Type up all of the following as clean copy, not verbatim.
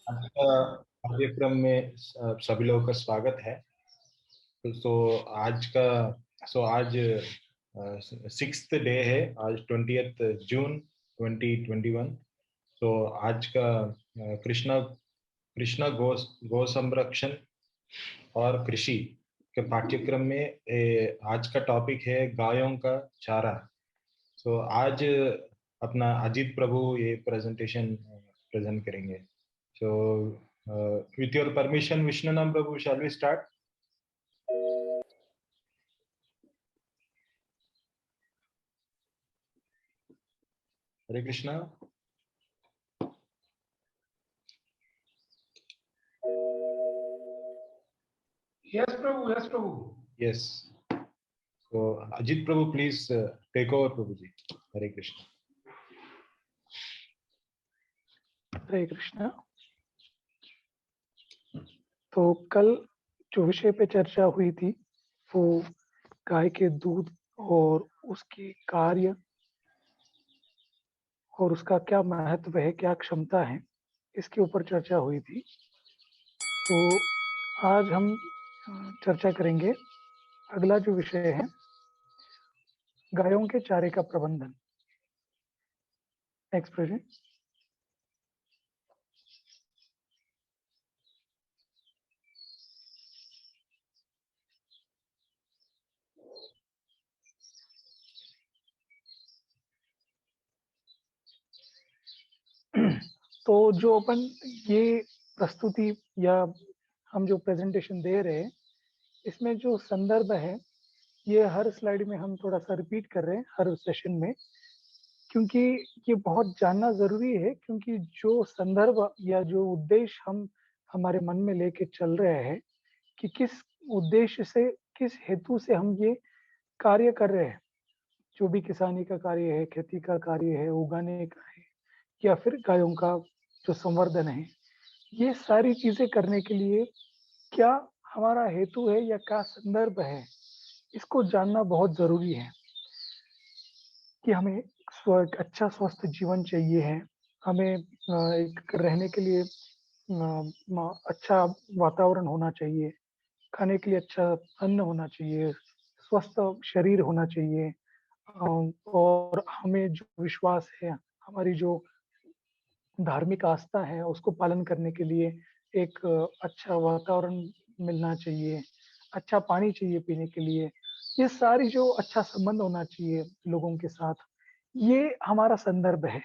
आज का कार्यक्रम में सभी लोगों का स्वागत है। तो आज का आज 6th डे है। आज 20th जून 2021। तो आज का कृष्णा कृष्णा गो संरक्षण और कृषि के पाठ्यक्रम में आज का टॉपिक है गायों का चारा। आज अपना अजीत प्रभु ये प्रेजेंटेशन प्रेजेंट करेंगे। So, with your permission, Vishnanam Prabhu, shall we start? Hare Krishna. Yes, Prabhu. Yes, Prabhu. Yes. So, Ajit Prabhu, please take over, Prabhuji. Hare Krishna. हरे कृष्णा। तो कल जो विषय पे चर्चा हुई थी वो गाय के दूध और उसकी कार्य और उसका क्या महत्व है, क्या क्षमता है, इसके ऊपर चर्चा हुई थी। तो आज हम चर्चा करेंगे अगला जो विषय है गायों के चारे का प्रबंधन। Next present. तो जो अपन ये प्रस्तुति या हम जो प्रेजेंटेशन दे रहे हैं इसमें जो संदर्भ है ये हर स्लाइड में हम थोड़ा सा रिपीट कर रहे हैं हर सेशन में, क्योंकि ये बहुत जानना जरूरी है। क्योंकि जो संदर्भ या जो उद्देश्य हम हमारे मन में लेके चल रहे हैं कि किस उद्देश्य से, किस हेतु से हम ये कार्य कर रहे हैं, जो भी किसानी का कार्य है, खेती का कार्य है, उगाने का है या फिर गायों का जो संवर्धन है, ये सारी चीजें करने के लिए क्या हमारा हेतु है या क्या संदर्भ है, इसको जानना बहुत जरूरी है। कि हमें एक अच्छा स्वस्थ जीवन चाहिए है, हमें एक रहने के लिए अच्छा वातावरण होना चाहिए, खाने के लिए अच्छा अन्न होना चाहिए, स्वस्थ शरीर होना चाहिए, और हमें जो विश्वास है, हमारी जो धार्मिक आस्था है, उसको पालन करने के लिए एक अच्छा वातावरण मिलना चाहिए, अच्छा पानी चाहिए पीने के लिए, ये सारी जो अच्छा संबंध होना चाहिए लोगों के साथ, ये हमारा संदर्भ है।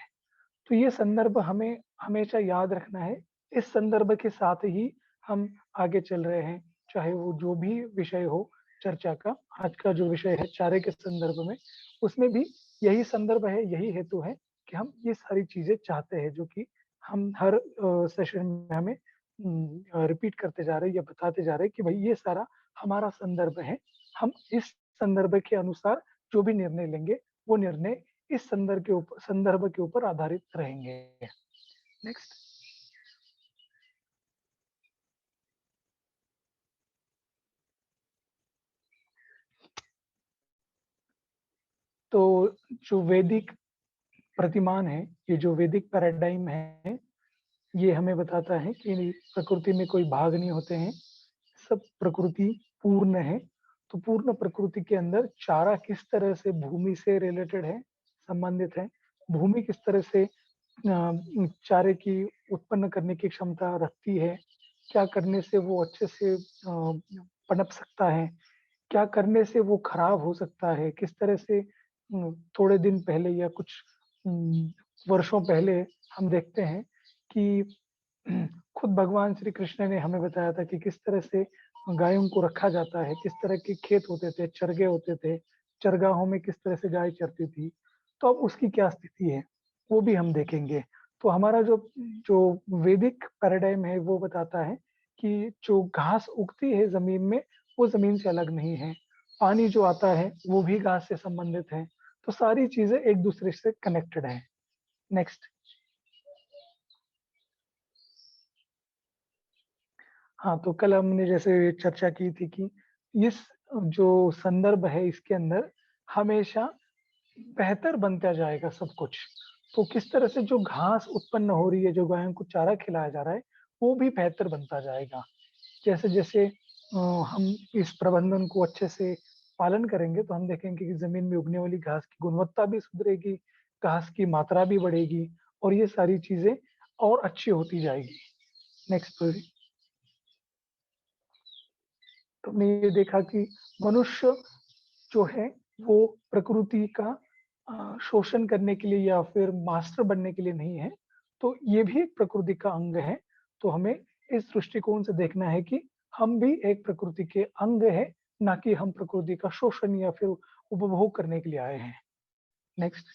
तो ये संदर्भ हमें हमेशा याद रखना है। इस संदर्भ के साथ ही हम आगे चल रहे हैं, चाहे वो जो भी विषय हो चर्चा का। आज का जो विषय है चारे के संदर्भ में, उसमें भी यही संदर्भ है, यही हेतु है कि हम ये सारी चीजें चाहते हैं, जो कि हम हर सेशन में हमें रिपीट करते जा रहे हैं या बताते जा रहे हैं कि भाई ये सारा हमारा संदर्भ है। हम इस संदर्भ के अनुसार जो भी निर्णय लेंगे वो निर्णय इस संदर्भ के ऊपर आधारित रहेंगे। नेक्स्ट। तो जो वैदिक प्रतिमान है, ये जो वैदिक पैराडाइम है, ये हमें बताता है कि प्रकृति में कोई भाग नहीं होते हैं, सब प्रकृति पूर्ण है। तो पूर्ण प्रकृति के अंदर चारा किस तरह से भूमि से रिलेटेड है, संबंधित है। भूमि किस तरह से चारे की उत्पन्न करने की क्षमता रखती है, क्या करने से वो अच्छे से पनप सकता है, क्या करने से वो खराब हो सकता है, किस तरह से थोड़े दिन पहले या कुछ वर्षों पहले हम देखते हैं कि खुद भगवान श्री कृष्ण ने हमें बताया था कि किस तरह से गायों को रखा जाता है, किस तरह के खेत होते थे, चरगे होते थे, चरगाहों में किस तरह से गाय चरती थी। तो अब उसकी क्या स्थिति है वो भी हम देखेंगे। तो हमारा जो जो वैदिक पैराडाइम है वो बताता है कि जो घास उगती है जमीन में वो जमीन से अलग नहीं है, पानी जो आता है वो भी घास से संबंधित है। तो सारी चीजें एक दूसरे से कनेक्टेड है। नेक्स्ट। हाँ, तो कल हमने जैसे चर्चा की थी कि इस जो संदर्भ है इसके अंदर हमेशा बेहतर बनता जाएगा सब कुछ। तो किस तरह से जो घास उत्पन्न हो रही है, जो गायों को चारा खिलाया जा रहा है, वो भी बेहतर बनता जाएगा। जैसे जैसे हम इस प्रबंधन को अच्छे से पालन करेंगे तो हम देखेंगे कि जमीन में उगने वाली घास की गुणवत्ता भी सुधरेगी, घास की मात्रा भी बढ़ेगी और ये सारी चीजें और अच्छी होती जाएगी। नेक्स्ट। तो हमने ये देखा कि मनुष्य जो है वो प्रकृति का शोषण करने के लिए या फिर मास्टर बनने के लिए नहीं है, तो ये भी एक प्रकृति का अंग है। तो हमें इस दृष्टिकोण से देखना है कि हम भी एक प्रकृति के अंग है, ना कि हम प्रकृति का शोषण या फिर उपभोग करने के लिए आए हैं। नेक्स्ट।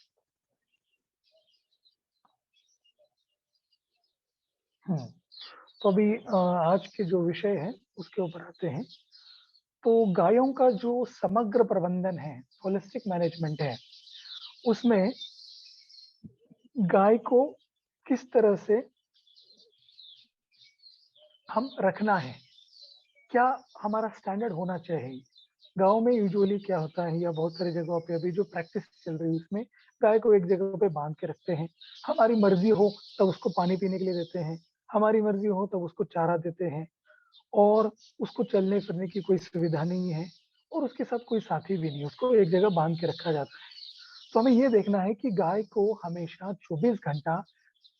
तो अभी आज के जो विषय है उसके ऊपर आते हैं। तो गायों का जो समग्र प्रबंधन है, होलिस्टिक मैनेजमेंट है, उसमें गाय को किस तरह से हम रखना है, क्या हमारा स्टैंडर्ड होना चाहिए। गाँव में यूजुअली क्या होता है या बहुत सारी जगहों पे अभी जो प्रैक्टिस चल रही है उसमें गाय को एक जगह पे बांध के रखते हैं। हमारी मर्जी हो तब उसको पानी पीने के लिए देते हैं, हमारी मर्जी हो तब उसको चारा देते हैं और उसको चलने फिरने की कोई सुविधा नहीं है और उसके साथ कोई साथी भी नहीं, उसको एक जगह बांध के रखा जाता है। तो हमें ये देखना है कि गाय को हमेशा 24 घंटा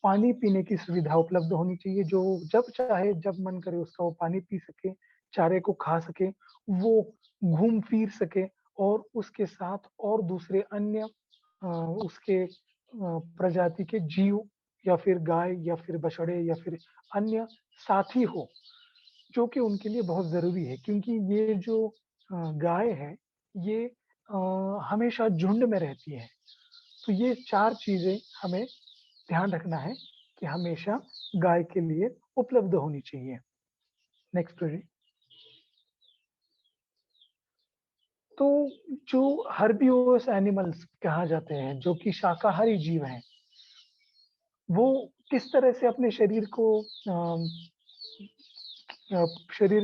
पानी पीने की सुविधा उपलब्ध होनी चाहिए, जो जब चाहे जब मन करे उसका वो पानी पी सके, चारे को खा सके, वो घूम फिर सके और उसके साथ और दूसरे अन्य उसके प्रजाति के जीव या फिर गाय या फिर बछड़े या फिर अन्य साथी हो, जो कि उनके लिए बहुत ज़रूरी है क्योंकि ये जो गाय है ये हमेशा झुंड में रहती है। तो ये 4 चीज़ें हमें ध्यान रखना है कि हमेशा गाय के लिए उपलब्ध होनी चाहिए। नेक्स्ट जी। तो जो हर्बिवोरस एनिमल्स कहा जाते हैं, जो कि शाकाहारी जीव हैं, वो किस तरह से अपने शरीर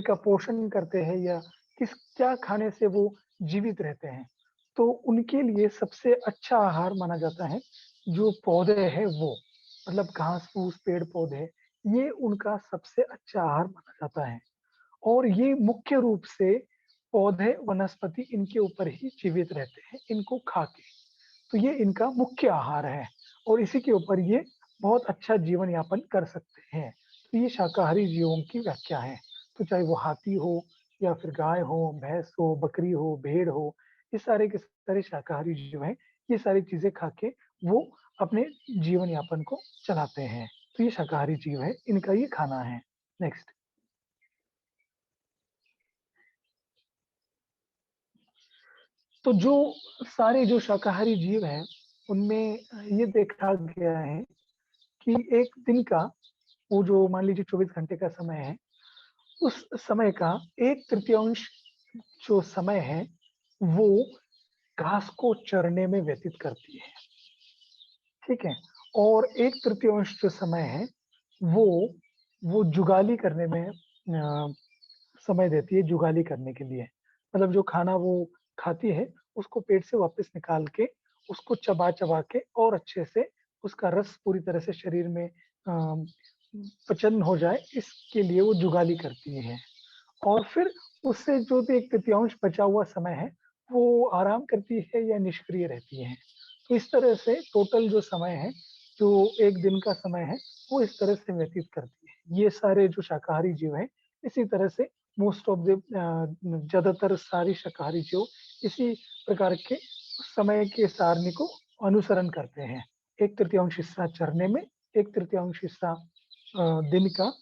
का पोषण करते हैं या क्या खाने से वो जीवित रहते हैं। तो उनके लिए सबसे अच्छा आहार माना जाता है जो पौधे हैं वो, मतलब घास-फूस, पेड़-पौधे, ये उनका सबसे अच्छा आहार माना जाता है और ये मुख्य रूप से पौधे, वनस्पति इनके ऊपर ही जीवित रहते हैं, इनको खा के। तो ये इनका मुख्य आहार है और इसी के ऊपर ये बहुत अच्छा जीवन यापन कर सकते हैं। तो ये शाकाहारी जीवों की व्याख्या है। तो चाहे वो हाथी हो या फिर गाय हो, भैंस हो, बकरी हो, भेड़ हो, ये सारे के सारे शाकाहारी जीव हैं। ये सारी चीज़ें खा के वो अपने जीवन यापन को चलाते हैं। तो ये शाकाहारी जीव है, इनका ये खाना है। नेक्स्ट। तो जो सारे जो शाकाहारी जीव हैं, उनमें ये देखा गया है कि एक दिन का वो जो मान लीजिए 24 घंटे का समय है, उस समय का 1/3 जो समय है, वो घास को चरने में व्यतीत करती है, ठीक है? और 1/3 जो समय है, वो वो जुगाली करने में समय देती है जुगाली करने के लिए। मतलब जो खाना वो खाती है, उसको पेट से वापस निकाल के, उसको चबा-चबा के और अच्छे से उसका रस पूरी तरह से शरीर में पचन हो जाए, इसके लिए वो जुगाली करती है। और फिर उससे जो भी 1/3 बचा हुआ समय है, वो आराम करती है या निष्क्रिय रहती है। तो इस तरह से टोटल जो समय है, जो 1 दिन का समय है, वो इस तरह से व्यतीत करती है। ये सारे जो शाकाहारी जीव हैं, इसी तरह से मोस्ट ऑफ द ज़्यादातर सारी शाकाहारी जीव इसी प्रकार के समय के सारणी को अनुसरण करते हैं। 1/3 हिस्सा चरने में, 1/3 हिस्सा दिन का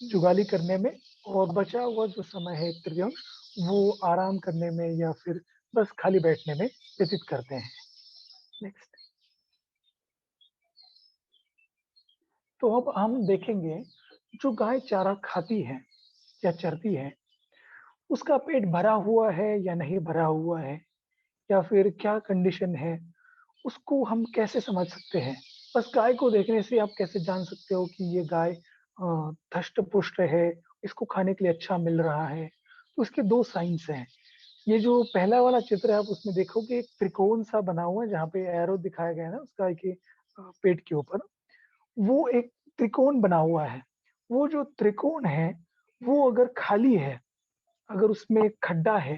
जुगाली करने में और बचा हुआ जो समय है 1/3 वो आराम करने में या फिर बस खाली बैठने में व्यतीत करते हैं। नेक्स्ट। तो अब हम देखेंगे जो गाय चारा खाती है या चरती है, उसका पेट भरा हुआ है या नहीं भरा हुआ है या फिर क्या कंडीशन है, उसको हम कैसे समझ सकते हैं? बस गाय को देखने से आप कैसे जान सकते हो कि ये गाय धष्ट-पुष्ट है, इसको खाने के लिए अच्छा मिल रहा है? तो उसके 2 साइन्स हैं। ये जो पहला वाला चित्र है आप उसमें देखोगे एक त्रिकोण सा बना हुआ है जहाँ पे एरो दिखाया गया है ना उस गाय के पेट के ऊपर, वो एक त्रिकोण बना हुआ है वो जो त्रिकोण है वो अगर खाली है, अगर उसमें एक खड्डा है,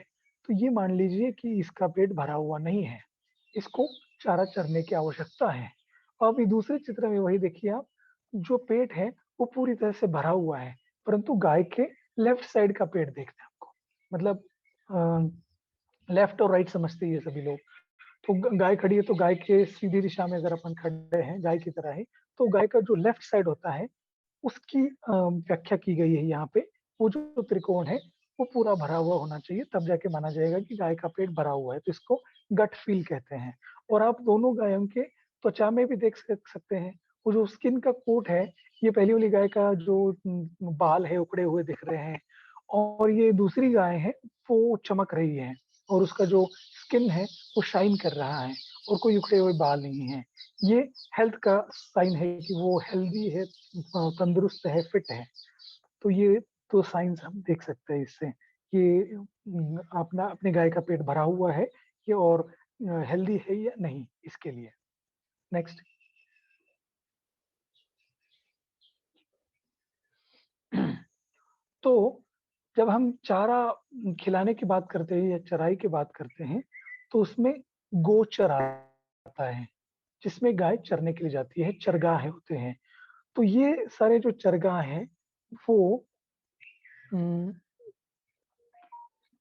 तो ये मान लीजिए कि इसका पेट भरा हुआ नहीं है, इसको चारा चरने की आवश्यकता है। अभी दूसरे चित्र में वही देखिए आप, जो पेट है वो पूरी तरह से भरा हुआ है, परंतु गाय के लेफ्ट साइड का पेट देखते हैं आपको, मतलब लेफ्ट और राइट समझते हैं ये सभी लोग। तो गाय खड़ी है तो गाय के सीधी दिशा में अगर अपन खड़े हैं गाय की तरह ही, तो गाय का जो लेफ्ट साइड होता है उसकी व्याख्या की गई है यहाँ पे। वो जो त्रिकोण है वो पूरा भरा हुआ होना चाहिए, तब जाके माना जाएगा कि गाय का पेट भरा हुआ है, तो इसको गट फील कहते हैं। और आप दोनों गायों के त्वचा में भी देख सकते हैं, वो जो स्किन का कोट है, ये पहली वाली गाय का जो बाल है उखड़े हुए दिख रहे हैं, और ये दूसरी गाय है वो चमक रही है, और उसका जो स्किन है वो शाइन कर रहा है, और कोई उखड़े हुए बाल नहीं है। ये हेल्थ का साइन है कि वो हेल्दी है, तंदुरुस्त है, फिट है। तो ये तो साइंस हम देख सकते हैं इससे कि अपना अपने गाय का पेट भरा हुआ है ये, और हेल्दी है या नहीं इसके लिए। नेक्स्ट। तो जब हम चारा खिलाने की बात करते हैं या चराई की बात करते हैं, तो उसमें गोचर आता है, जिसमें गाय चरने के लिए जाती है, चरगाह होते हैं। तो ये सारे जो चरगाह हैं वो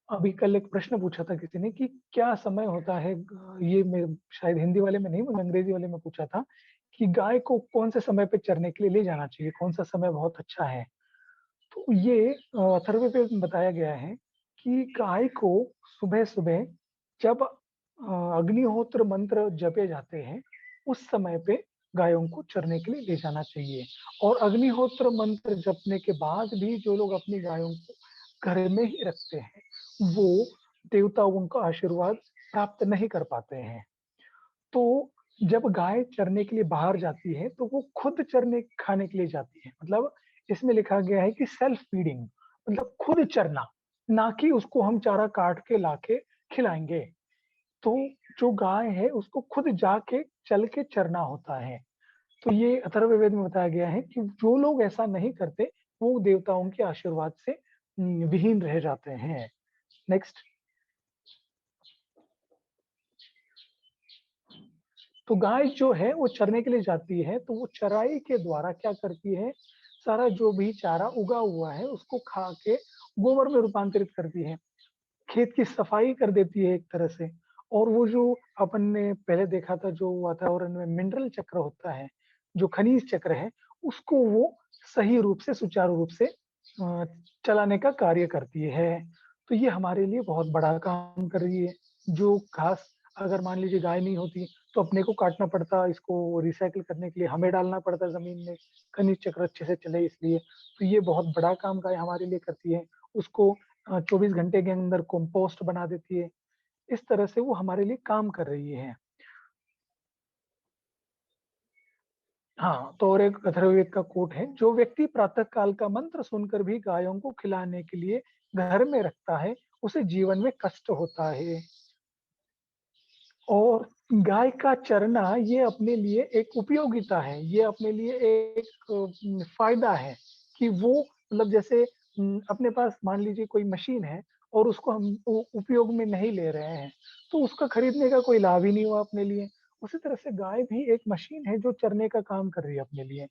अभी कल एक प्रश्न पूछा था किसी ने कि क्या समय होता है, ये मैं शायद हिंदी वाले में नहीं, मैंने अंग्रेजी वाले में पूछा था कि गाय को कौन से समय पे चरने के लिए ले जाना चाहिए, कौन सा समय बहुत अच्छा है। तो ये अथर्ववेद में बताया गया है कि गाय को सुबह सुबह जब अग्निहोत्र मंत्र जपे जाते हैं, उस समय पे गायों को चरने के लिए ले जाना चाहिए। और अग्निहोत्र मंत्र जपने के बाद भी जो लोग अपनी गायों को घर में ही रखते हैं, वो देवताओं का आशीर्वाद प्राप्त नहीं कर पाते हैं। तो जब गाय चरने के लिए बाहर जाती है तो वो खुद चरने खाने के लिए जाती है, मतलब इसमें लिखा गया है कि सेल्फ फीडिंग, मतलब खुद चरना, ना कि उसको हम चारा काट के लाके खिलाएंगे। तो जो गाय है उसको खुद जाके चल के चरना होता है। तो ये अथर्ववेद में बताया गया है कि जो लोग ऐसा नहीं करते वो देवताओं के आशीर्वाद से विहीन रह जाते हैं। नेक्स्ट। तो गाय जो है वो चरने के लिए जाती है, तो वो चराई के द्वारा क्या करती है, सारा जो भी चारा उगा हुआ है उसको खा के गोबर में रूपांतरित करती है, खेत की सफाई कर देती है एक तरह से। और वो जो अपन ने पहले देखा था जो वातावरण में मिनरल चक्र होता है, जो खनिज चक्र है, उसको वो सही रूप से सुचारू रूप से चलाने का कार्य करती है। तो ये हमारे लिए बहुत बड़ा काम कर रही है। जो घास अगर मान लीजिए गाय नहीं होती तो अपने को काटना पड़ता, इसको रिसाइकिल करने के लिए हमें डालना पड़ता जमीन में, खनिज चक्र अच्छे से चले इसलिए। तो ये बहुत बड़ा काम गाय हमारे लिए करती है। उसको 24 घंटे के अंदर कंपोस्ट बना देती है। इस तरह से वो हमारे लिए काम कर रही है। हाँ, तो और एक अथर्ववेद का कोट है, जो व्यक्ति प्रातः काल का मंत्र सुनकर भी गायों को खिलाने के लिए घर में रखता है, उसे जीवन में कष्ट होता है। और गाय का चरना ये अपने लिए एक उपयोगिता है, ये अपने लिए एक फायदा है कि वो मतलब जैसे अपने पास मान लीजिए कोई मशीन है और उसको हम उपयोग में नहीं ले रहे हैं, तो उसका खरीदने का कोई लाभ ही नहीं हुआ अपने लिए। उसी तरह से गाय भी एक मशीन है जो चरने का काम कर रही है अपने लिए।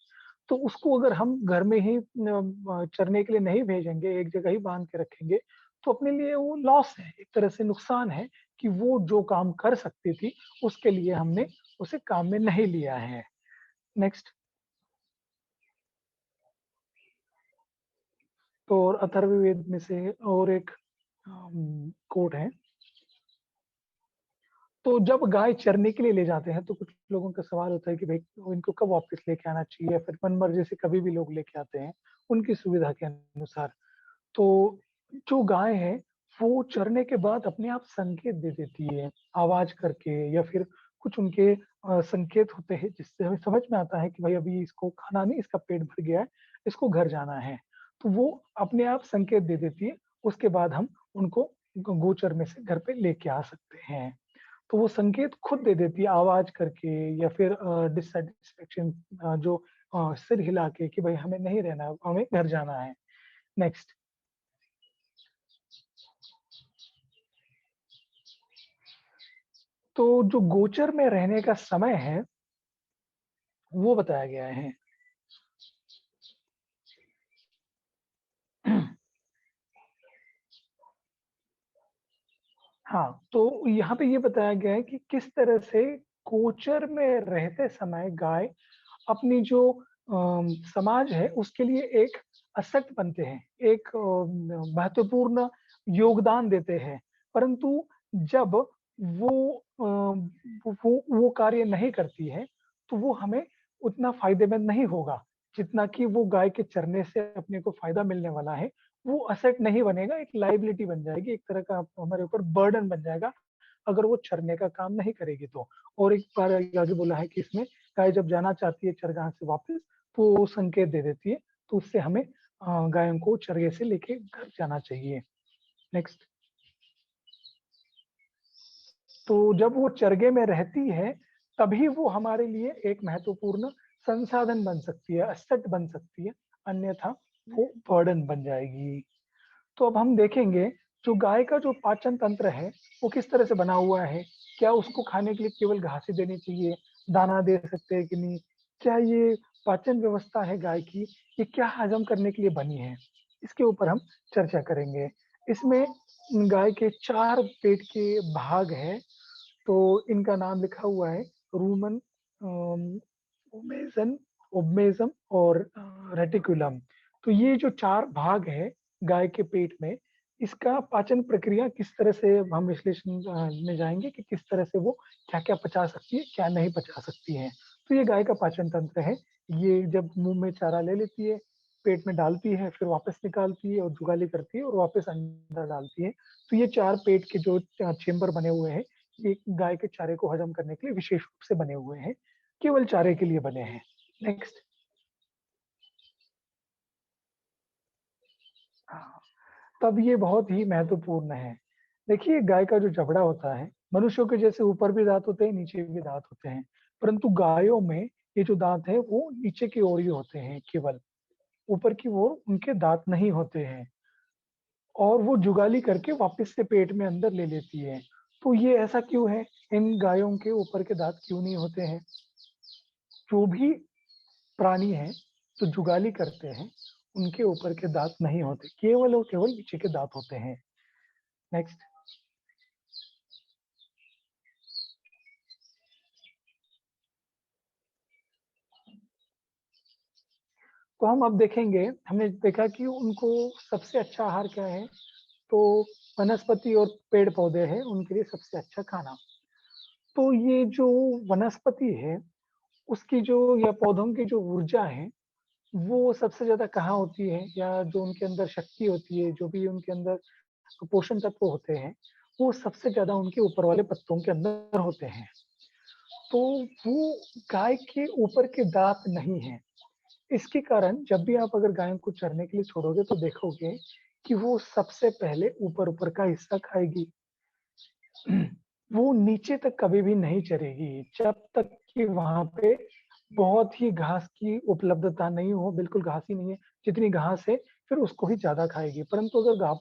तो उसको अगर हम घर में ही चरने के लिए नहीं भेजेंगे, एक जगह ही बांध के रखेंगे, तो अपने लिए वो लॉस है, एक तरह से नुकसान है कि वो जो काम कर सकती थी उसके लिए हमने उसे काम में नहीं लिया है। नेक्स्ट। तो और अथर्ववेद में से और एक कोट है। तो जब गाय चरने के लिए ले जाते हैं तो कुछ लोगों का सवाल होता है कि भाई इनको कब वापस लेके आना चाहिए, या फिर मन मर्जी से कभी भी लोग लेके आते हैं उनकी सुविधा के अनुसार। तो जो गाय है वो चरने के बाद अपने आप संकेत दे देती है आवाज करके, या फिर कुछ उनके संकेत होते हैं जिससे हमें समझ में आता है कि भाई अभी इसको खाना नहीं, इसका पेट भर गया है, इसको घर जाना है। तो वो अपने आप संकेत दे देती है, उसके बाद हम उनको गोचर में से घर पे लेके आ सकते हैं। तो वो संकेत खुद दे देती है आवाज करके, या फिर डिससेटिस्फेक्शन जो सिर हिला के कि भाई हमें नहीं रहना, हमें घर जाना है। नेक्स्ट। तो जो गोचर में रहने का समय है वो बताया गया है। हाँ, तो यहाँ पे ये बताया गया है कि किस तरह से गोचर में रहते समय गाय अपनी जो समाज है उसके लिए एक असेट बनते हैं, एक महत्वपूर्ण योगदान देते हैं। परंतु जब वो कार्य नहीं करती है तो वो हमें उतना फायदेमंद नहीं होगा जितना कि वो गाय के चरने से अपने को फायदा मिलने वाला है। वो असेट नहीं बनेगा, एक लाइबिलिटी बन जाएगी, एक तरह का हमारे ऊपर बर्डन बन जाएगा अगर वो चरने का काम नहीं करेगी तो। और एक बार आगे बोला है कि इसमें गाय जब जाना चाहती है चरगाह से वापस तो वो संकेत दे देती है, तो उससे हमें गायों को चरगे से लेके घर जाना चाहिए। नेक्स्ट। तो जब वो चरगे में रहती है तभी वो हमारे लिए एक महत्वपूर्ण संसाधन बन सकती है, असेट बन सकती है, अन्यथा वो बर्डन बन जाएगी। तो अब हम देखेंगे जो गाय का जो पाचन तंत्र है वो किस तरह से बना हुआ है। क्या उसको खाने के लिए केवल घास ही देनी चाहिए, दाना दे सकते हैं कि नहीं, क्या ये पाचन व्यवस्था है गाय की, ये क्या हजम करने के लिए बनी है, इसके ऊपर हम चर्चा करेंगे। इसमें गाय के 4 पेट के भाग हैं। तो इनका नाम लिखा हुआ है रूमन, ओमेजन, ओबमेजम और रेटिकुलम। तो ये जो 4 भाग है गाय के पेट में, इसका पाचन प्रक्रिया किस तरह से हम विश्लेषण में जाएंगे कि किस तरह से वो क्या-क्या पचा सकती है, क्या नहीं पचा सकती है। तो ये गाय का पाचन तंत्र है। ये जब मुंह में चारा ले लेती है, पेट में डालती है, फिर वापस निकालती है और जुगाली करती है और वापस अंदर डालती है। तो ये 4 पेट के जो चेंबर बने हुए हैं, ये गाय के चारे को हजम करने के लिए विशेष रूप से बने हुए हैं, केवल चारे के लिए बने हैं। नेक्स्ट। हाँ, तब ये बहुत ही महत्वपूर्ण है। देखिए गाय का जो जबड़ा होता है, मनुष्यों के जैसे ऊपर भी दांत होते हैं, नीचे भी दांत होते हैं, परंतु गायों में ये जो दांत है वो नीचे की ओर ही होते हैं केवल, ऊपर की ओर उनके दांत नहीं होते हैं और वो जुगाली करके वापस से पेट में अंदर ले लेती है। तो ये ऐसा क्यों है? इन गायों के ऊपर के दांत क्यों नहीं होते हैं? जो भी प्राणी हैं जो जुगाली करते हैं उनके ऊपर के दांत नहीं होते, केवल और केवल नीचे के दांत होते हैं। नेक्स्ट। तो हम अब देखेंगे, हमने देखा कि उनको सबसे अच्छा आहार क्या है, तो वनस्पति और पेड़ पौधे हैं उनके लिए सबसे अच्छा खाना। तो ये जो वनस्पति है उसकी जो या पौधों की जो ऊर्जा है वो सबसे ज्यादा कहाँ होती है, या जो उनके अंदर शक्ति होती है, जो भी उनके अंदर पोषण तत्व होते हैं वो सबसे ज्यादा उनके ऊपर वाले पत्तों के अंदर होते हैं। तो वो गाय के ऊपर के दांत नहीं है। इसके कारण जब भी आप अगर गायों को चरने के लिए छोड़ोगे तो देखोगे कि वो सबसे पहले ऊपर ऊपर का हिस्सा खाएगी। वो नीचे तक कभी भी नहीं चरेगी जब तक कि वहां पे बहुत ही घास की उपलब्धता नहीं हो, बिल्कुल घास ही नहीं है, जितनी घास है फिर उसको ही ज्यादा खाएगी। परंतु अगर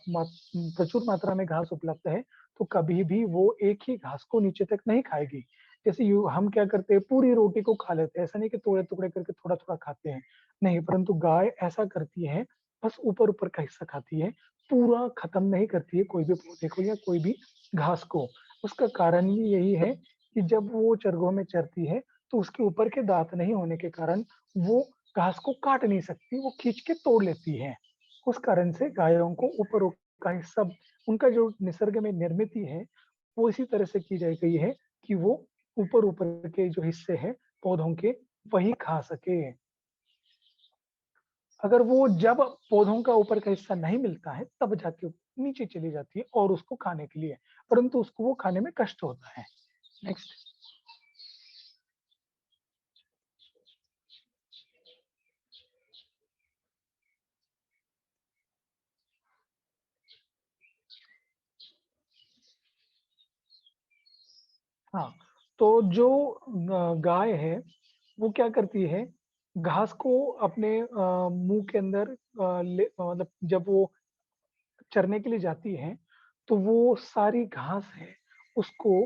प्रचुर मात्रा में घास उपलब्ध है तो कभी भी वो एक ही घास को नीचे तक नहीं खाएगी। जैसे हम क्या करते हैं, पूरी रोटी को खा लेते हैं, ऐसा नहीं कि टुकड़े टुकड़े करके थोड़ा थोड़ा खाते हैं, नहीं, परंतु गाय ऐसा करती है, बस ऊपर ऊपर का हिस्सा खाती है, पूरा खत्म नहीं करती है कोई भी पौधे को या कोई भी घास को। उसका कारण ही यही है कि जब वो चरगों में चरती है तो उसके ऊपर के दांत नहीं होने के कारण वो घास को काट नहीं सकती, वो खींच के तोड़ लेती है। उस कारण से गायों को ऊपर का हिस्सा, उनका जो निसर्ग में निर्मित है वो इसी तरह से की जाई गई है कि वो ऊपर ऊपर के जो हिस्से हैं पौधों के वही खा सके। अगर वो जब पौधों का ऊपर का हिस्सा नहीं मिलता है तब जाके नीचे चली जाती है और उसको खाने के लिए, परंतु उसको वो खाने में कष्ट होता है। नेक्स्ट। हाँ, तो जो गाय है वो क्या करती है घास को अपने मुंह के अंदर मतलब जब वो चरने के लिए जाती हैं, तो वो सारी घास है, उसको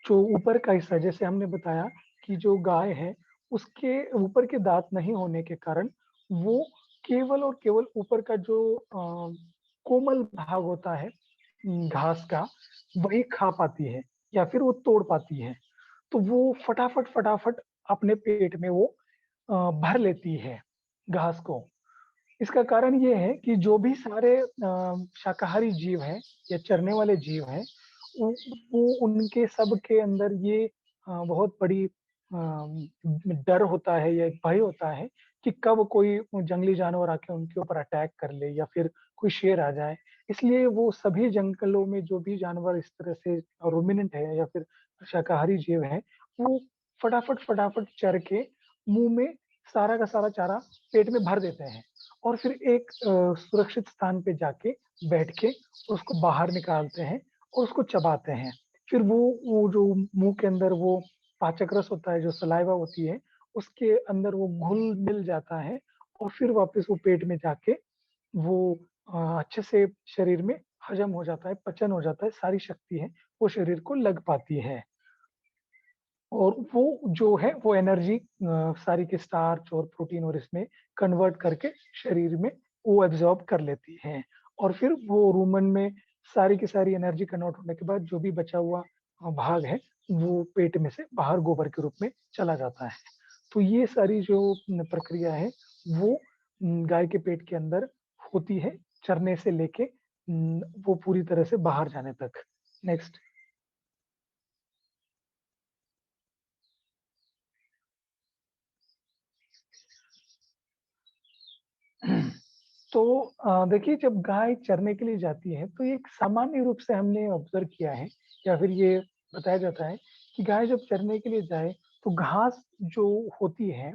जो ऊपर का हिस्सा जैसे हमने बताया कि जो गाय है, उसके ऊपर के दाँत नहीं होने के कारण वो केवल और केवल ऊपर का जो कोमल भाग होता है घास का, वही खा पाती है या फिर वो तोड़ पाती है। तो वो फटाफट अपने पेट में वो भर लेती है घास को। इसका कारण ये है कि जो भी सारे शाकाहारी जीव हैं या चरने वाले जीव हैं, वो वो उनके सब के अंदर ये बहुत बड़ी डर होता है या एक भय होता है कि कब कोई जंगली जानवर आके उनके ऊपर अटैक कर ले या फिर कोई शेर आ जाए। इसलिए वो सभी जंगलों में जो भी जानवर इस तरह से रूमिनेंट है या फिर शाकाहारी जीव हैं, वो फटाफट चर के मुँह में सारा का सारा चारा पेट में भर देते हैं। और फिर एक सुरक्षित स्थान पे जाके बैठ के उसको बाहर निकालते हैं और उसको चबाते हैं। फिर वो जो मुँह के अंदर वो पाचक रस होता है, जो सलाइवा होती है, उसके अंदर वो घुल-मिल जाता है और फिर वापस वो पेट में जाके वो अच्छे से शरीर में हजम हो जाता है, पचन हो जाता है, सारी शक्ति है, वो शरीर को लग पाती है। और वो जो है वो एनर्जी सारी के स्टार्च और प्रोटीन और इसमें कन्वर्ट करके शरीर में वो एब्ज़ॉर्ब कर लेती हैं और फिर वो रूमन में सारी की सारी एनर्जी कन्वर्ट होने के बाद जो भी बचा हुआ भाग है, वो पेट में से बाहर गोबर के रूप में चला जाता है। तो ये सारी जो प्रक्रिया है, वो गाय के पेट के अंदर होती है, चरने से लेके वो पूरी तरह से बाहर जाने तक। नेक्स्ट। तो देखिए जब गाय चरने के लिए जाती है तो एक सामान्य रूप से हमने ऑब्जर्व किया है या फिर ये बताया जाता है कि गाय जब चरने के लिए जाए तो घास जो होती है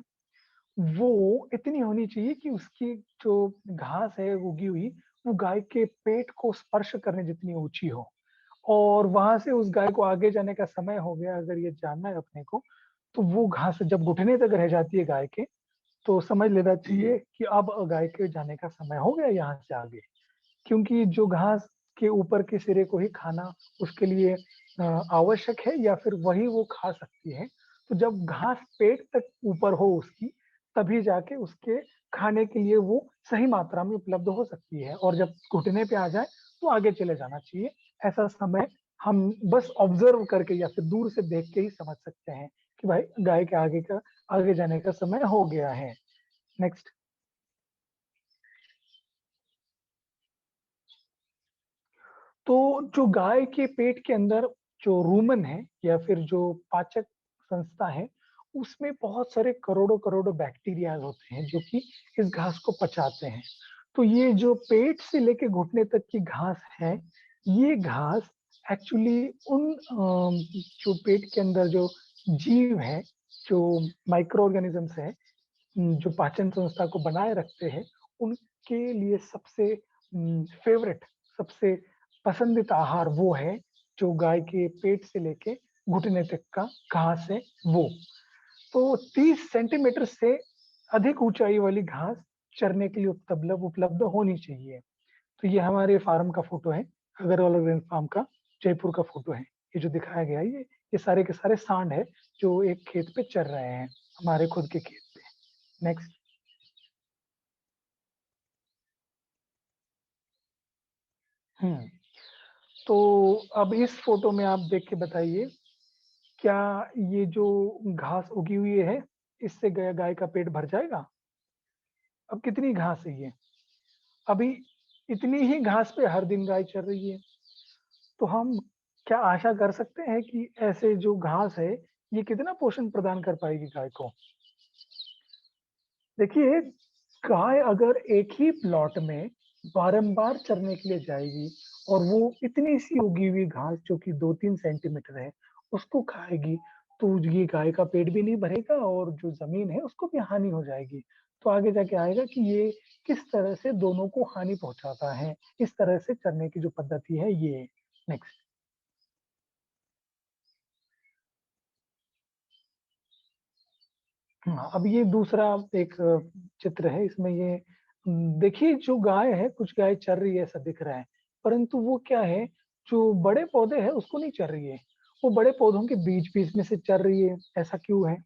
वो इतनी होनी चाहिए कि उसकी जो घास है उगी हुई वो गाय के पेट को स्पर्श करने जितनी ऊंची हो और वहां से उस गाय को आगे जाने का समय हो गया अगर ये जानना है अपने को तो वो घास जब घुटने तक रह जाती है गाय के तो समझ लेना चाहिए कि अब गाय के जाने का समय हो गया यहाँ से आगे। क्योंकि जो घास के ऊपर के सिरे को ही खाना उसके लिए आवश्यक है या फिर वही वो खा सकती है। तो जब घास पेट तक ऊपर हो उसकी, तभी जाके उसके खाने के लिए वो सही मात्रा में उपलब्ध हो सकती है और जब घुटने पे आ जाए, तो आगे चले जाना चाहिए। ऐसा समय हम बस ऑब्ज़र्व करके या फिर दूर से देख के ही समझ सकते हैं कि भाई गाय के आगे जाने का समय हो गया है। नेक्स्ट। तो जो गाय के पेट के अंदर जो रूमन है या फिर जो पाचक संस्था है, उसमें बहुत सारे करोड़ों-करोड़ों बैक्टीरियाज़ होते हैं जो कि इस घास को पचाते हैं। तो ये जो पेट से लेके घुटने तक की घास है, ये घास एक्चुअली उन जो पेट के अंदर जो जीव हैं, जो माइक्रो ऑर्गेनिज़म्स हैं जो पाचन संस्था को बनाए रखते हैं, उनके लिए सबसे फ़ेवरेट सबसे पसंदीदा आहार वो है, जो गाय के पेट से लेके घुटने तक का घास है वो। तो 30 सेंटीमीटर से अधिक ऊँचाई वाली घास चरने के लिए उपलब्ध उपलब्ध होनी चाहिए। तो ये हमारे फार्म का फ़ोटो है, अग्रवाल ऑर्गेनिक फार्म का जयपुर का फ़ोटो है। ये जो दिखाया गया है ये सारे के सारे सांड है, जो एक खेत पे चर रहे हैं, हमारे खुद के खेत पे। नेक्स्ट। हुँ। तो अब इस फ़ोटो में आप देख के बताइए, क्या ये जो घास उगी हुई है, इससे गाय गाय का पेट भर जाएगा? अब कितनी घास है ये? अभी इतनी ही घास पे हर दिन गाय चर रही है। तो हम क्या आशा कर सकते हैं कि ऐसे जो घास है, ये कितना पोषण प्रदान कर पाएगी गाय को? देखिए, गाय अगर एक ही प्लॉट में बारंबार चरने के लिए जाएगी और वो इतनी-सी उगी हुई घास जो कि 2-3 सेंटीमीटर है, उसको खाएगी, तो ये गाय का पेट भी नहीं भरेगा और जो ज़मीन है, उसको भी हानि हो जाएगी। तो आगे जाके आएगा कि ये किस तरह से दोनों को हानि पहुँचाता है। इस तरह से चरने की जो पद्धति है ये। नेक्स्ट। हाँ, अब ये दूसरा एक चित्र है, इसमें ये देखिए जो गाय है, कुछ गाय चर रही है ऐसा दिख रहा है, परंतु वो क्या है, जो बड़े पौधे हैं उसको नहीं चर रही है, वो बड़े पौधों के बीच-बीच में से चर रही है, ऐसा क्यों है?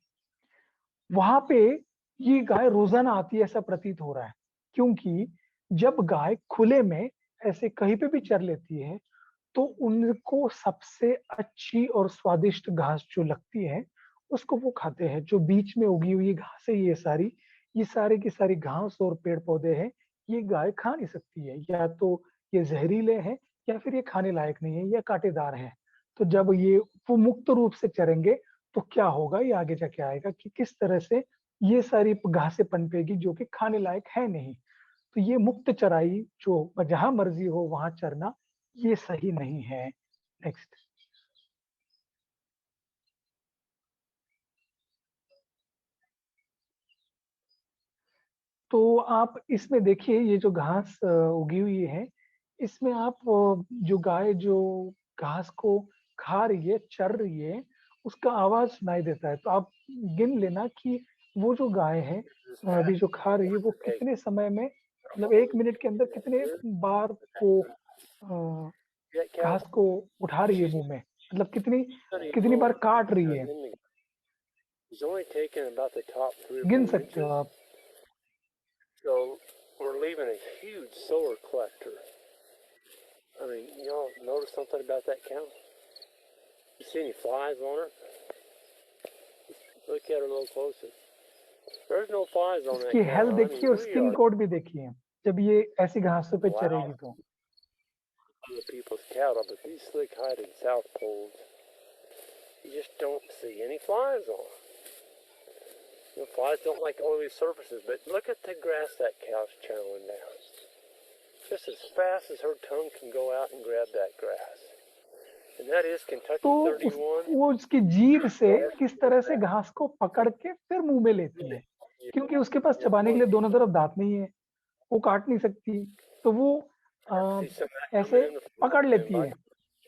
वहाँ पे ये गाय रोज़ाना आती है ऐसा प्रतीत हो रहा है, क्योंकि जब गाय खुले में ऐसे कहीं पे भी चर लेती है, तो उनको सबसे अच्छी और स्वादिष्ट घास जो लगती है, उसको वो खाते हैं। जो बीच में उगी हुई घास है ये सारी की सारी घास और पेड़-पौधे हैं, ये गाय खा नहीं सकती है। या तो ये जहरीले हैं या फिर ये खाने लायक नहीं है या कांटेदार हैं। तो जब ये वो मुक्त रूप से चरेंगे, तो क्या होगा ये आगे जाके आएगा कि किस तरह से ये सारी घासें पनपेगी जो कि खाने लायक है नहीं। तो ये मुक्त चराई जो जहाँ मर्ज़ी हो वहाँ चरना, ये सही नहीं है। नेक्स्ट। तो आप इसमें देखिए ये जो घास उगी हुई है, इसमें आप जो गाय जो घास को खा रही है, चर रही है, उसका आवाज़ सुनाई देता है। तो आप गिन लेना कि वो जो गाय है अभी जो खा रही है, वो कितने समय में मतलब 1 मिनट के अंदर कितने बार वो अ, घास को उठा रही है मुँह में? मतलब कितनी कितनी बार काट रही है? He's only taken about the top 3 or गिन 4 सकते हो inches, आप। so we're leaving a huge solar collector. I mean, y'all notice something about that cow? You see any flies on her? Look at her a little closer. There's no flies on that इसकी cow. Health I mean, देखिए और we skin are code भी देखिए, जब ये ऐसी घासों पे चरेगी तो। other people's cattle, but these slick-hided South Poles, you just don't see any flies on. You know, flies don't like oily surfaces, but look at the grass that cow's chowing down. Just as fast as her tongue can go out and grab that grass. And that is Kentucky तो 31. वो उसकी जीभ से किस तरह से घास को पकड़ के फिर मुँह में लेती है, क्योंकि उसके पास चबाने के लिए दोनों तरफ दाँत नहीं है, वो काट नहीं सकती, तो वो अ, See some of that ऐसे coming in the पकड़ front, and लेती if I है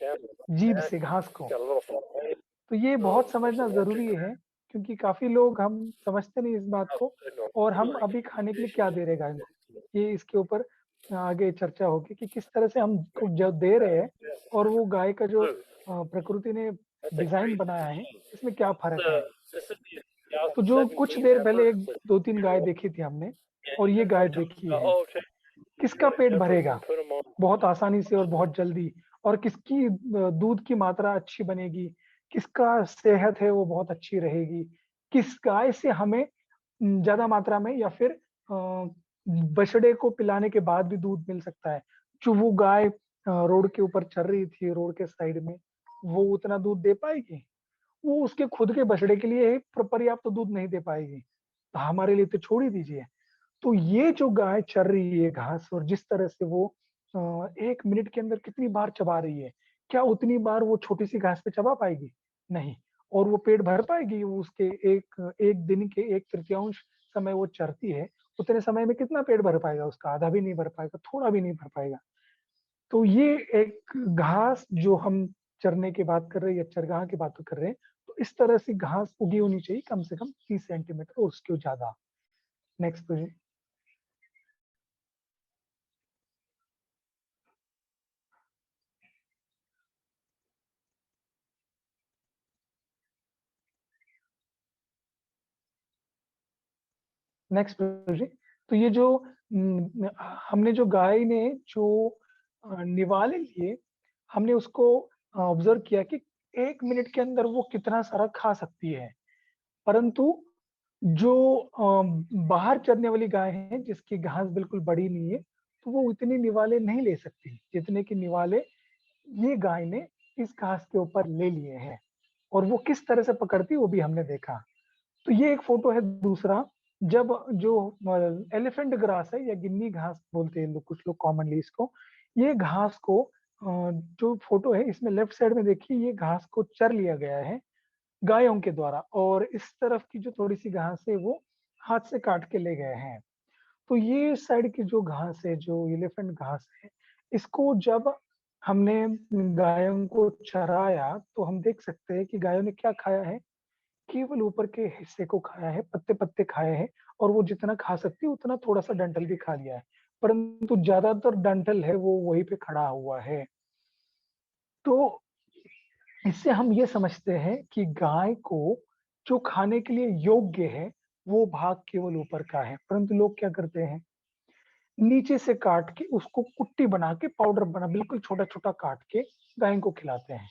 can जीभ that, से घास को। got a little fly. तो ये बहुत समझना some ज़रूरी electric. है, क्योंकि काफ़ी लोग हम समझते नहीं इस बात को और हम Really अभी खाने के लिए क्या दे रहे हैं गाय को, ये इसके ऊपर आगे चर्चा होगी कि किस तरह से हम को जो दे रहे हैं और वो गाय का जो प्रकृति ने That's a डिज़ाइन great बनाया है, machine. इसमें क्या फ़र्क है? This is the तो जो कुछ 2017 देर पहले heifer. एक 2-3 गाय देखी थी हमने और And ये even गाय more talking देखी about, है, oh, okay, these किसका पेट heifers भरेगा? and put them on. बहुत आसानी से और बहुत जल्दी और किसकी दूध की मात्रा अच्छी बनेगी, किसका सेहत है वो बहुत अच्छी रहेगी, किस गाय से हमें ज़्यादा मात्रा में या फिर बछड़े को पिलाने के बाद भी दूध मिल सकता है। जो वो गाय रोड के ऊपर चल रही थी, रोड के साइड में, वो उतना दूध दे पाएगी? वो उसके खुद के बछड़े के लिए पर्याप्त दूध नहीं दे पाएगी, तो हमारे लिए तो छोड़ ही दीजिए। तो ये जो गाय चर रही है घास और जिस तरह से वो 1 मिनट के अंदर कितनी बार चबा रही है, क्या उतनी बार वो छोटी-सी घास पे चबा पाएगी? नहीं। और वो पेट भर पाएगी? वो उसके 1 दिन के 1/3 समय वो चरती है, उतने समय में कितना पेट भर पाएगा उसका? आधा भी नहीं भर पाएगा, थोड़ा भी नहीं भर पाएगा। तो ये एक घास जो हम चरने की बात कर रहे हैं या चरगाह की बात कर रहे हैं, तो इस तरह से घास उगी होनी चाहिए कम से कम 30 सेंटीमीटर और उसके ज़्यादा। Next project. Next project. तो ये जो हमने जो गाय ने जो निवाले लिए, हमने उसको ऑब्ज़र्व किया कि 1 मिनट के अंदर वो कितना सारा खा सकती है। परंतु जो बाहर चरने वाली गाय है, जिसकी घास बिल्कुल बड़ी नहीं है, तो वो उतने निवाले नहीं ले सकती, जितने कि निवाले ये गाय ने इस घास के ऊपर ले लिए हैं। और वो किस तरह से पकड़ती है, वो भी हमने देखा। तो ये एक फ़ोटो है दूसरा, जब जो एलिफेंट ग्रास है या गिन्नी घास बोलते हैं लोग कुछ लोग कॉमनली इसको। ये घास को जो फ़ोटो है इसमें लेफ्ट साइड में देखिए ये घास को चर लिया गया है गायों के द्वारा और इस तरफ की जो थोड़ी-सी घास है वो हाथ से काट के ले गए हैं। तो ये साइड की जो घास है, जो एलिफेंट घास है, इसको जब हमने गायों को चराया तो हम देख सकते हैं कि गायों ने क्या खाया है केवल ऊपर के हिस्से को खाया है, पत्ते पत्ते खाए हैं, और वो जितना खा सकती है उतना थोड़ा सा डंठल भी खा लिया है, परंतु ज्यादातर डंठल है वो वहीं पे खड़ा हुआ है। तो इससे हम ये समझते हैं कि गाय को जो खाने के लिए योग्य है वो भाग केवल ऊपर का है, परंतु लोग क्या करते हैं, नीचे से काट के उसको कुट्टी बना के पाउडर बना बिल्कुल छोटा छोटा काट के गाय को खिलाते हैं।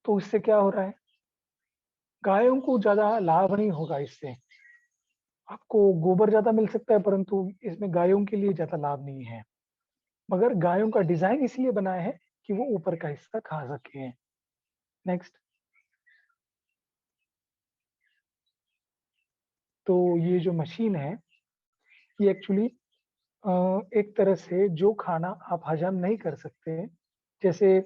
तो इससे क्या हो रहा है, गायों को ज्यादा लाभ नहीं होगा इससे। आपको गोबर ज्यादा मिल सकता है, परंतु इसमें गायों के लिए ज्यादा लाभ नहीं है। मगर गायों का डिजाइन इसलिए बनाया है कि वो ऊपर का हिस्सा खा सके। नेक्स्ट। तो ये जो मशीन है ये एक्चुअली एक तरह से जो खाना आप हजम नहीं कर सकते, जैसे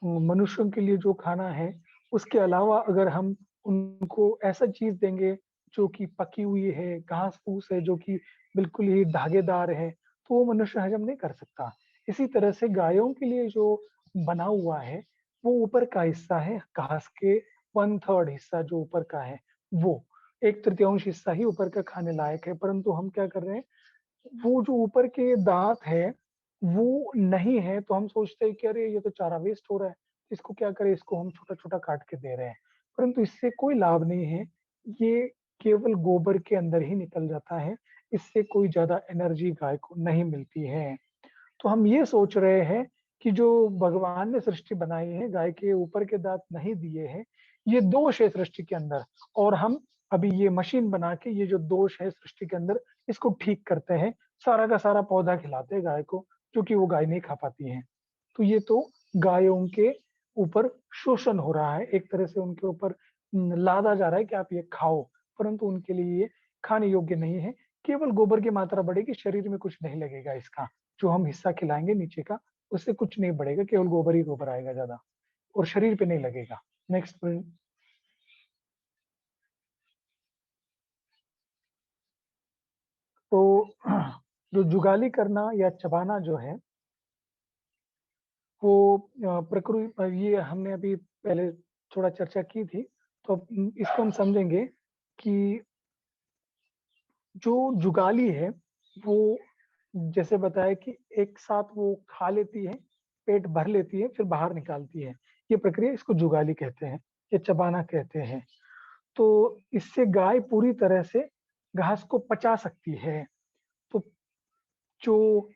मनुष्यों के लिए जो खाना है उसके अलावा अगर हम उनको ऐसा चीज देंगे जो कि पकी हुई है, घास फूस है जो कि बिल्कुल ही धागेदार है, तो वो मनुष्य हजम नहीं कर सकता। इसी तरह से गायों के लिए जो बना हुआ है वो ऊपर का हिस्सा है, घास के 1/3 हिस्सा जो ऊपर का है, वो 1/3 हिस्सा ही ऊपर का खाने लायक है। परंतु हम क्या कर रहे हैं, वो जो ऊपर के दांत है वो नहीं है, तो हम सोचते हैं कि अरे ये तो चारा वेस्ट हो रहा है, इसको क्या करें, इसको हम छोटा छोटा काट के दे रहे हैं, परंतु इससे कोई लाभ नहीं है। ये केवल गोबर के अंदर ही निकल जाता है, इससे कोई ज्यादा एनर्जी गाय को नहीं मिलती है। तो हम ये सोच रहे हैं कि जो भगवान ने सृष्टि बनाई है, गाय के ऊपर के दांत नहीं दिए हैं, ये दोष है सृष्टि के अंदर, और हम अभी ये मशीन बना के ये जो दोष है सृष्टि के अंदर इसको ठीक करते हैं। सारा का सारा पौधा खिलाते हैं गाय को, जो कि वो गाय नहीं खा पाती है। तो ये तो गायों के ऊपर शोषण हो रहा है, एक तरह से उनके ऊपर लादा जा रहा है कि आप ये खाओ, परंतु उनके लिए ये खाने योग्य नहीं है। केवल गोबर की मात्रा बढ़ेगी, शरीर में कुछ नहीं लगेगा इसका। जो हम हिस्सा खिलाएंगे नीचे का उससे कुछ नहीं बढ़ेगा, केवल गोबर ही गोबर आएगा ज्यादा, और शरीर पे नहीं लगेगा। नेक्स्ट। तो जो जुगाली करना या चबाना जो है वो प्रकृति, ये हमने अभी पहले थोड़ा चर्चा की थी, तो अब इसको हम समझेंगे कि जो जुगाली है वो जैसे बताया कि एक साथ वो खा लेती है, पेट भर लेती है, फिर बाहर निकालती है, ये प्रक्रिया इसको जुगाली कहते हैं या चबाना कहते हैं। तो इससे गाय पूरी तरह से घास को पचा सकती है। तो जो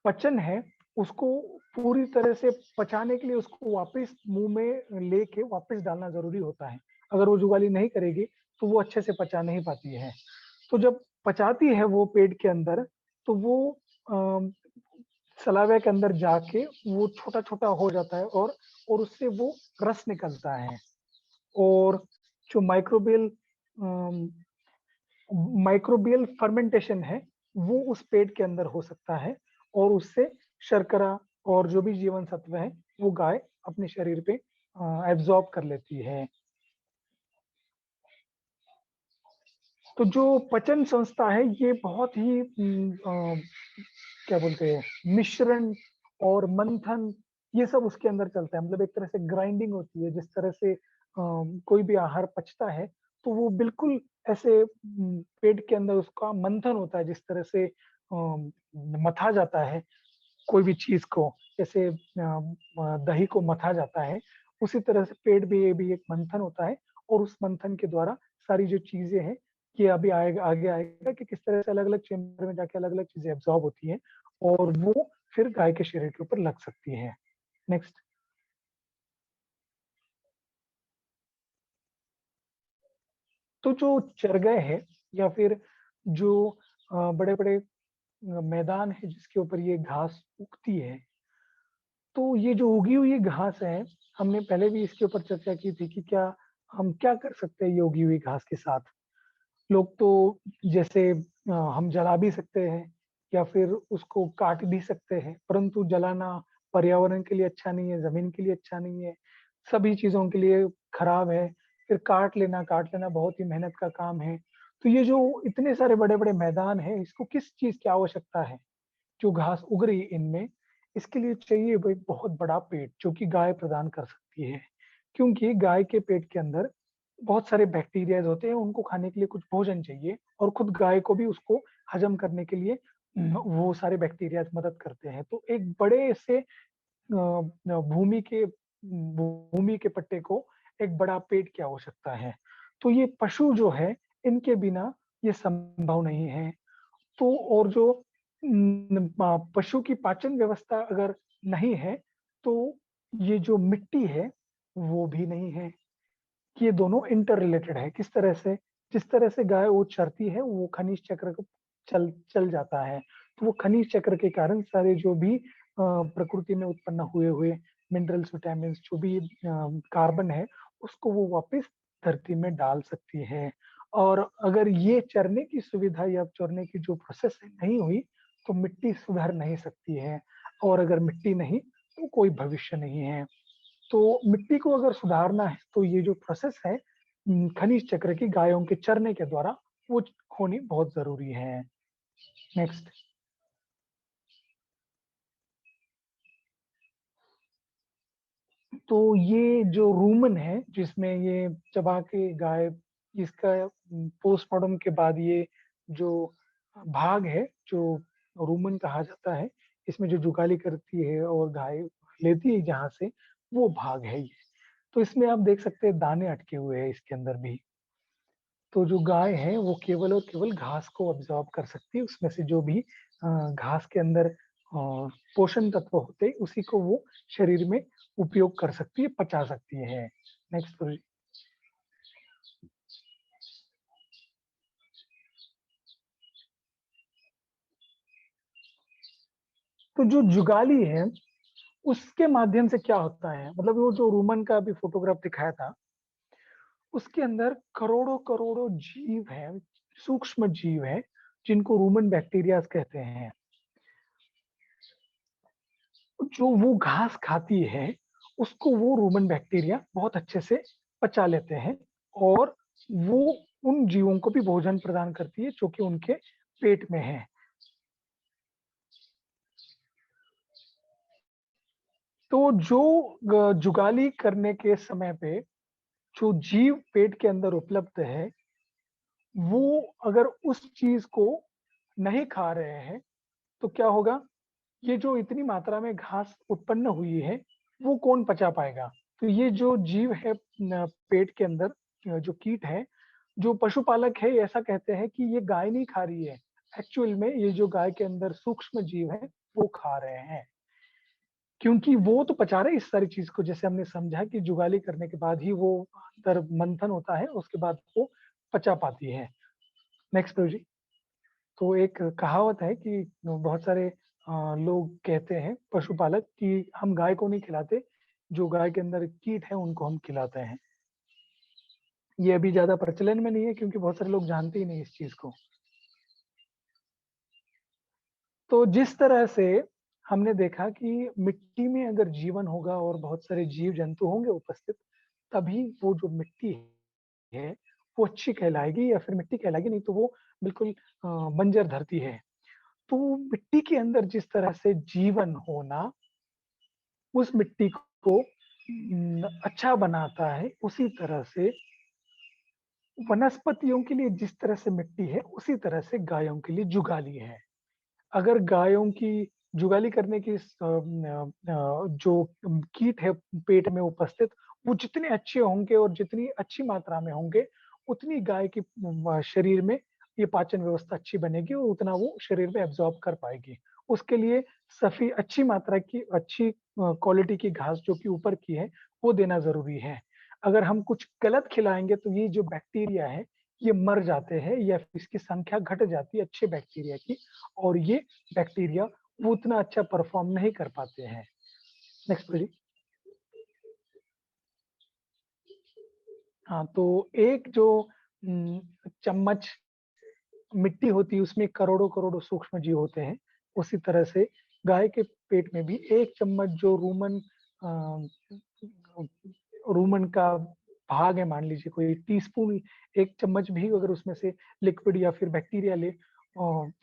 पचन है उसको पूरी तरह से पचाने के लिए उसको वापस मुंह में लेके वापस डालना जरूरी होता है। अगर वो जुगाली नहीं करेगी तो वो अच्छे से पचा नहीं पाती है। तो जब पचाती है वो पेट के अंदर, तो वो सलावे के अंदर जाके वो छोटा छोटा हो जाता है, और उससे वो रस निकलता है, और जो माइक्रोबियल फर्मेंटेशन है वो उस पेट के अंदर हो सकता है, और उससे शर्करा और जो भी जीवन सत्व है वो गाय अपने शरीर पे एब्जॉर्ब कर लेती है। तो जो पचन संस्था है ये बहुत ही क्या बोलते हैं, मिश्रण और मंथन ये सब उसके अंदर चलता है। मतलब एक तरह से ग्राइंडिंग होती है, जिस तरह से कोई भी आहार पचता है तो वो बिल्कुल ऐसे पेट के अंदर उसका मंथन होता है, जिस तरह से मथा जाता है कोई भी चीज को, जैसे दही को मथा जाता है, उसी तरह से पेट भी ये भी एक मंथन होता है, और उस मंथन के द्वारा सारी जो चीजें हैं ये अभी आएगा, आगे आएगा कि किस तरह से अलग अलग चेम्बर में जाके अलग अलग चीजें एब्जॉर्ब होती हैं और वो फिर गाय के शरीर के ऊपर लग सकती है। नेक्स्ट। तो जो चरगाह है या फिर जो बड़े बड़े मैदान है जिसके ऊपर ये घास उगती है, तो ये जो उगी हुई घास है, हमने पहले भी इसके ऊपर चर्चा की थी कि क्या हम क्या कर सकते हैं ये उगी हुई घास के साथ। लोग तो जैसे हम जला भी सकते हैं या फिर उसको काट भी सकते हैं, परंतु जलाना पर्यावरण के लिए अच्छा नहीं है, जमीन के लिए अच्छा नहीं है, सभी चीजों के लिए खराब है। फिर काट लेना बहुत ही मेहनत का काम है। तो ये जो इतने सारे बड़े बड़े मैदान है, इसको किस चीज की आवश्यकता है, जो घास उग रही है इनमें, इसके लिए चाहिए भाई बहुत बड़ा पेट जो कि गाय प्रदान कर सकती है। क्योंकि गाय के पेट के अंदर बहुत सारे बैक्टीरियाज होते हैं, उनको खाने के लिए कुछ भोजन चाहिए और खुद गाय को भी उसको हजम करने के लिए वो सारे बैक्टीरियाज मदद करते हैं। तो एक बड़े से भूमि के पट्टे को एक बड़ा पेट की आवश्यकता है। तो ये पशु जो है, इनके बिना ये संभव नहीं है। तो और जो पशु की पाचन व्यवस्था अगर नहीं है, तो ये जो मिट्टी है, वो भी नहीं है। ये दोनों इंटर रिलेटेड है। किस तरह से? जिस तरह से गाय वो चरती है, वो खनिज चक्र को चल चल जाता है। तो वो खनिज चक्र के कारण सारे जो भी प्रकृति में उत्पन्न हुए हुए मिनरल्स, विटामिन्स, जो भी कार्बन है, उसको वो वापस धरती में डाल सकती है। और अगर ये चरने की सुविधा या चरने की जो प्रोसेस है नहीं हुई, तो मिट्टी सुधर नहीं सकती है। और अगर मिट्टी नहीं, तो कोई भविष्य नहीं है। तो मिट्टी को अगर सुधारना है, तो ये जो प्रोसेस है खनिज चक्र की गायों के चरने के द्वारा, वो होनी बहुत जरूरी है। नेक्स्ट। तो ये जो रूमन है, जिसमें ये चबा के गाय, इसका पोस्टमार्टम के बाद ये जो भाग है, जो रूमन कहा जाता है, इसमें जो जुगाली करती है और गाय लेती है जहाँ से, वो भाग है ये। तो इसमें आप देख सकते हैं दाने अटके हुए हैं इसके अंदर भी। तो जो गाय है, वो केवल और केवल घास को ऑब्जॉर्ब कर सकती है। उसमें से जो भी घास के अंदर पोषण तत्व होते हैं, उसी को वो शरीर में उपयोग कर सकती है, पचा सकती है। नेक्स्ट। तो जो जुगाली है, उसके माध्यम से क्या होता है, मतलब वो जो रूमन का अभी फोटोग्राफ दिखाया था, उसके अंदर करोड़ों करोड़ों जीव है, सूक्ष्म जीव है, जिनको रूमन बैक्टीरिया कहते हैं। जो वो घास खाती है, उसको वो रूमन बैक्टीरिया बहुत अच्छे से पचा लेते हैं और वो उन जीवों को भी भोजन प्रदान करती है जो कि उनके पेट में है। तो जो जुगाली करने के समय पे जो जीव पेट के अंदर उपलब्ध है, वो अगर उस चीज को नहीं खा रहे हैं, तो क्या होगा? ये जो इतनी मात्रा में घास उत्पन्न हुई है, वो कौन पचा पाएगा? तो ये जो जीव है पेट के अंदर, जो कीट है, जो पशुपालक है, ऐसा कहते हैं कि ये गाय नहीं खा रही है। एक्चुअल में ये जो गाय के अंदर सूक्ष्म जीव है, वो खा रहे हैं। क्योंकि वो तो पचा रहे इस सारी चीज को, जैसे हमने समझा कि जुगाली करने के बाद ही वो अंदर मंथन होता है, उसके बाद वो पचा पाती है। नेक्स्ट जी। तो एक कहावत है कि बहुत सारे लोग कहते हैं, पशुपालक, कि हम गाय को नहीं खिलाते, जो गाय के अंदर कीट है उनको हम खिलाते हैं। ये अभी ज्यादा प्रचलन में नहीं है, क्योंकि बहुत सारे लोग जानते ही नहीं इस चीज को। तो जिस तरह से हमने देखा कि मिट्टी में अगर जीवन होगा और बहुत सारे जीव जंतु होंगे उपस्थित, तभी वो जो मिट्टी है, वो अच्छी कहलाएगी, या फिर मिट्टी कहलाएगी, नहीं तो वो बिल्कुल बंजर धरती है। तो मिट्टी के अंदर जिस तरह से जीवन होना उस मिट्टी को अच्छा बनाता है, उसी तरह से वनस्पतियों के लिए जिस तरह से मिट्टी है, उसी तरह से गायों के लिए जुगाली है। अगर गायों की जुगाली करने की जो कीट है पेट में उपस्थित, वो जितने अच्छे होंगे और जितनी अच्छी मात्रा में होंगे, उतनी गाय की शरीर में ये पाचन व्यवस्था अच्छी बनेगी और उतना वो शरीर में एब्जॉर्ब कर पाएगी। उसके लिए सफी अच्छी मात्रा की, अच्छी क्वालिटी की घास जो कि ऊपर की है, वो देना जरूरी है। अगर हम कुछ गलत खिलाएंगे, तो ये जो बैक्टीरिया है, ये मर जाते हैं, या फिर इसकी संख्या घट जाती है अच्छे बैक्टीरिया की, और ये बैक्टीरिया वो उतना अच्छा परफॉर्म नहीं कर पाते हैं। Next please. हाँ, तो एक जो चम्मच मिट्टी होती है, उसमें करोड़ों करोड़ों सूक्ष्म जीव होते हैं। उसी तरह से गाय के पेट में भी एक चम्मच जो रूमन का भाग है, मान लीजिए कोई टीस्पून, एक चम्मच भी अगर उसमें से लिक्विड या फिर बैक्टीरिया ले,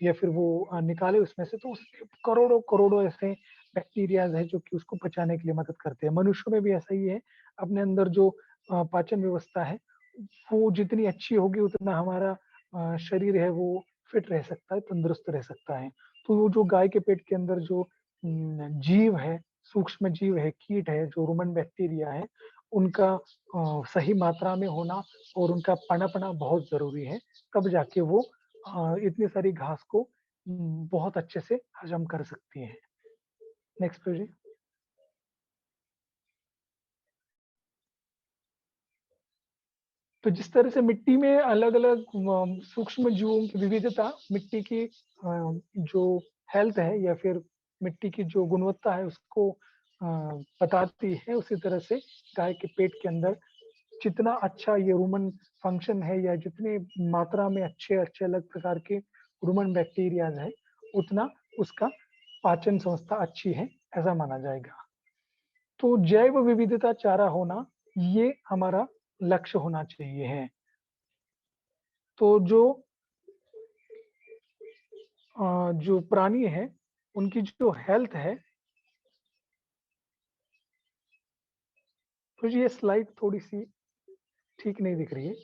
या फिर वो निकाले उसमें से, तो करोड़ों करोड़ों ऐसे बैक्टीरियाज है जो कि उसको पचाने के लिए मदद करते हैं। मनुष्य में भी ऐसा ही है। अपने अंदर जो पाचन व्यवस्था है, वो जितनी अच्छी होगी उतना हमारा शरीर है वो फिट रह सकता है, तंदुरुस्त रह सकता है। तो वो जो गाय के पेट के अंदर जो जीव है, सूक्ष्म जीव है, कीट है, जो रुमन बैक्टीरिया है, उनका सही मात्रा में होना और उनका पनपना बहुत ज़रूरी है। तब जाके वो इतनी सारी घास को बहुत अच्छे से हज़म कर सकती हैं। Next page. तो जिस तरह से मिट्टी में अलग-अलग सूक्ष्म जीवों की विविधता मिट्टी की जो हेल्थ है या फिर मिट्टी की जो गुणवत्ता है उसको बताती है, उसी तरह से गाय के पेट के अंदर जितना अच्छा ये रूमन फंक्शन है या जितने मात्रा में अच्छे-अच्छे अलग प्रकार के रूमन बैक्टीरियाज़ हैं, उतना उसका पाचन संस्था अच्छी है, ऐसा माना जाएगा। तो जैव विविधता चारा होना, ये हमारा लक्ष्य होना चाहिए है। तो जो प्राणी है, उनकी जो हेल्थ है, तो ये स्लाइड थोड़ी-सी ठीक नहीं दिख रही है।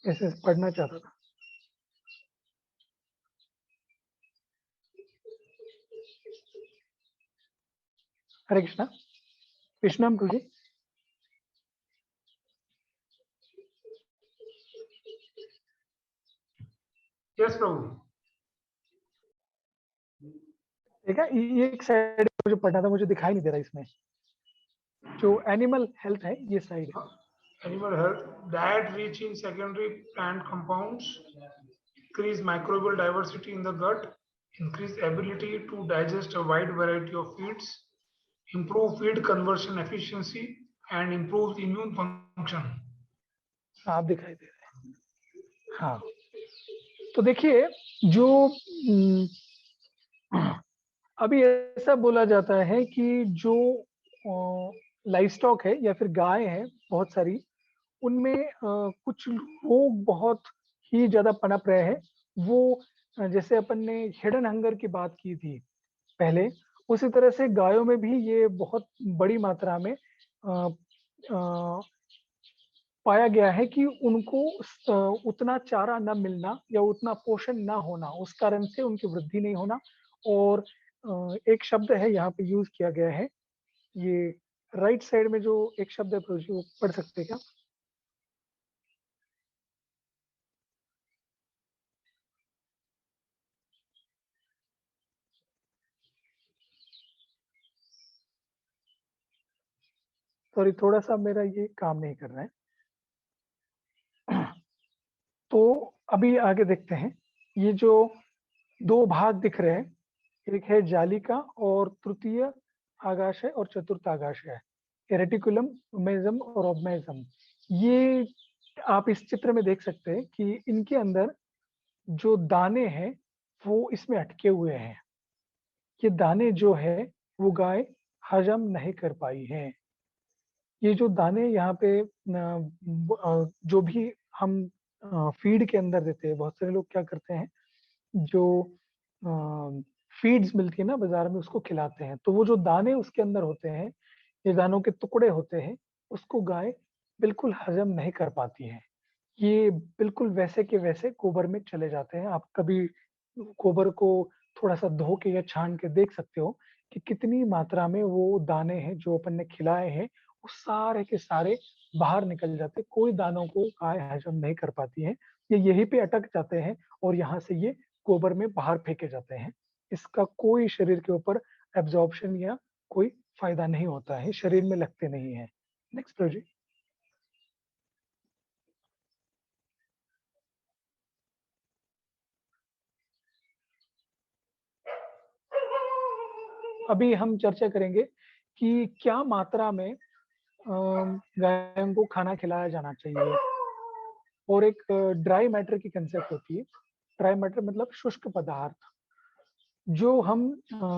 ऐसे पढ़ना चाहता था। हरे कृष्णा, कृष्णम प्रभु जी। Yes, Prabhu. देखा ये एक साइड मुझे पढ़ना था, मुझे दिखाई नहीं दे रहा इसमें। जो एनिमल हेल्थ है, ये साइड है। Animal health, diet rich in secondary plant compounds, increase microbial diversity in the gut, increase ability to digest a wide variety of feeds, improve feed conversion efficiency, and improve immune function. आप दिखाई दे रहे हैं। हाँ, तो देखिए जो अभी ऐसा बोला जाता है कि जो लाइव स्टॉक है या फिर गाय है बहुत सारी, उनमें कुछ रोग बहुत ही ज़्यादा पनप रहे हैं। वो जैसे अपन ने हिडन हंगर की बात की थी पहले, उसी तरह से गायों में भी ये बहुत बड़ी मात्रा में पाया गया है कि उनको उतना चारा ना मिलना या उतना पोषण ना होना, उस कारण से उनकी वृद्धि नहीं होना। और एक शब्द है यहाँ पे यूज़ किया गया है, ये राइट साइड में जो एक शब्द है प्रभु जी, वो पढ़ सकते हैं क्या? सॉरी, थोड़ा-सा मेरा ये काम नहीं कर रहा है। तो अभी आगे देखते हैं, ये जो 2 भाग दिख रहे हैं, एक है जालिका और तृतीय आगाशय और चतुर्थ आगाशय, रेटिकुलम, मेसम और ओब्मेसम। ये आप इस चित्र में देख सकते हैं कि इनके अंदर जो दाने हैं, वो इसमें अटके हुए हैं। ये दाने जो है, वो गाय हजम नहीं कर पाई है। ये जो दाने यहाँ पे जो भी हम फीड के अंदर देते हैं, बहुत सारे लोग क्या करते हैं, जो फीड्स मिलती है ना बाजार में, उसको खिलाते हैं। तो वो जो दाने उसके अंदर होते हैं, ये दानों के टुकड़े होते हैं, उसको गाय बिल्कुल हजम नहीं कर पाती है। ये बिल्कुल वैसे के वैसे गोबर में चले जाते हैं। आप कभी गोबर को थोड़ा-सा धो के या छान के देख सकते हो कि कितनी मात्रा में वो दाने हैं जो अपन ने खिलाए हैं, वो सारे के सारे बाहर निकल जाते हैं। कोई दानों को गाय हजम नहीं कर पाती है। ये यहीं पे अटक जाते हैं और यहाँ से ये गोबर में बाहर फेंके जाते हैं। इसका कोई शरीर के ऊपर एब्ज़ॉर्प्शन या कोई फ़ायदा नहीं होता है, शरीर में लगते नहीं हैं। Next project. अभी हम चर्चा करेंगे कि क्या मात्रा में गायों को खाना खिलाया जाना चाहिए। और एक ड्राई मैटर की कंसेप्ट होती है। ड्राई मैटर मतलब शुष्क पदार्थ। जो हम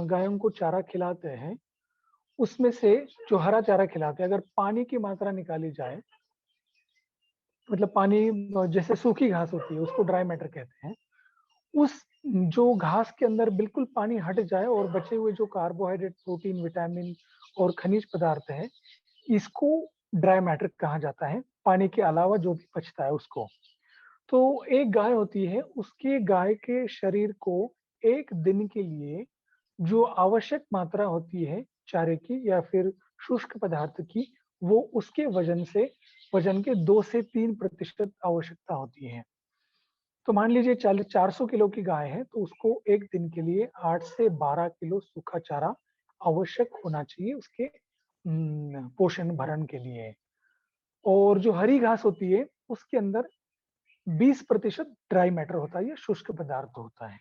गायों को चारा खिलाते हैं, उसमें से जो हरा चारा खिलाते हैं, अगर पानी की मात्रा निकाली जाए, मतलब पानी जैसे सूखी घास होती है, उसको ड्राई मैटर कहते हैं। उस जो घास के अंदर बिल्कुल पानी हट जाए और बचे हुए जो कार्बोहाइड्रेट, प्रोटीन, विटामिन और खनिज पदार्थ है, इसको ड्राई मैटर कहा जाता है, पानी के अलावा जो भी बचता है उसको। तो एक गाय होती है, उसके गाय के शरीर को एक दिन के लिए जो आवश्यक मात्रा होती है चारे की या फिर शुष्क पदार्थ की, वो उसके वजन के 2 से 3% आवश्यकता होती है। तो मान लीजिए 400 किलो की गाय है, तो उसको एक दिन के लिए 8 से 12 किलो सूखा चारा आवश्यक होना चाहिए उसके पोषण भरण के लिए। और जो हरी घास होती है, उसके अंदर 20% ड्राई मैटर होता है या शुष्क पदार्थ होता है।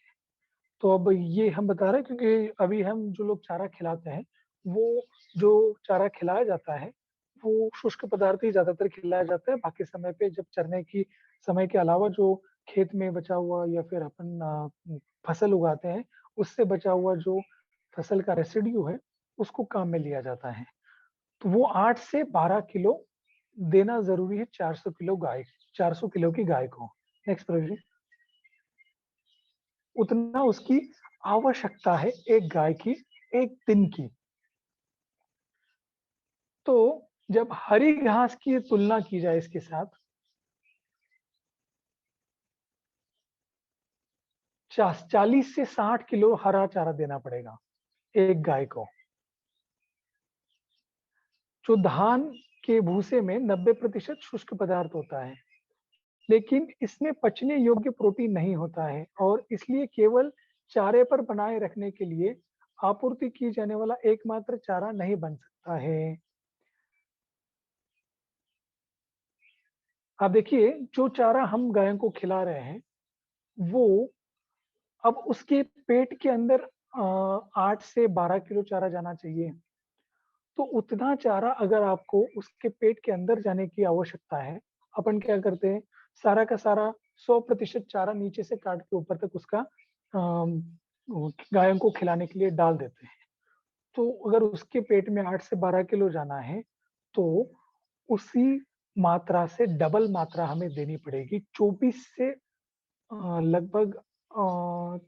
तो अब ये हम बता रहे हैं क्योंकि अभी हम जो लोग चारा खिलाते हैं, वो जो चारा खिलाया जाता है, वो शुष्क पदार्थ ही ज़्यादातर खिलाया जाता है। बाकी समय पे जब चरने की समय के अलावा जो खेत में बचा हुआ या फिर अपन फसल उगाते हैं, उससे बचा हुआ जो फसल का रेसिड्यू है, उसको काम में लिया जाता है। तो वो 8 से 12 किलो देना ज़रूरी है 400 किलो की गाय को। नेक्स्ट प्रश्न। उतना उसकी आवश्यकता है एक गाय की एक दिन की। तो जब हरी घास की तुलना की जाए इसके साथ, 40 से 60 किलो हरा चारा देना पड़ेगा एक गाय को। जो धान के भूसे में 90% शुष्क पदार्थ होता है, लेकिन इसमें पचने योग्य प्रोटीन नहीं होता है और इसलिए केवल चारे पर बनाए रखने के लिए आपूर्ति की जाने वाला एकमात्र चारा नहीं बन सकता है। आप देखिए, जो चारा हम गायों को खिला रहे हैं, वो अब उसके पेट के अंदर 8 से 12 किलो चारा जाना चाहिए। तो उतना चारा अगर आपको उसके पेट के अंदर जाने की आवश्यकता है, अपन क्या करते हैं, सारा का सारा 100% चारा नीचे से काट के ऊपर तक उसका गायों को खिलाने के लिए डाल देते हैं। तो अगर उसके पेट में 8 से 12 किलो जाना है, तो उसी मात्रा से डबल मात्रा हमें देनी पड़ेगी। 24 से लगभग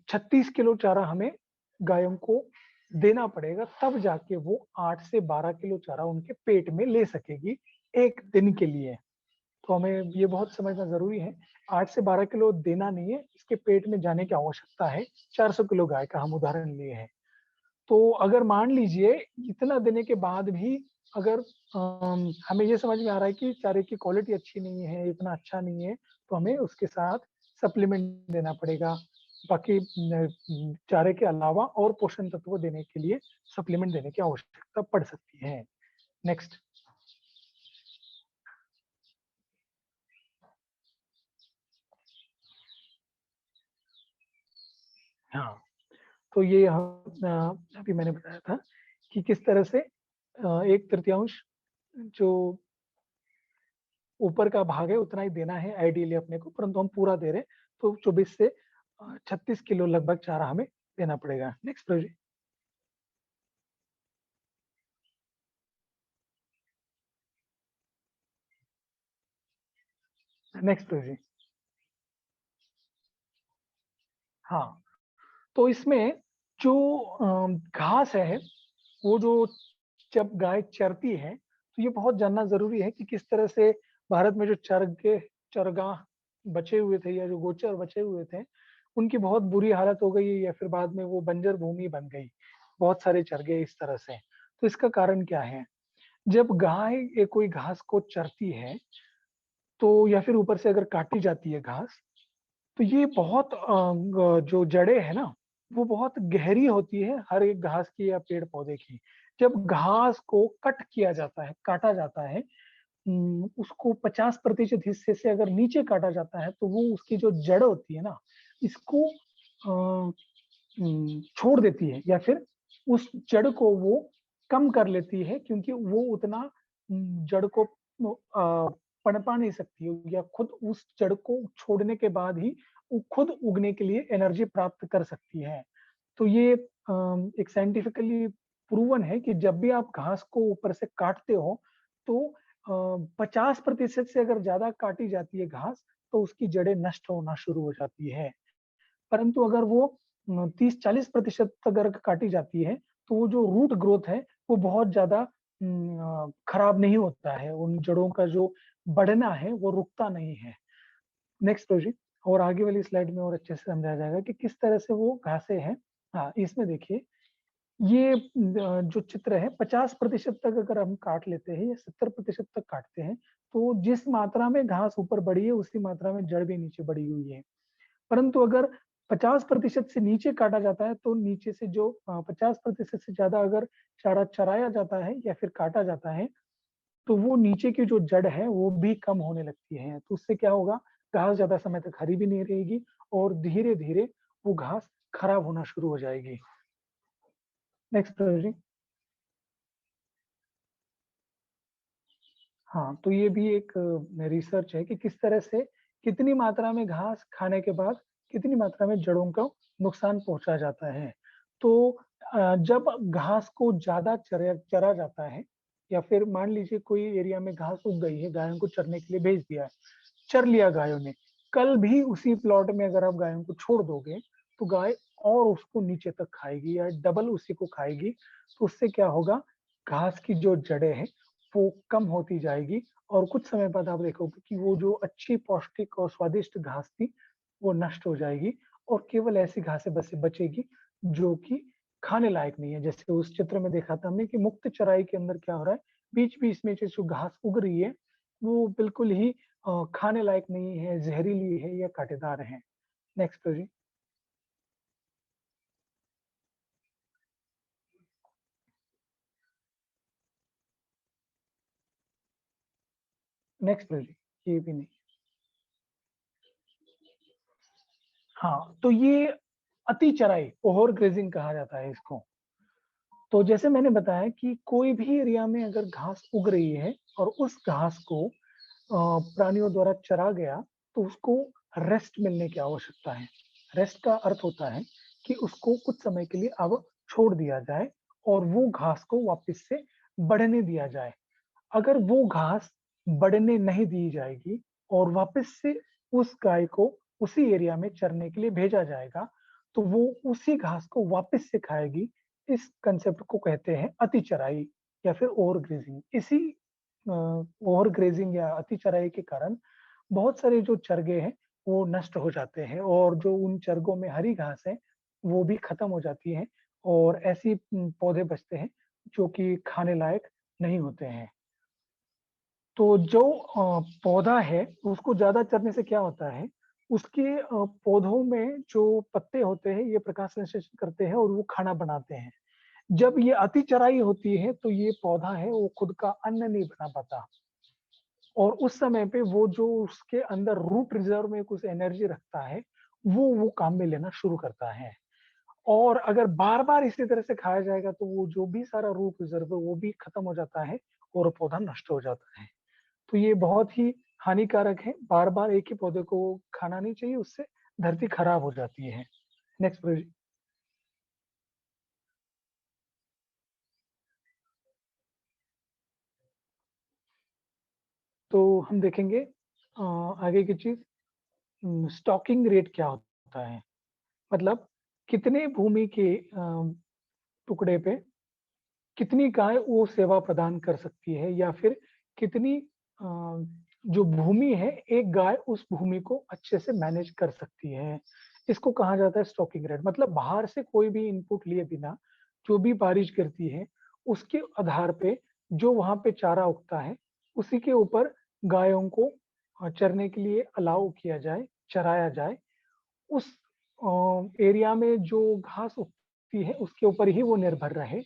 36 किलो चारा हमें गायों को देना पड़ेगा, तब जाके वो 8 से 12 किलो चारा उनके पेट में ले सकेगी एक दिन के लिए। तो हमें ये बहुत समझना ज़रूरी है, 8 से 12 किलो देना नहीं है, इसके पेट में जाने की आवश्यकता है। 400 किलो गाय का हम उदाहरण लिए हैं। तो अगर मान लीजिए इतना देने के बाद भी अगर हमें ये समझ में आ रहा है कि चारे की क्वालिटी अच्छी नहीं है, इतना अच्छा नहीं है, तो हमें उसके साथ सप्लीमेंट देना पड़ेगा। बाकी चारे के अलावा और पोषण तत्व देने के लिए सप्लीमेंट देने की आवश्यकता पड़ सकती है। नेक्स्ट। हाँ, तो ये अभी मैंने बताया था कि किस तरह से 1/3 जो ऊपर का भाग है उतना ही देना है आइडियली अपने को, परंतु हम पूरा दे रहे हैं, तो 24 से 36 किलो लगभग चारा हमें देना पड़ेगा। Next project. Next project. हाँ, तो इसमें जो घास है, वो जो जब गाय चरती है, तो ये बहुत जानना जरूरी है कि किस तरह से भारत में जो चरगाह बचे हुए थे या जो गोचर बचे हुए थे, उनकी बहुत बुरी हालत हो गई या फिर बाद में वो बंजर भूमि बन गई, बहुत सारे चरगे इस तरह से। तो इसका कारण क्या है? जब गाय कोई घास को चरती है, तो या फिर ऊपर से अगर काटी जाती है घास, तो ये बहुत जो जड़ें है ना, वो बहुत गहरी होती है हर एक घास की या पेड़ पौधे की। जब घास को कट किया जाता है, काटा जाता है, उसको 50% हिस्से से अगर नीचे काटा जाता है, तो वो उसकी जो जड़ होती है ना, इसको छोड़ देती है या फिर उस जड़ को वो कम कर लेती है, क्योंकि वो उतना जड़ को पनपा नहीं सकती है या खुद उस जड़ को छोड़ने के बाद ही वो खुद उगने के लिए एनर्जी प्राप्त कर सकती है। तो ये एक साइंटिफिकली प्रूवन है कि जब भी आप घास को ऊपर से काटते हो, तो 50% से अगर ज्यादा काटी जाती है घास, तो उसकी जड़ें नष्ट होना शुरू हो जाती है। परंतु अगर वो 30-40% अगर काटी जाती है, तो वो जो रूट ग्रोथ है, वो बहुत ज्यादा खराब नहीं होता है, उन जड़ों का जो बढ़ना है वो रुकता नहीं है। नेक्स्ट प्रोजेक्ट, और आगे वाली स्लाइड में और अच्छे से समझाया जाएगा कि किस तरह से वो घासें हैं। हाँ, इसमें देखिए ये जो चित्र है 50% तक अगर हम काट लेते हैं या 70% तक काटते हैं, तो जिस मात्रा में घास ऊपर बढ़ी है उसी मात्रा में जड़ भी नीचे बढ़ी हुई है। परंतु अगर 50% से नीचे काटा जाता है तो नीचे से जो 50% से ज्यादा अगर चारा चराया जाता है या फिर काटा जाता है, तो वो नीचे की जो जड़ है वो भी कम होने लगती है। तो उससे क्या होगा, घास ज्यादा समय तक हरी भी नहीं रहेगी और धीरे धीरे वो घास खराब होना शुरू हो जाएगी। Next project. हाँ, तो ये भी एक रिसर्च है कि किस तरह से कितनी मात्रा में घास खाने के बाद कितनी मात्रा में जड़ों को नुकसान पहुंचा जाता है। तो जब घास को ज्यादा चरा जाता है या फिर मान लीजिए कोई एरिया में घास उग गई है, गायों को चरने के लिए भेज दिया है, चर लिया गायों ने, कल भी उसी प्लॉट में अगर आप गायों को छोड़ दोगे तो गाय और उसको नीचे तक खाएगी या डबल उसी को खाएगी। तो उससे क्या होगा, घास की जो जड़ें हैं वो कम होती जाएगी और कुछ समय बाद आप देखोगे कि वो जो अच्छी पौष्टिक और स्वादिष्ट घास थी वो नष्ट हो जाएगी और केवल ऐसी घासें बचेगी जो कि खाने लायक नहीं है। जैसे उस चित्र में देखा था हमने कि मुक्त चराई के अंदर क्या हो रहा है, बीच बीच में जो घास उग रही है वो बिल्कुल ही खाने लायक नहीं है, जहरीली है या कांटेदार है। Next project. नेक्स्ट प्रोजेक्ट, ये भी नहीं। हाँ, तो ये अति चराई, ओवर ग्रेजिंग कहा जाता है इसको। तो जैसे मैंने बताया कि कोई भी एरिया में अगर घास उग रही है और उस घास को प्राणियों द्वारा चरा गया तो उसको रेस्ट मिलने की आवश्यकता है। रेस्ट का अर्थ होता है कि उसको कुछ समय के लिए अब छोड़ दिया जाए और वो घास को वापस से बढ़ने दिया जाए। अगर वो घास बढ़ने नहीं दी जाएगी और वापस से उस गाय को उसी एरिया में चरने के लिए भेजा जाएगा तो वो उसी घास को वापस से खाएगी। इस कंसेप्ट को कहते हैं अति चराई या फिर ओवर ग्रेजिंग। इसी ओवर ग्रेजिंग या अति चराई के कारण बहुत सारे जो चरगे हैं वो नष्ट हो जाते हैं और जो उन चरगों में हरी घास है वो भी खत्म हो जाती है और ऐसी पौधे बचते हैं जो कि खाने लायक नहीं होते हैं। तो जो पौधा है उसको ज्यादा चरने से क्या होता है, उसके पौधों में जो पत्ते होते हैं ये प्रकाश संश्लेषण करते हैं और वो खाना बनाते हैं। जब ये अति चराई होती है तो ये पौधा है वो खुद का अन्न नहीं बना पाता और उस समय पे वो जो उसके अंदर रूट रिजर्व में कुछ एनर्जी रखता है वो काम में लेना शुरू करता है। और अगर बार बार इसी तरह से खाया जाएगा तो वो जो भी सारा रूट रिजर्व है वो भी खत्म हो जाता है और पौधा नष्ट हो जाता है। तो ये बहुत ही हानिकारक है, बार बार एक ही पौधे को खाना नहीं चाहिए, उससे धरती खराब हो जाती है। Next project. तो हम देखेंगे आगे की चीज, स्टॉकिंग रेट क्या होता है, मतलब कितने भूमि के टुकड़े पे कितनी गाय वो सेवा प्रदान कर सकती है या फिर कितनी जो भूमि है एक गाय उस भूमि को अच्छे से मैनेज कर सकती है। इसको कहा जाता है स्टॉकिंग रेट। मतलब बाहर से कोई भी इनपुट लिए बिना जो भी बारिश गिरती है उसके आधार पे जो वहां पे चारा उगता है उसी के ऊपर गायों को चरने के लिए अलाउ किया जाए, चराया जाए। उस एरिया में जो घास उगती है उसके ऊपर ही वो निर्भर रहे,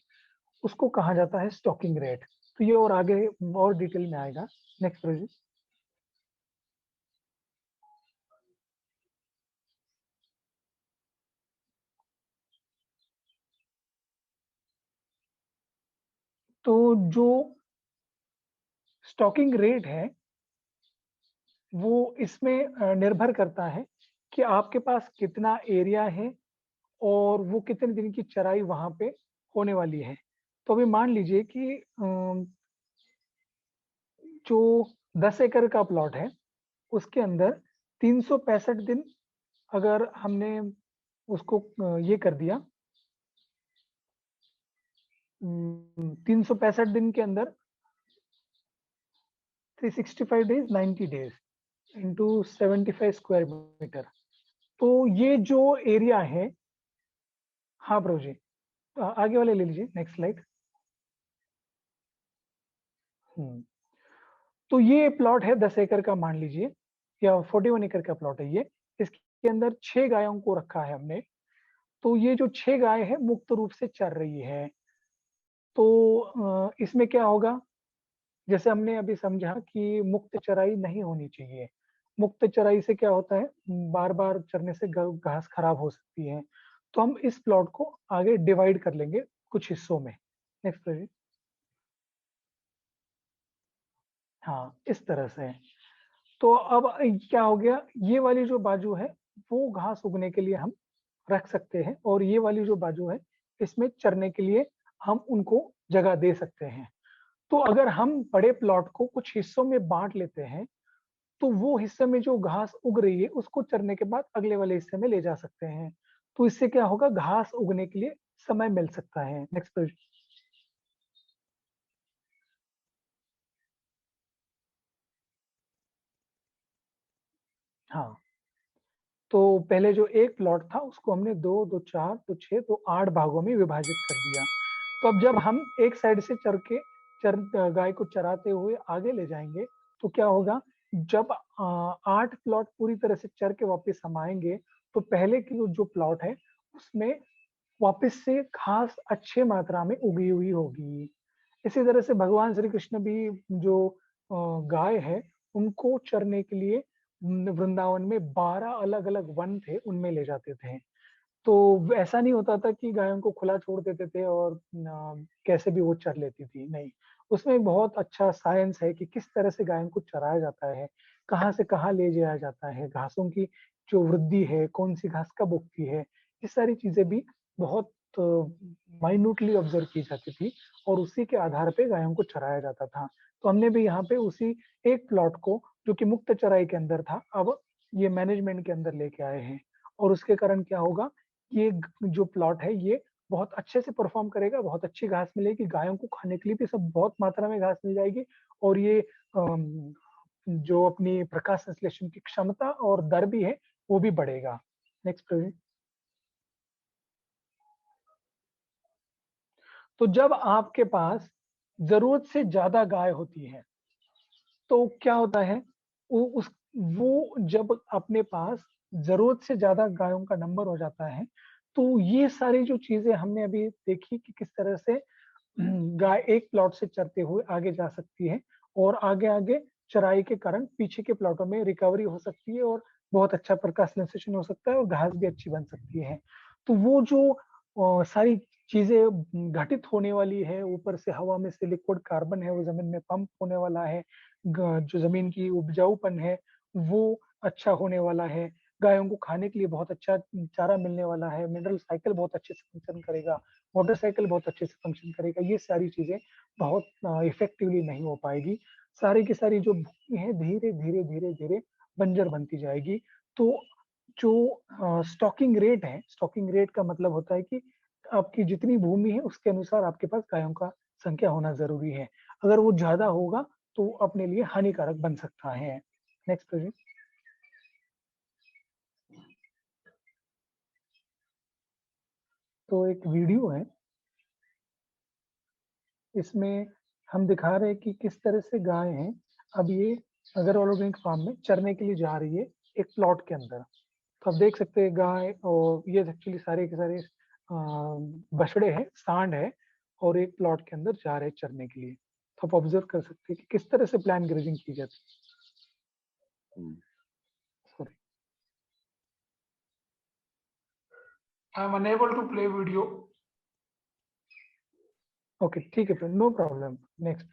उसको कहा जाता है स्टॉकिंग रेट। तो ये और आगे और डिटेल में आएगा। Next project. तो जो स्टॉकिंग रेट है वो इसमें निर्भर करता है कि आपके पास कितना एरिया है और वो कितने दिन की चराई वहां पे होने वाली है। तो अभी मान लीजिए कि जो 10 एकड़ का प्लॉट है उसके अंदर 365 दिन अगर हमने उसको ये कर दिया, 365 दिन के अंदर 365 days 90 days into 75 square metre. तो ये जो एरिया है, हाँ ब्रो जी, आगे वाले ले लीजिए, नेक्स्ट स्लाइड। तो ये प्लॉट है 10 एकड़ का, मान लीजिए, या 41 एकड़ का प्लॉट है ये। इसके अंदर 6 गायों को रखा है हमने। तो ये जो 6 गाय है मुक्त रूप से चर रही है। तो इसमें क्या होगा, जैसे हमने अभी समझा कि मुक्त चराई नहीं होनी चाहिए। मुक्त चराई से क्या होता है, बार बार चरने से घास खराब हो सकती है। तो हम इस प्लॉट को आगे डिवाइड कर लेंगे कुछ हिस्सों में। Next please. हाँ, इस तरह से। तो अब क्या हो गया, ये वाली जो बाजू है वो घास उगने के लिए हम रख सकते हैं, और ये वाली जो बाजू है इसमें चरने के लिए हम उनको जगह दे सकते हैं। तो अगर हम बड़े प्लॉट को कुछ हिस्सों में बांट लेते हैं, तो वो हिस्से में जो घास उग रही है उसको चरने के बाद अगले वाले हिस्से में ले जा सकते हैं। तो इससे क्या होगा, घास उगने के लिए समय मिल सकता है। Next page. हाँ, तो पहले जो एक प्लॉट था उसको हमने 2, 2, 4, 2, 6, तो 8 भागों में विभाजित कर दिया। तो अब जब हम एक साइड से गाय को चराते हुए आगे ले जाएंगे, तो क्या होगा, जब 8 प्लॉट पूरी तरह से चर के वापस हम आएंगे, तो पहले की जो प्लॉट है उसमें वापस से घास अच्छे मात्रा में उगी हुई होगी। इसी तरह से भगवान श्री कृष्ण भी जो गाय है उनको चरने के लिए वृंदावन में 12 अलग अलग वन थे, उनमें ले जाते थे। तो ऐसा नहीं होता था कि गायों को खुला छोड़ देते थे और कैसे भी वो चर लेती थी, नहीं। उसमें एक बहुत अच्छा साइंस है कि किस तरह से गायों को चराया जाता है, कहाँ से कहाँ ले जाया जाता है, घासों की जो वृद्धि है, कौन सी घास कब उगती है, ये सारी चीजें भी बहुत माइन्यूटली ऑब्जर्व की जाती थी, और उसी के आधार पे गायों को चराया जाता था। तो हमने भी यहाँ पे उसी एक प्लॉट को, जो कि मुक्त चराई के अंदर था, अब ये मैनेजमेंट के अंदर लेके आए हैं। और उसके कारण क्या होगा, ये जो प्लॉट है ये बहुत अच्छे से परफॉर्म करेगा, बहुत अच्छी घास मिलेगी, गायों को खाने के लिए भी सब बहुत मात्रा में घास मिल जाएगी। और ये जो अपनी प्रकाश संश्लेषण की क्षमता और दर भी है वो भी बढ़ेगा। Next please. तो जब आपके पास जरूरत से ज्यादा गाय होती है तो क्या होता है, वो जब अपने पास जरूरत से ज्यादा गायों का नंबर हो जाता है, तो ये सारी जो चीजें हमने अभी देखी कि किस तरह से गाय एक प्लॉट से चरते हुए आगे जा सकती है, और आगे आगे चराई के कारण पीछे के प्लॉटों में रिकवरी हो सकती है, और बहुत अच्छा प्रकाश संश्लेषण हो सकता है, और घास भी अच्छी बन सकती है। तो वो जो सारी चीजें घटित होने वाली है, ऊपर से हवा में से लिक्विड कार्बन है वो जमीन में पंप होने वाला है, जो जमीन की उपजाऊपन है वो अच्छा होने वाला है, गायों को खाने के लिए बहुत अच्छा चारा मिलने वाला है, मिनरल साइकिल बहुत अच्छे से फंक्शन करेगा, वाटर साइकिल बहुत अच्छे से फंक्शन करेगा। ये सारी चीजें बहुत इफेक्टिवली नहीं हो पाएगी। सारी की सारी जो भूमि है धीरे धीरे धीरे धीरे बंजर बनती जाएगी। तो जो स्टॉकिंग रेट है, स्टॉकिंग रेट का मतलब होता है कि आपकी जितनी भूमि है उसके अनुसार आपके पास गायों का संख्या होना जरूरी है। अगर वो ज्यादा होगा तो अपने लिए हानिकारक बन सकता है। Next please. तो एक वीडियो है, इसमें हम दिखा रहे हैं कि किस तरह से गाय हैं। अब ये अगर ऑर्गेनिक फार्म में चरने के लिए जा रही है एक प्लॉट के अंदर। तो आप देख सकते हैं गाय, और ये एक्चुअली सारे के सारे बछड़े हैं, सांड है, और एक प्लॉट के अंदर जा रहे हैं चरने के लिए। तो आप ऑब्जर्व कर सकते हैं कि किस तरह से प्लान ग्रेजिंग की जाती है। Sorry. I am unable to play video. Okay, ठीक है फिर, नो प्रॉब्लम। नेक्स्ट।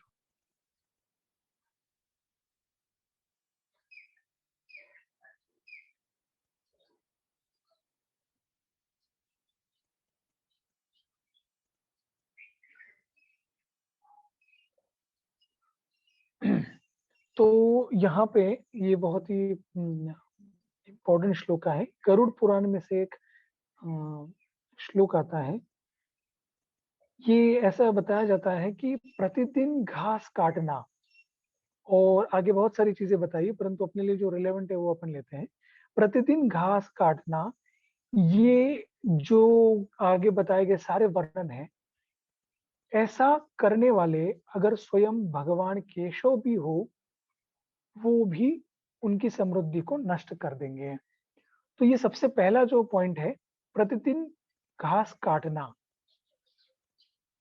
तो यहाँ पे ये बहुत ही इम्पोर्टेंट श्लोक है, गरुड़ पुराण में से एक श्लोक आता है। ये ऐसा बताया जाता है कि प्रतिदिन घास काटना, और आगे बहुत सारी चीजें बताई, परंतु अपने लिए जो रिलेवेंट है वो अपन लेते हैं। प्रतिदिन घास काटना, ये जो आगे बताए गए सारे वर्णन है, ऐसा करने वाले अगर स्वयं भगवान केशव भी हो, वो भी उनकी समृद्धि को नष्ट कर देंगे। तो ये सबसे पहला जो पॉइंट है, प्रतिदिन घास काटना।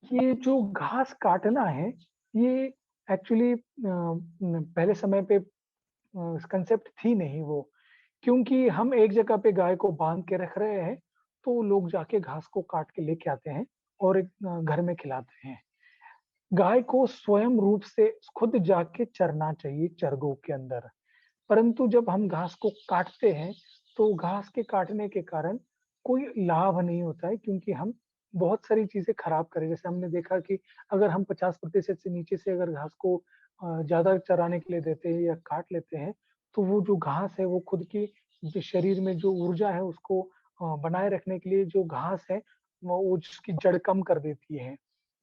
ये जो घास काटना है, ये एक्चुअली पहले समय पे कंसेप्ट थी नहीं वो, क्योंकि हम एक जगह पे गाय को बांध के रख रहे हैं, तो लोग जाके घास को काट के लेके आते हैं और एक घर में खिलाते हैं। गाय को स्वयं रूप से खुद जाके चरना चाहिए चरगों के अंदर। परंतु जब हम घास को काटते हैं, तो घास के काटने के कारण कोई लाभ नहीं होता है, क्योंकि हम बहुत सारी चीजें खराब करें। जैसे हमने देखा कि अगर हम 50% से नीचे से अगर घास को ज्यादा चराने के लिए देते हैं या काट लेते हैं, तो वो जो घास है वो खुद की जो शरीर में जो ऊर्जा है उसको बनाए रखने के लिए जो घास है वो उसकी जड़ कम कर देती है।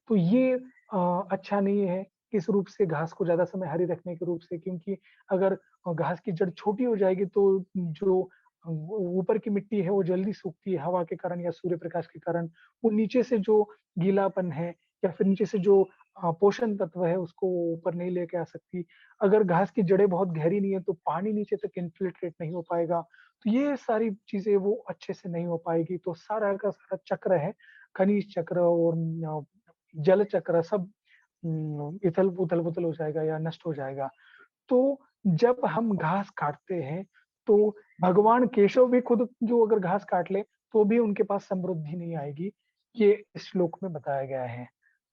तो ये अच्छा नहीं है इस रूप से घास को ज्यादा समय हरी रखने के रूप से, क्योंकि अगर घास की जड़ छोटी हो जाएगी तो जो ऊपर की मिट्टी है वो जल्दी सूखती है हवा के कारण या सूर्य प्रकाश के कारण। वो नीचे से जो गीलापन है या फिर नीचे से जो पोषण तत्व है उसको वो ऊपर नहीं लेके आ सकती। अगर घास की जड़ें बहुत गहरी नहीं है तो पानी नीचे तक इन्फिल्ट्रेट नहीं हो पाएगा। तो ये सारी चीजें वो अच्छे से नहीं हो पाएगी। तो सारा का सारा चक्र है, खनिज चक्र और जल चक्र सब इथल पुथल पुथल हो जाएगा या नष्ट हो जाएगा। तो जब हम घास काटते हैं, तो भगवान केशव भी खुद जो अगर घास काट ले तो भी उनके पास समृद्धि नहीं आएगी, ये इस श्लोक में बताया गया है।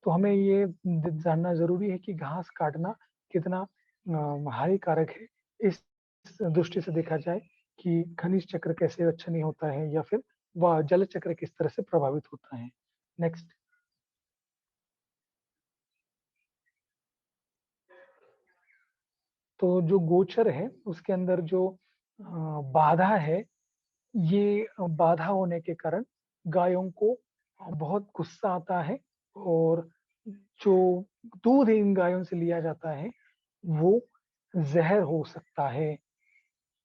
तो हमें ये जानना जरूरी है कि घास काटना कितना हानिकारक है। इस दृष्टि से देखा जाए कि खनिज चक्र कैसे अच्छा नहीं होता है या फिर वह जल चक्र किस तरह से प्रभावित होता है। नेक्स्ट। तो जो गोचर है उसके अंदर जो बाधा है, ये बाधा होने के कारण गायों को बहुत गुस्सा आता है, और जो दूध इन गायों से लिया जाता है वो जहर हो सकता है।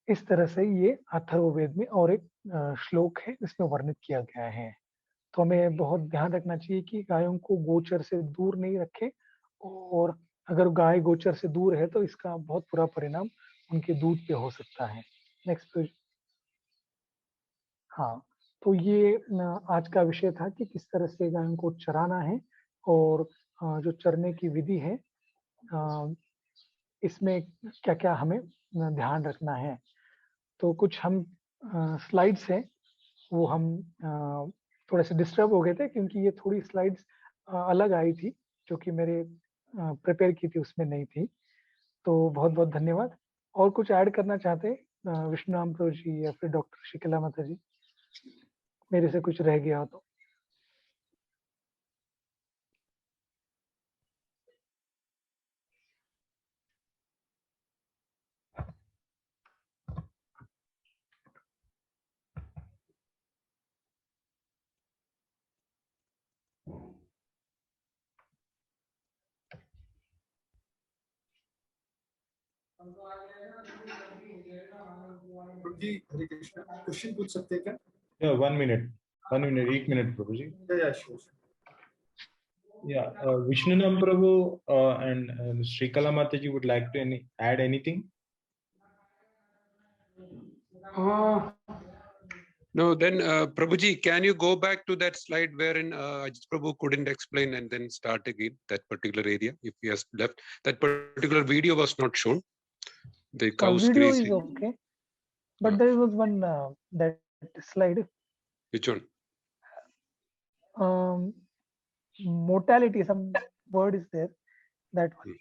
इस तरह से ये अथर्ववेद में और एक श्लोक है इसमें वर्णित किया गया है। तो हमें बहुत ध्यान रखना चाहिए कि गायों को गोचर से दूर नहीं रखें, और अगर गाय गोचर से दूर है तो इसका बहुत बुरा परिणाम उनके दूध पे हो सकता है। नेक्स्ट। हाँ, तो ये आज का विषय था कि किस तरह से गायों को चराना है, और जो चरने की विधि है इसमें क्या क्या हमें ध्यान रखना है। तो कुछ हम स्लाइड्स हैं वो हम थोड़े से डिस्टर्ब हो गए थे, क्योंकि ये थोड़ी स्लाइड्स अलग आई थी जो कि मेरे प्रिपेयर की थी उसमें नहीं थी। तो बहुत बहुत धन्यवाद। और कुछ ऐड करना चाहते हैं विष्णु रामपुर जी या फिर डॉक्टर शिकला माता जी, मेरे से कुछ रह गया हो तो। जी हरे कृष्णा, क्वेश्चन पूछ सकते हैं क्या? Yeah, 1 minute. 1 minute. 1 minute, Prabhuji. Yeah, sure. Yeah, Vishnunam Prabhu and Srikala Mataji would like to add anything? No, then Prabhuji, can you go back to that slide wherein Ajit Prabhu couldn't explain and then start again that particular area if he has left? That particular video was not shown. The cows video grazing. is okay, but there was one that slide. Which one? Mortality, some word is there. That one.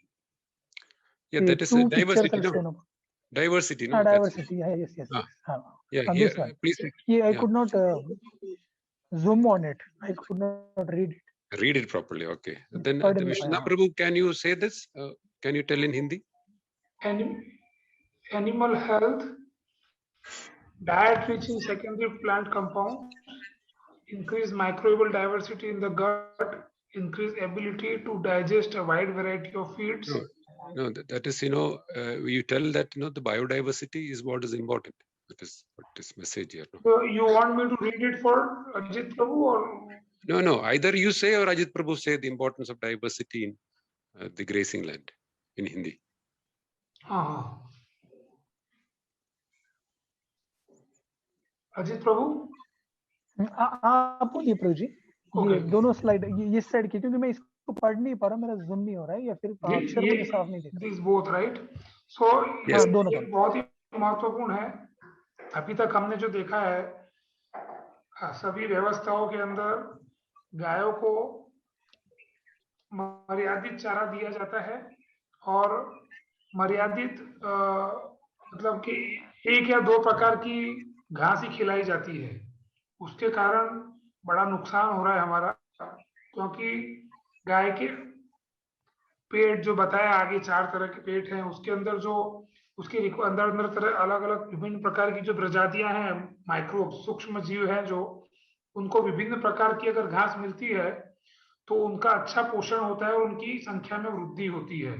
Yeah, that is diversity. No? Diversity. No? Diversity. Yes. Yeah, this one. Please. Yeah, I could not zoom on it. I could not read it. Read it properly. Okay. Then Vishnu Prabhu, can you say this? Can you tell in Hindi? Animal health, diet rich in secondary plant compounds, increase microbial diversity in the gut, increase ability to digest a wide variety of feeds. No, that is, you tell that, the biodiversity is what is important. That is what is message here. No? So you want me to read it for Ajit Prabhu or? No, either you say or Ajit Prabhu say the importance of diversity in the grazing land in Hindi. Ajit प्रभु आप बोलिए प्रभु जी। ये दोनों slide ये side की, क्योंकि मैं इसको पढ़ नहीं पा रहा, मेरा जूम नहीं हो रहा है या फिर अक्षर मुझे साफ नहीं दिख रहा। This both right. सो ये बहुत ही महत्वपूर्ण है। अभी तक हमने जो देखा है, सभी व्यवस्थाओं के अंदर गायों को मर्यादित चारा दिया जाता है और मर्यादित मतलब कि 1 या 2 प्रकार की घास ही खिलाई जाती है। उसके कारण बड़ा नुकसान हो रहा है हमारा, क्योंकि गाय के पेट जो बताया आगे 4 तरह के पेट हैं, उसके अंदर जो उसके अंदर तरह अलग अलग विभिन्न प्रकार की जो प्रजातियां हैं, माइक्रो सूक्ष्म जीव हैं, जो उनको विभिन्न प्रकार की अगर घास मिलती है तो उनका अच्छा पोषण होता है और उनकी संख्या में वृद्धि होती है।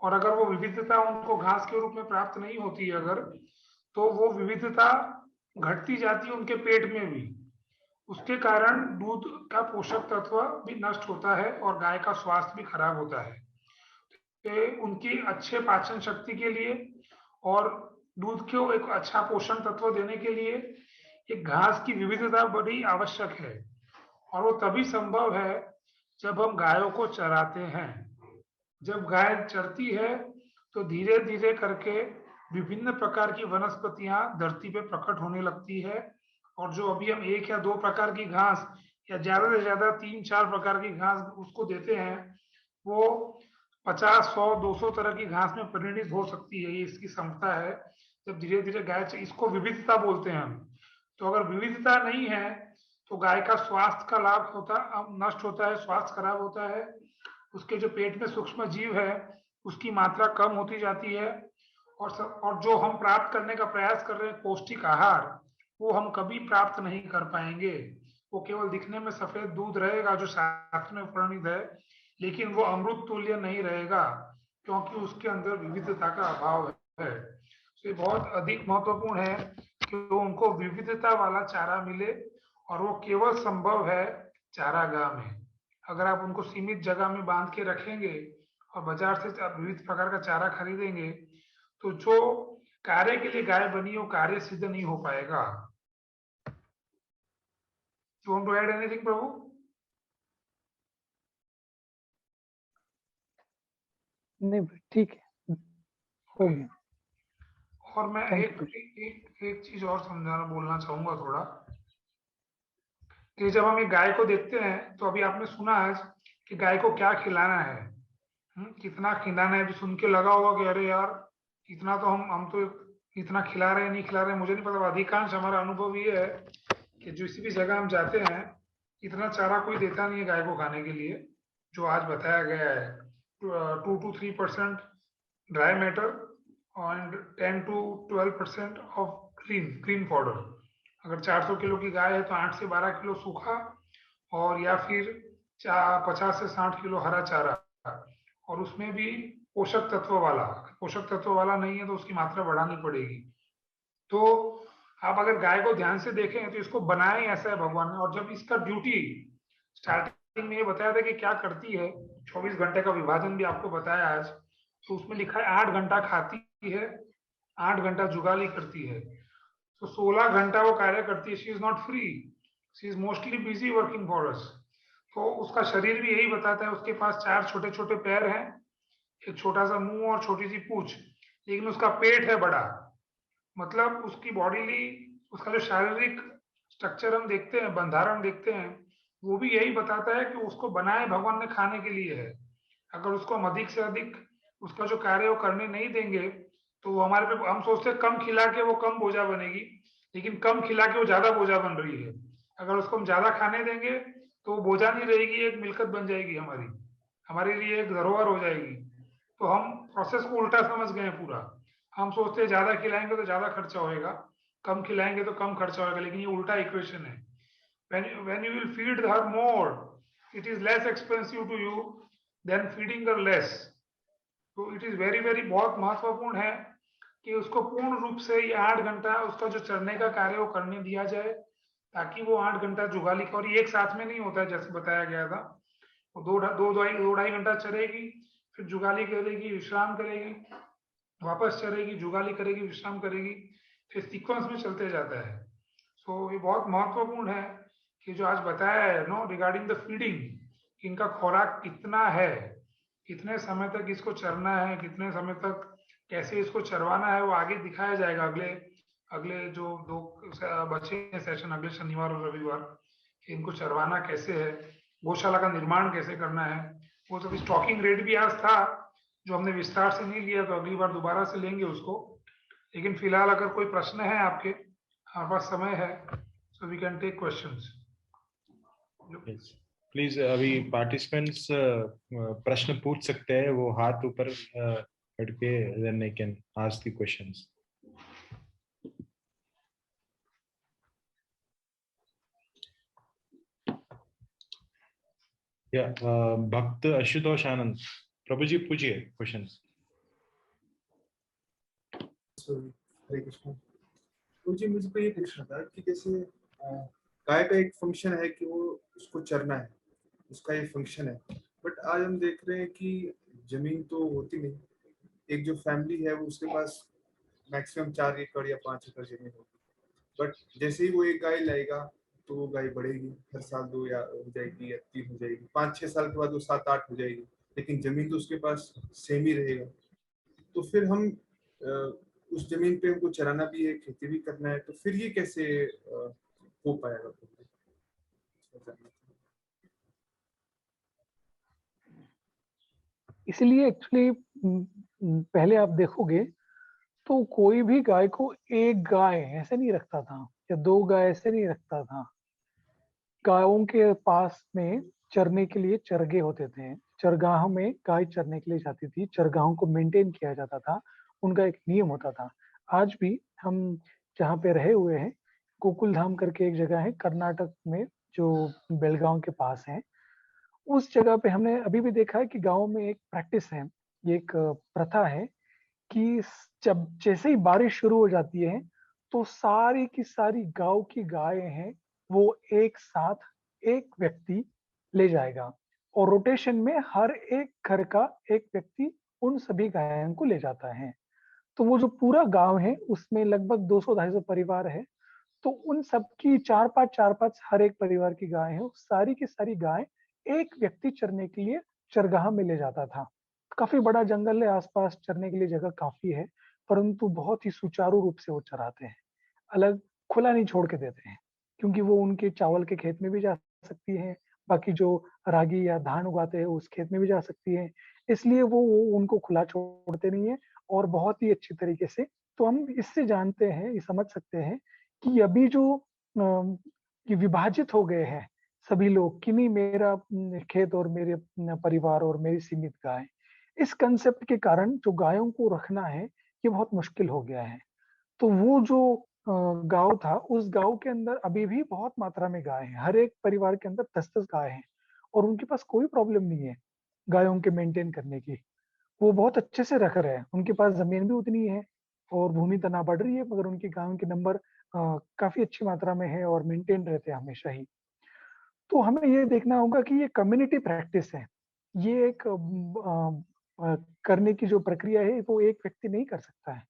और अगर वो विविधता उनको घास के रूप में प्राप्त नहीं होती है अगर, तो वो विविधता घटती जाती है उनके पेट में भी। उसके कारण दूध का पोषक तत्व भी नष्ट होता है और गाय का स्वास्थ्य भी खराब होता है। तो उनकी अच्छे पाचन शक्ति के लिए और दूध को एक अच्छा पोषण तत्व देने के लिए एक घास की विविधता बड़ी आवश्यक है, और वो तभी संभव है जब हम गायों को चराते हैं। जब गाय चरती है तो धीरे धीरे करके विभिन्न प्रकार की वनस्पतियां धरती पे प्रकट होने लगती है, और जो अभी हम 1 या 2 प्रकार की घास या ज्यादा से ज्यादा 3-4 प्रकार की घास उसको देते हैं, वो 50, 100, 200 तरह की घास में परिणित हो सकती है। ये इसकी क्षमता है। जब धीरे धीरे गाय, इसको विविधता बोलते हैं हम। तो अगर विविधता नहीं है तो गाय का स्वास्थ्य का लाभ नष्ट होता है, स्वास्थ्य खराब होता है, उसके जो पेट में सूक्ष्म जीव है उसकी मात्रा कम होती जाती है, और जो हम प्राप्त करने का प्रयास कर रहे हैं पौष्टिक आहार, वो हम कभी प्राप्त नहीं कर पाएंगे। वो केवल दिखने में सफेद दूध रहेगा जो शास्त्र में वर्णित है, लेकिन वो अमृत तुल्य नहीं रहेगा, क्योंकि उसके अंदर विविधता का अभाव है। तो ये बहुत अधिक महत्वपूर्ण है कि उनको विविधता वाला चारा मिले, और वो केवल संभव है चारागाह में। अगर आप उनको सीमित जगह में बांध के रखेंगे और बाजार से विविध प्रकार का चारा खरीदेंगे, तो जो कार्य के लिए गाय बनी है वो कार्य सिद्ध नहीं हो पाएगा। You want to add anything, प्रभु? नहीं, ठीक है, हो गया। और मैं एक चीज और बोलना चाहूंगा थोड़ा, कि जब हम एक गाय को देखते हैं तो अभी आपने सुना आज कि गाय को क्या खिलाना है, कितना खिलाना है। सुन के लगा होगा कि अरे यार इतना तो हम तो इतना खिला रहे हैं, नहीं खिला रहे हैं, मुझे नहीं पता। अधिकांश हमारा अनुभव ये है कि जिस भी जगह हम जाते हैं इतना चारा कोई देता नहीं है गाय को खाने के लिए, जो आज बताया गया है। 2 to 3% ड्राई मैटर और 10 to 12% ऑफ ग्रीन पाउडर। अगर 400 किलो की गाय है तो 8 से 12 किलो सूखा, और या फिर 50 से 60 किलो हरा चारा, और उसमें भी पोषक तत्व वाला नहीं है तो उसकी मात्रा बढ़ानी पड़ेगी। तो आप अगर गाय को ध्यान से देखें तो इसको बनाया ही ऐसा है भगवान ने। और जब इसका ड्यूटी स्टार्टिंग में ये बताया था कि क्या करती है, 24 घंटे का विभाजन भी आपको बताया आज, तो उसमें लिखा है 8 घंटा खाती है, 8 घंटा जुगाली करती है, तो 16 घंटा वो कार्य करती है। She is not free, she is mostly busy working for us. तो उसका शरीर भी यही बताता है। उसके पास 4 छोटे छोटे पैर हैं, एक छोटा सा मुंह और छोटी सी पूंछ, लेकिन उसका पेट है बड़ा। मतलब उसकी बॉडी, उसका जो शारीरिक स्ट्रक्चर हम देखते हैं, बंधारण देखते हैं, वो भी यही बताता है कि उसको बनाए भगवान ने खाने के लिए है। अगर उसको हम अधिक से अधिक उसका जो कार्य वो करने नहीं देंगे तो वो हमारे पे, हम सोचते हैं कम खिला के वो कम बोझा बनेगी, लेकिन कम खिला के वो ज्यादा बोझा बन रही है। अगर उसको हम ज्यादा खाने देंगे तो वो बोझा नहीं रहेगी, एक मिलकत बन जाएगी हमारे लिए एक धरोहर हो जाएगी। तो हम प्रोसेस को उल्टा समझ गए हैं पूरा। हम सोचते हैं ज्यादा खिलाएंगे तो ज्यादा खर्चा होएगा, कम खिलाएंगे तो कम खर्चा होएगा, लेकिन ये उल्टा इक्वेशन है। when you will feed her more, it is less expensive to you than feeding her less. तो it is very बहुत महत्वपूर्ण है कि उसको पूर्ण रूप से ये 8 घंटा उसका जो चरने का कार्य वो करने दिया जाए, ताकि वो 8 घंटा जुगाली, और ये एक साथ में नहीं होता है जैसे बताया गया था। वो दो ढाई घंटा चरेगी, फिर जुगाली करेगी, विश्राम करेगी, वापस चरेगी, जुगाली करेगी, विश्राम करेगी, फिर सीक्वेंस में चलते जाता है। सो ये बहुत महत्वपूर्ण है कि जो आज बताया है नो रिगार्डिंग द फीडिंग, इनका खुराक कितना है, कितने समय तक इसको चरना है, कितने समय तक कैसे इसको चरवाना है, वो आगे दिखाया जाएगा अगले जो 2 बचे सेशन, अगले शनिवार और रविवार, कि इनको चरवाना कैसे है, गौशाला का निर्माण कैसे करना है। वो तो स्टॉकिंग रेट भी आज था जो हमने विस्तार से नहीं लिया, तो अगली बार दोबारा से लेंगे उसको। लेकिन फिलहाल अगर कोई प्रश्न है आपके, हमारे पास समय है, so we can take questions. Please अभी पार्टिसिपेंट्स प्रश्न पूछ सकते हैं, वो हाथ ऊपर करके then I can ask the questions. या भक्त आशुतोष आनंद, प्रभु जी पूछिए क्वेश्चंस। हरे कृष्ण। मुझे को ये पूछना था कि जैसे गाय का एक फंक्शन है कि वो उसको चरना है, उसका एक फंक्शन है, बट आज हम देख रहे हैं कि जमीन तो होती नहीं। एक जो फैमिली है वो उसके पास मैक्सिमम 4 एकड़ या 5 एकड़ जमीन होगी, बट जैसे ही वो एक गाय लाएगा तो वो गाय बढ़ेगी, हर साल 2 या हो जाएगी या 3 हो जाएगी, 5-6 साल के बाद वो 7-8 हो जाएगी, लेकिन जमीन तो उसके पास सेम ही रहेगा। तो फिर हम उस जमीन पे हमको चराना भी है, खेती भी करना है, तो फिर ये कैसे हो पाएगा? इसलिए एक्चुअली पहले आप देखोगे तो कोई भी गाय को एक गाय ऐसे नहीं रखता था या 2 गाय ऐसे नहीं रखता था। गायों के पास में चरने के लिए चरगे होते थे, चरगाहों में गाय चरने के लिए जाती थी, चरगाहों को मेंटेन किया जाता था, उनका एक नियम होता था। आज भी हम जहाँ पे रहे हुए हैं, गोकुल धाम करके एक जगह है कर्नाटक में जो बेलगांव के पास है, उस जगह पे हमने अभी भी देखा है कि गाँव में एक प्रैक्टिस है, ये एक प्रथा है कि जब जैसे ही बारिश शुरू हो जाती है तो सारी की सारी गांव की गायें हैं वो एक साथ एक व्यक्ति ले जाएगा और रोटेशन में हर एक घर का एक व्यक्ति उन सभी गायों को ले जाता है। तो वो जो पूरा गांव है उसमें लगभग 200-250 परिवार है, तो उन सबकी 4-5 हर एक परिवार की गाय है, सारी की सारी गाय एक व्यक्ति चरने के लिए चरगाह में ले जाता था। काफी बड़ा जंगल है आसपास, चरने के लिए जगह काफी है, परंतु बहुत ही सुचारू रूप से वो चराते हैं। अलग खुला नहीं छोड़ के देते हैं, क्योंकि वो उनके चावल के खेत में भी जा सकती है, बाकी जो रागी या धान उगाते हैं उस खेत में भी जा सकती है, इसलिए वो उनको खुला छोड़ते नहीं है और बहुत ही अच्छी तरीके से। तो हम इससे जानते हैं, ये समझ सकते हैं कि अभी जो कि विभाजित हो गए हैं सभी लोग कि नहीं मेरा खेत और मेरे परिवार और मेरी सीमित गाय, इस कंसेप्ट के कारण जो गायों को रखना है ये बहुत मुश्किल हो गया है। तो वो जो गांव था उस गांव के अंदर अभी भी बहुत मात्रा में गाय हैं, हर एक परिवार के अंदर 10-10 गाय हैं और उनके पास कोई प्रॉब्लम नहीं है गायों के मेंटेन करने की। वो बहुत अच्छे से रख रहे हैं, उनके पास जमीन भी उतनी है और भूमि तना बढ़ रही है, मगर उनकी गायों के नंबर काफी अच्छी मात्रा में है और मेंटेन रहते हैं हमेशा ही। तो हमें ये देखना होगा कि ये कम्युनिटी प्रैक्टिस है, ये एक करने की जो प्रक्रिया है वो एक व्यक्ति नहीं कर सकता है,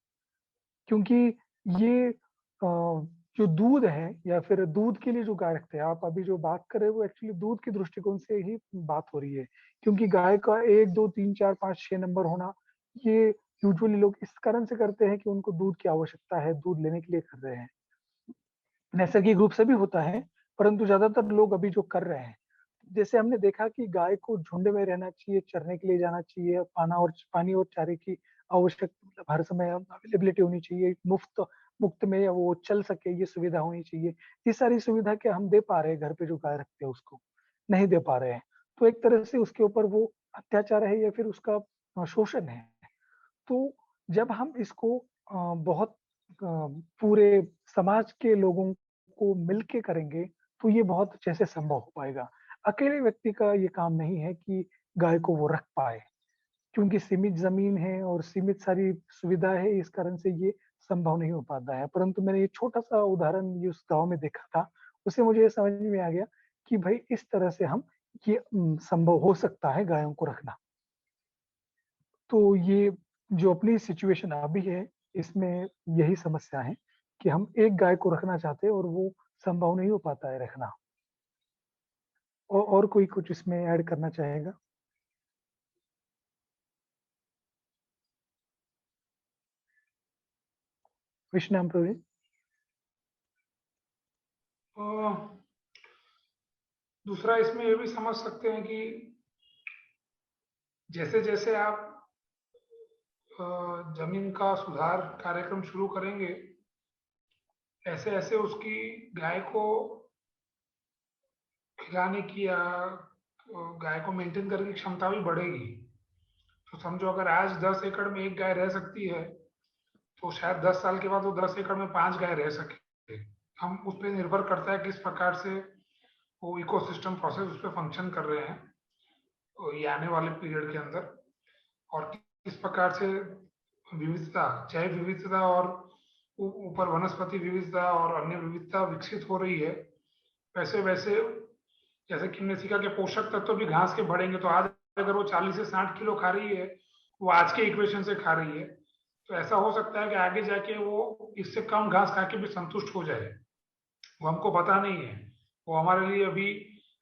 क्योंकि ये जो दूध है या फिर दूध के लिए जो गाय रखते हैं, आप अभी जो बात कर रहे हो वो एक्चुअली दूध के दृष्टिकोण से ही बात हो रही है, क्योंकि गाय का 1, 2, 3, 4, 5, 6 नंबर होना ये यूजुअली लोग इस कारण से करते हैं कि उनको दूध की आवश्यकता है, दूध लेने के लिए कर रहे हैं। नैसर्गिक रूप से भी होता है, परंतु ज्यादातर लोग अभी जो कर रहे हैं, जैसे हमने देखा कि गाय को झुंड में रहना चाहिए, चरने के लिए जाना चाहिए, पानी और चारे की आवश्यक हर समय अवेलेबिलिटी होनी चाहिए, मुफ्त में वो चल सके ये सुविधा होनी चाहिए। ये सारी सुविधा क्या हम दे पा रहे हैं घर पे जो गाय रखते हैं उसको? नहीं दे पा रहे हैं। तो एक तरह से उसके ऊपर वो अत्याचार है या फिर उसका शोषण है। तो जब हम इसको बहुत पूरे समाज के लोगों को मिलके करेंगे तो ये बहुत अच्छे से संभव हो पाएगा। अकेले व्यक्ति का ये काम नहीं है कि गाय को वो रख पाए, क्योंकि सीमित जमीन है और सीमित सारी सुविधा है, इस कारण से ये संभव नहीं हो पाता है। परंतु मैंने ये छोटा-सा उदाहरण ये उस गाँव में देखा था, उससे मुझे ये समझ में आ गया कि भाई इस तरह से हम ये संभव हो सकता है गायों को रखना। तो ये जो अपनी सिचुएशन अभी है, इसमें यही समस्या है कि हम एक गाय को रखना चाहते हैं और वो संभव नहीं हो पाता है रखना। और कोई कुछ इसमें ऐड करना चाहेगा? विश्राम प्रभु जी। दूसरा इसमें ये भी समझ सकते हैं कि जैसे जैसे आप जमीन का सुधार कार्यक्रम शुरू करेंगे, ऐसे ऐसे उसकी गाय को खिलाने की या गाय को मेंटेन करने की क्षमता भी बढ़ेगी। तो समझो अगर आज 10 एकड़ में एक गाय रह सकती है, तो शायद 10 साल के बाद वो 10 एकड़ में 5 गाय रह सके। हम उस पर निर्भर करता है किस प्रकार से वो इकोसिस्टम प्रोसेस उस पर फंक्शन कर रहे हैं ये आने वाले पीरियड के अंदर, और किस प्रकार से विविधता, जैव विविधता और ऊपर वनस्पति विविधता और अन्य विविधता विकसित हो रही है। वैसे वैसे जैसे कि हमने सीखा कि पोषक तत्व भी घास के बढ़ेंगे, तो आज अगर वो 40 से 60 किलो खा रही है, वो आज के इक्वेशन से खा रही है, तो ऐसा हो सकता है कि आगे जाके वो इससे कम घास खा के भी संतुष्ट हो जाए। वो हमको पता नहीं है, वो हमारे लिए अभी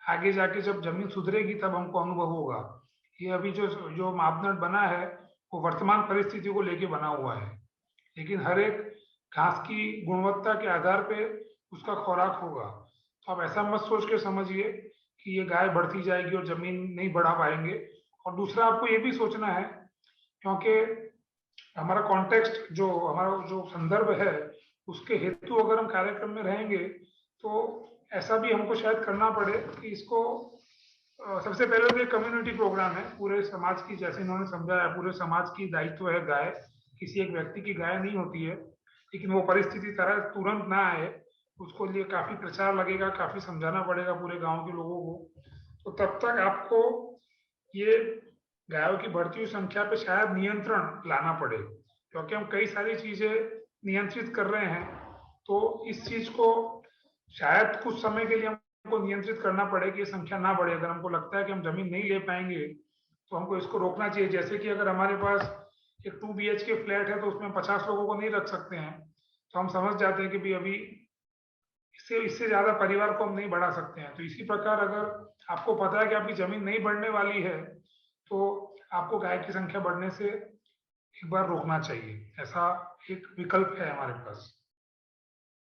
आगे जाके जब जमीन सुधरेगी तब हमको अनुभव होगा। ये अभी जो मापदंड बना है वो वर्तमान परिस्थिति को लेके बना हुआ है, लेकिन हर एक घास की गुणवत्ता के आधार पे उसका खुराक होगा। तो आप ऐसा मत सोच के समझिए कि ये गाय बढ़ती जाएगी और जमीन नहीं बढ़ा पाएंगे। और दूसरा आपको ये भी सोचना है, क्योंकि हमारा कॉन्टेक्स्ट हमारा जो संदर्भ है उसके हेतु अगर हम कार्यक्रम में रहेंगे, तो ऐसा भी हमको शायद करना पड़े कि इसको सबसे पहले तो ये कम्युनिटी प्रोग्राम है, पूरे समाज की, जैसे इन्होंने समझाया, पूरे समाज की दायित्व है गाय, किसी एक व्यक्ति की गाय नहीं होती है। लेकिन वो परिस्थिति तरह तुरंत ना आए, उसको लिए काफी प्रचार लगेगा, काफी समझाना पड़ेगा पूरे गांव के लोगों को। तो तब तक आपको ये गायों की बढ़ती हुई संख्या पे शायद नियंत्रण लाना पड़े, क्योंकि हम कई सारी चीजें नियंत्रित कर रहे हैं। तो इस चीज को शायद कुछ समय के लिए हमको नियंत्रित करना पड़े कि ये संख्या ना बढ़े। अगर हमको लगता है कि हम जमीन नहीं ले पाएंगे तो हमको इसको रोकना चाहिए। जैसे कि अगर हमारे पास एक 2 BHK फ्लैट है तो उसमें 50 लोगों को नहीं रख सकते हैं, तो हम समझ जाते हैं कि भाई अभी इससे ज्यादा परिवार को हम नहीं बढ़ा सकते हैं। तो इसी प्रकार अगर आपको पता है कि आपकी जमीन नहीं बढ़ने वाली है, तो आपको गाय की संख्या बढ़ने से एक बार रोकना चाहिए। ऐसा एक विकल्प है हमारे पास,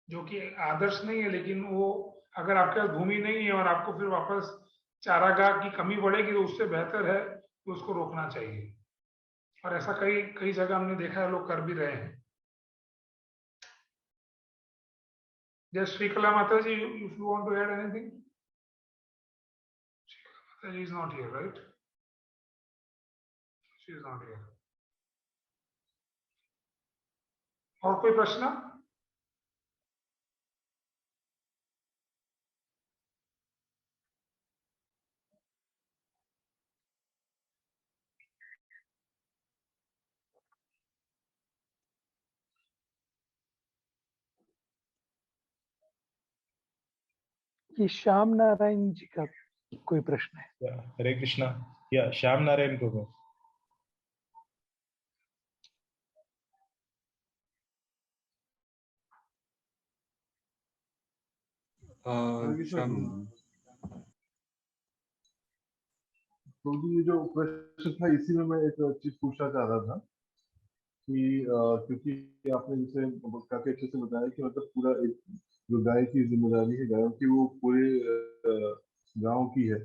जो कि आदर्श नहीं है, लेकिन वो अगर आपके पास भूमि नहीं है और आपको फिर वापस चारागाह की कमी बढ़ेगी, तो उससे बेहतर है कि उसको रोकना चाहिए। और ऐसा कई कई जगह हमने देखा है, लोग कर भी रहे हैं। Yes, Srikala Mataji, if you want to add anything. Srikala Mataji is not here, right? She is not here. और कोई प्रश्न? ये श्याम नारायण जी का कोई प्रश्न है? हरे कृष्णा। या श्याम नारायण प्रभु। तो ये जो प्रश्न था, इसी में मैं एक चीज पूछना चाह रहा था कि क्योंकि आपने जैसे काफी अच्छे से बताया कि मतलब पूरा एक जो गाय की जिम्मेदारी है गायों की, वो पूरे गांव की है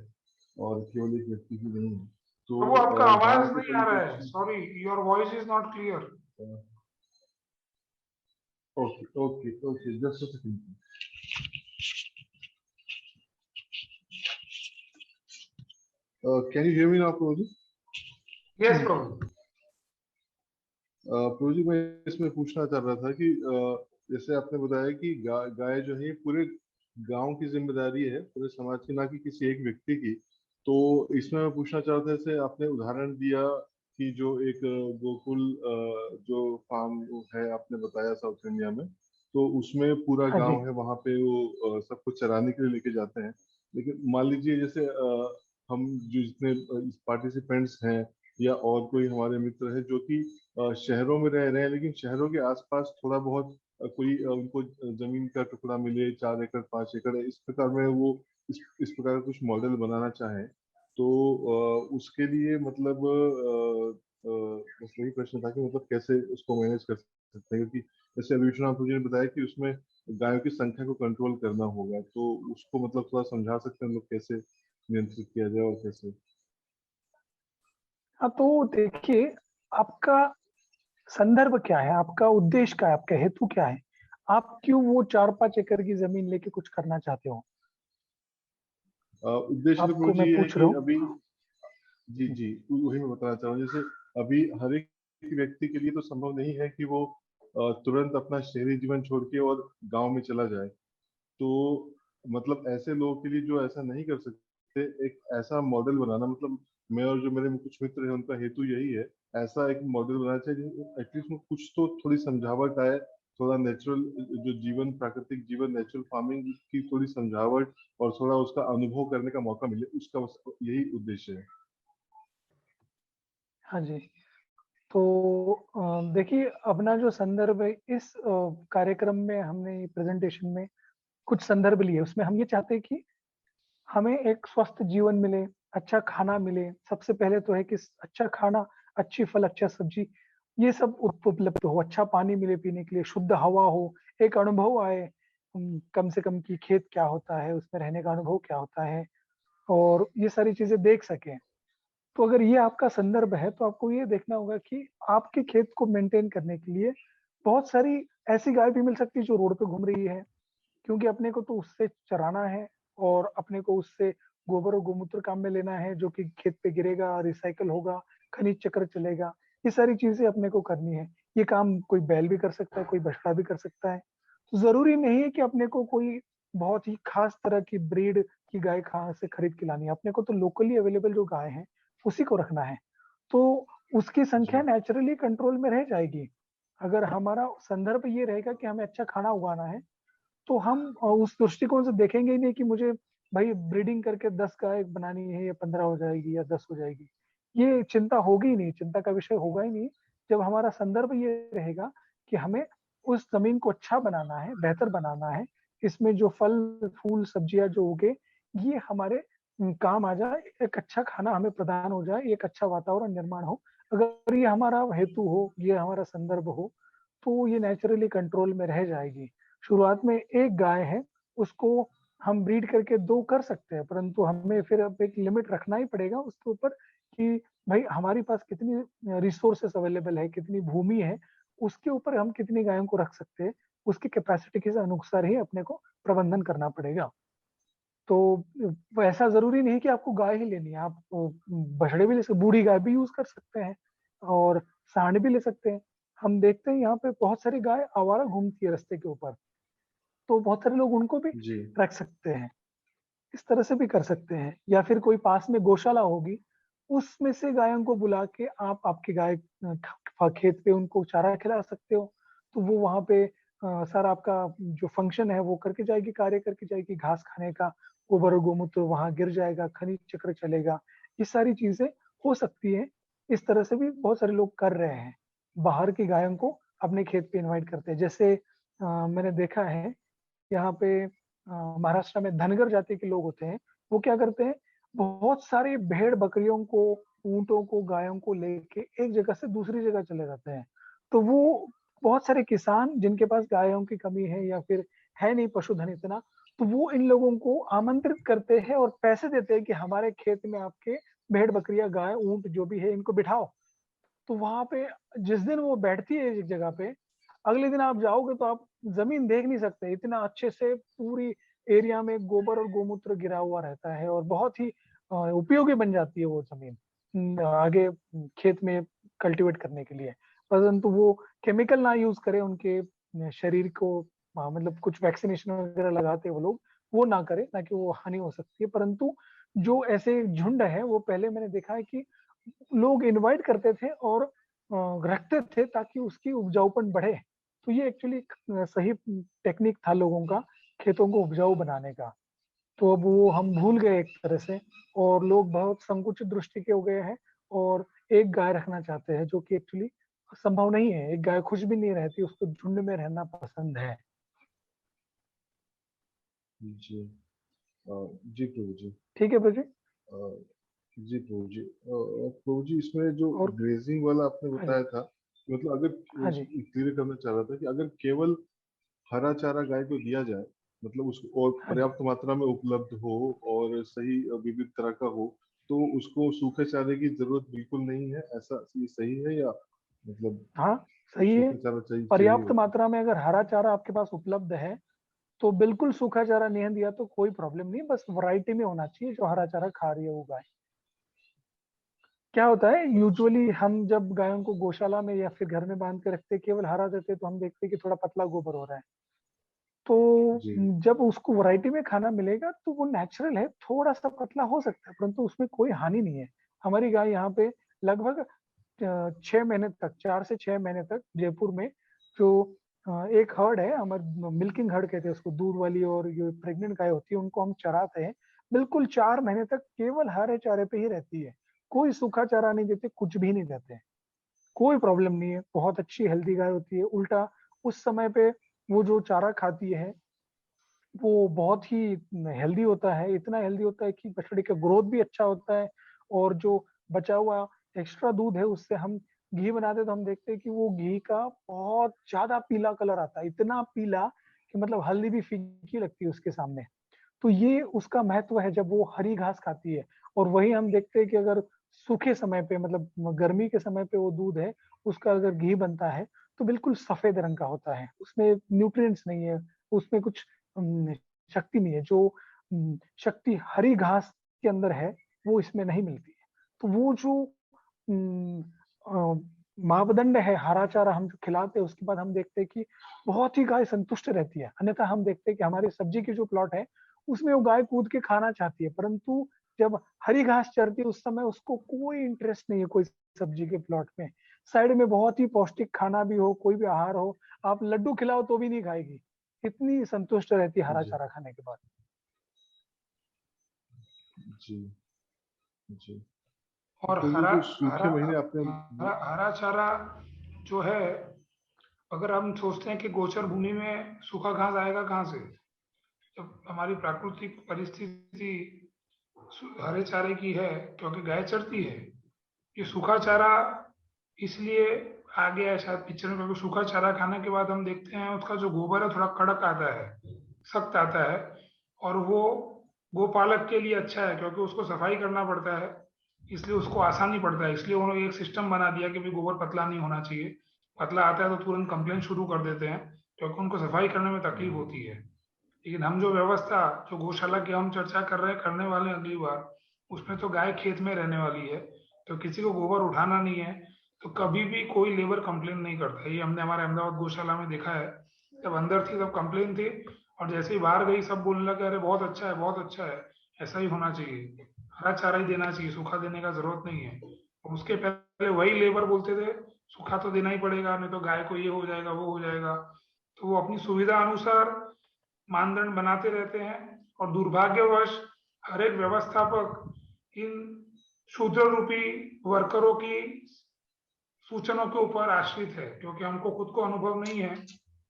और केवल एक व्यक्ति की नहीं है। तो वो आपका आवाज नहीं आ रहा है, sorry, your voice is not clear. Okay okay okay, just a second. Can you hear me now Prabhu? Yes Prabhu. Prabhu ji, मैं इसमें पूछना चाह रहा था कि जैसे आपने बताया कि गाय जो है पूरे गांव की जिम्मेदारी है, पूरे समाज की, ना कि किसी एक व्यक्ति की। तो इसमें मैं पूछना चाहता था, जैसे आपने उदाहरण दिया कि जो एक गोकुल जो फार्म है आपने बताया साउथ इंडिया में, तो उसमें पूरा हाँ जी। गांव है, वहां पे वो सब कुछ चराने के लिए लेके जाते हैं। लेकिन मान लीजिए जैसे हम जो जितने पार्टिसिपेंट्स हैं या और कोई हमारे मित्र हैं जो कि शहरों में रह रहे हैं, लेकिन शहरों के आसपास थोड़ा बहुत कोई उनको जमीन का टुकड़ा मिले, 4 एकड़ 5 एकड़, इस प्रकार में वो इस प्रकार का कुछ मॉडल बनाना चाहें, तो उसके लिए मतलब बस वही प्रश्न था कि मतलब कैसे उसको मैनेज कर सकते हैं, क्योंकि जैसे अभी विश्वनाथ जी ने बताया कि उसमें गायों की संख्या को कंट्रोल करना होगा, तो उसको मतलब थोड़ा समझा सकते हैं लोग कैसे नियंत्रित किया जाए और कैसे। हाँ, तो देखिए, आपका संदर्भ क्या है, आपका उद्देश्य क्या है, आपका हेतु क्या है, आप क्यों वो 4-5 एकड़ की जमीन लेके कुछ करना चाहते हो? उद्देश्य तो प्रभु आपको जी मैं ये है पूछ रहा कि हूँ। अभी, जी जी, वही मैं बताना चाह रहा हूँ। जैसे अभी हर एक व्यक्ति के लिए तो संभव नहीं है कि वो तुरंत अपना शहरी जीवन छोड़ के और गांव में चला जाए। तो मतलब ऐसे लोगों के लिए जो ऐसा नहीं कर सकते, एक ऐसा मॉडल बनाना, मतलब मैं और जो मेरे कुछ मित्र हैं उनका हेतु यही है, ऐसा एक मॉडल बनाना चाहिए एटलीस्ट में कुछ तो थोड़ी समझावट आए, थोड़ा नेचुरल जो जीवन, प्राकृतिक जीवन, नेचुरल फार्मिंग की थोड़ी समझावट और थोड़ा उसका अनुभव करने का मौका मिले, उसका बस यही उद्देश्य है। हाँ जी। तो देखिए, अपना जो संदर्भ है इस कार्यक्रम में, हमने प्रेजेंटेशन में कुछ संदर्भ लिए, उसमें हम ये चाहते हैं कि हमें एक स्वस्थ जीवन मिले, अच्छा खाना मिले। सबसे पहले तो है कि अच्छा खाना, अच्छी फल, अच्छा सब्जी, ये सब उपलब्ध हो, अच्छा पानी मिले पीने के लिए, शुद्ध हवा हो, एक अनुभव आए कम से कम कि खेत क्या होता है, उसमें रहने का अनुभव क्या होता है, और ये सारी चीजें देख सकें। तो अगर ये आपका संदर्भ है, तो आपको ये देखना होगा कि आपके खेत को मेंटेन करने के लिए बहुत सारी ऐसी गाय भी मिल सकती है जो रोड पे घूम रही है, क्योंकि अपने को तो उससे चराना है और अपने को उससे गोबर और गोमूत्र काम में लेना है, जो कि खेत पे गिरेगा, रिसाइकल होगा, खनिज चक्र चलेगा। ये सारी चीजें अपने को करनी है। ये काम कोई बैल भी कर सकता है, कोई बछड़ा भी कर सकता है। तो जरूरी नहीं है कि अपने को कोई बहुत ही खास तरह की ब्रीड की गाय कहाँ से खरीद के लानी है। अपने को तो लोकली अवेलेबल जो गाय है उसी को रखना है। तो उसकी संख्या जी नेचुरली कंट्रोल में रह जाएगी। अगर हमारा संदर्भ ये रहेगा कि हमें अच्छा खाना उगाना है, तो हम उस दृष्टिकोण से देखेंगे ही नहीं कि मुझे भाई ब्रीडिंग करके 10 गाय बनानी है, या 15 हो जाएगी या 10 हो जाएगी। ये चिंता होगी ही नहीं, चिंता का विषय होगा ही नहीं। जब हमारा संदर्भ ये रहेगा कि हमें उस जमीन को अच्छा बनाना है, बेहतर बनाना है, इसमें जो फल फूल सब्जियां जो उगे, ये हमारे काम आ जाए, एक अच्छा खाना हमें प्रदान हो जाए, एक अच्छा वातावरण निर्माण हो। अगर ये हमारा हेतु हो, ये हमारा संदर्भ हो, तो ये नेचुरली कंट्रोल में रह जाएगी। शुरुआत में एक गाय है, उसको हम ब्रीड करके 2 कर सकते हैं, परंतु हमें फिर अब एक लिमिट रखना ही पड़ेगा उसके ऊपर कि भाई हमारे पास कितनी रिसोर्सेस अवेलेबल है, कितनी भूमि है, उसके ऊपर हम कितनी गायों को रख सकते हैं, उसकी कैपेसिटी के अनुसार ही अपने को प्रबंधन करना पड़ेगा। तो ऐसा जरूरी नहीं कि आपको गाय ही लेनी है, आप बछड़े भी ले सकते, बूढ़ी गाय भी यूज कर सकते हैं, और सांड भी ले सकते हैं। हम देखते हैं यहाँ पे बहुत सारी गाय आवारा घूमती है रास्ते के ऊपर, तो बहुत सारे लोग उनको भी जी रख सकते हैं। इस तरह से भी कर सकते हैं, या फिर कोई पास में गौशाला होगी, उसमें से गायों को बुला के आप आपकी गाय खेत पे उनको चारा खिला सकते हो। तो वो वहां पे सारा आपका जो फंक्शन है वो करके जाएगी, कार्य करके जाएगी, घास खाने का, गोबर और गोमूत्र वहां गिर जाएगा, खनिज चक्र चलेगा। ये सारी चीजें हो सकती है। इस तरह से भी बहुत सारे लोग कर रहे हैं, बाहर की गायों को अपने खेत पे इनवाइट करते हैं। जैसे मैंने देखा है यहाँ पे महाराष्ट्र में धनगर जाति के लोग होते हैं, वो क्या करते हैं, बहुत सारे भेड़ बकरियों को, ऊंटों को, गायों को लेके एक जगह से दूसरी जगह चले जाते हैं। तो वो बहुत सारे किसान जिनके पास गायों की कमी है या फिर है नहीं पशुधन इतना, तो वो इन लोगों को आमंत्रित करते हैं और पैसे देते हैं कि हमारे खेत में आपके भेड़ बकरियां गाय ऊंट जो भी है इनको बिठाओ। तो वहां पे जिस दिन वो बैठती है एक जगह पे, अगले दिन आप जाओगे तो आप जमीन देख नहीं सकते, इतना अच्छे से पूरी एरिया में गोबर और गोमूत्र गिरा हुआ रहता है, और बहुत ही उपयोगी बन जाती है वो जमीन आगे खेत में कल्टीवेट करने के लिए। परंतु वो केमिकल ना यूज करें उनके शरीर को, मतलब कुछ वैक्सीनेशन वगैरह लगाते हैं वो लोग, वो ना करे, ना कि वो हानि हो सकती है। परंतु जो ऐसे झुंड है वो पहले मैंने देखा है कि लोग इनवाइट करते थे और रखते थे ताकि उसकी उपजाऊपन बढ़े। तो ये एक्चुअली सही टेक्निक था लोगों का खेतों को उपजाऊ बनाने का। तो अब वो हम भूल गए एक तरह से, और लोग बहुत संकुचित दृष्टि के हो गए हैं और एक गाय रखना चाहते हैं, जो कि एक्चुअली संभव नहीं है। एक गाय खुश भी नहीं रहती, उसको झुंड में रहना पसंद है। जी जी प्रभु जी। ठीक है प्रभु जी। जी प्रभु जी। प्रभु जी, इसमें जो और ग्रेजिंग वाला आपने हाँ जी, बताया था, मतलब अगर हाँ जी, क्लियर करना चाह रहा था कि अगर केवल हरा चारा गाय को दिया जाए, मतलब उसको और हाँ जी। पर्याप्त मात्रा में उपलब्ध हो और सही विविध तरह का हो, तो उसको सूखे चारे की जरूरत बिल्कुल नहीं है, ऐसा ये सही है या मतलब हाँ, सही है। सूखा चारा चाहिए पर्याप्त होता है? मात्रा में अगर हरा चारा आपके पास उपलब्ध है तो बिल्कुल सूखा चारा नहीं दिया तो कोई प्रॉब्लम नहीं, बस वैरायटी में होना चाहिए जो हरा चारा खा रही है वो गाय। क्या होता है, अच्छा। यूजुअली हम जब गायों को गौशाला में या फिर घर में बांध के रखते केवल हरा देते तो हम देखते कि थोड़ा पतला गोबर हो रहा है। तो जी जब उसको वैरायटी में खाना मिलेगा तो वो नेचुरल है, थोड़ा सा पतला हो सकता है परंतु उसमें कोई हानि नहीं है। हमारी गाय यहाँ पे लगभग 6 महीने तक, 4 से 6 महीने तक जयपुर में जो एक हर्ड है हमारे, मिल्किंग हर्ड कहते हैं उसको, दूध वाली और जो प्रेग्नेंट गाय होती है उनको हम चराते हैं। बिल्कुल 4 महीने तक केवल हरे चारे पे ही रहती है, कोई सूखा चारा नहीं देते, कुछ भी नहीं देते, कोई प्रॉब्लम नहीं है। बहुत अच्छी हेल्दी गाय होती है। उल्टा उस समय पे वो जो चारा खाती है वो बहुत ही हेल्दी होता है, इतना हेल्दी होता है कि बछड़ी का ग्रोथ भी अच्छा होता है। और जो बचा हुआ एक्स्ट्रा दूध है उससे हम घी बनाते हैं तो हम देखते हैं कि वो घी का बहुत ज्यादा पीला कलर आता है, इतना पीला कि मतलब हल्दी भी फीकी लगती है उसके सामने। तो ये उसका महत्व है जब वो हरी घास खाती है। और वही हम देखते हैं कि अगर सूखे समय पे, मतलब गर्मी के समय पे वो दूध है उसका अगर घी बनता है तो बिल्कुल सफेद रंग का होता है, उसमें न्यूट्रिएंट्स नहीं है, उसमें कुछ शक्ति नहीं है। जो शक्ति हरी घास के अंदर है वो इसमें नहीं मिलती है। तो वो जो अम, अ, मापदंड है हरा चारा हम जो खिलाते हैं उसके बाद हम देखते हैं कि बहुत ही गाय संतुष्ट रहती है। अन्यथा हम देखते हैं कि हमारे सब्जी की जो प्लॉट है उसमें वो गाय कूद के खाना चाहती है, परंतु जब हरी घास चरती है उस समय उसको कोई इंटरेस्ट नहीं है कोई सब्जी के प्लॉट में। साइड में बहुत ही पौष्टिक खाना भी हो, कोई भी आहार हो, आप लड्डू खिलाओ तो भी नहीं खाएगी, इतनी संतुष्ट रहती है हरा जी चारा खाने के बाद। जी जी। और तो ये हरा जो हरा सूखे महीने आपने हरा हरा चारा जो है, अगर हम सोचते हैं कि गोचर भूमि में सूखा घास आएगा कहाँ से, जब हमारी प्राकृतिक परिस्थिति हरे चारे की है क्योंकि गाय चरती है। ये सूखा चारा इसलिए आ गया है शायद पिक्चर में, क्योंकि सूखा चारा खाने के बाद हम देखते हैं उसका जो गोबर है थोड़ा कड़क आता है, सख्त आता है। और वो गोपालक के लिए अच्छा है क्योंकि उसको सफाई करना पड़ता है, इसलिए उसको आसानी पड़ता है। इसलिए उन्होंने एक सिस्टम बना दिया कि भाई गोबर पतला नहीं होना चाहिए, पतला आता है तो तुरंत कंप्लेन शुरू कर देते हैं क्योंकि उनको सफाई करने में तकलीफ होती है। लेकिन हम जो व्यवस्था, जो गौशाला की हम चर्चा कर रहे हैं, करने वाले हैं अगली बार, उसमें तो गाय खेत में रहने वाली है, तो किसी को गोबर उठाना नहीं है, तो कभी भी कोई लेबर कंप्लेन नहीं करता। ये हमने हमारे अहमदाबाद गौशाला में देखा है। जब अंदर थी तब कंप्लेन थी, और जैसे ही बाहर गई सब बोलने लगे अरे बहुत अच्छा है, बहुत अच्छा है, ऐसा ही होना चाहिए, हरा चारा ही देना चाहिए, सूखा देने का जरूरत नहीं है। और उसके पहले वही लेबर बोलते थे सूखा तो देना ही पड़ेगा, नहीं तो गाय को ये हो जाएगा वो हो जाएगा। तो वो अपनी सुविधा अनुसार मानदंड बनाते रहते हैं। और दुर्भाग्यवश हर एक व्यवस्थापक इन शूद्र रूपी वर्करों की सूचनाओं के ऊपर आश्रित है, क्योंकि हमको खुद को अनुभव नहीं है,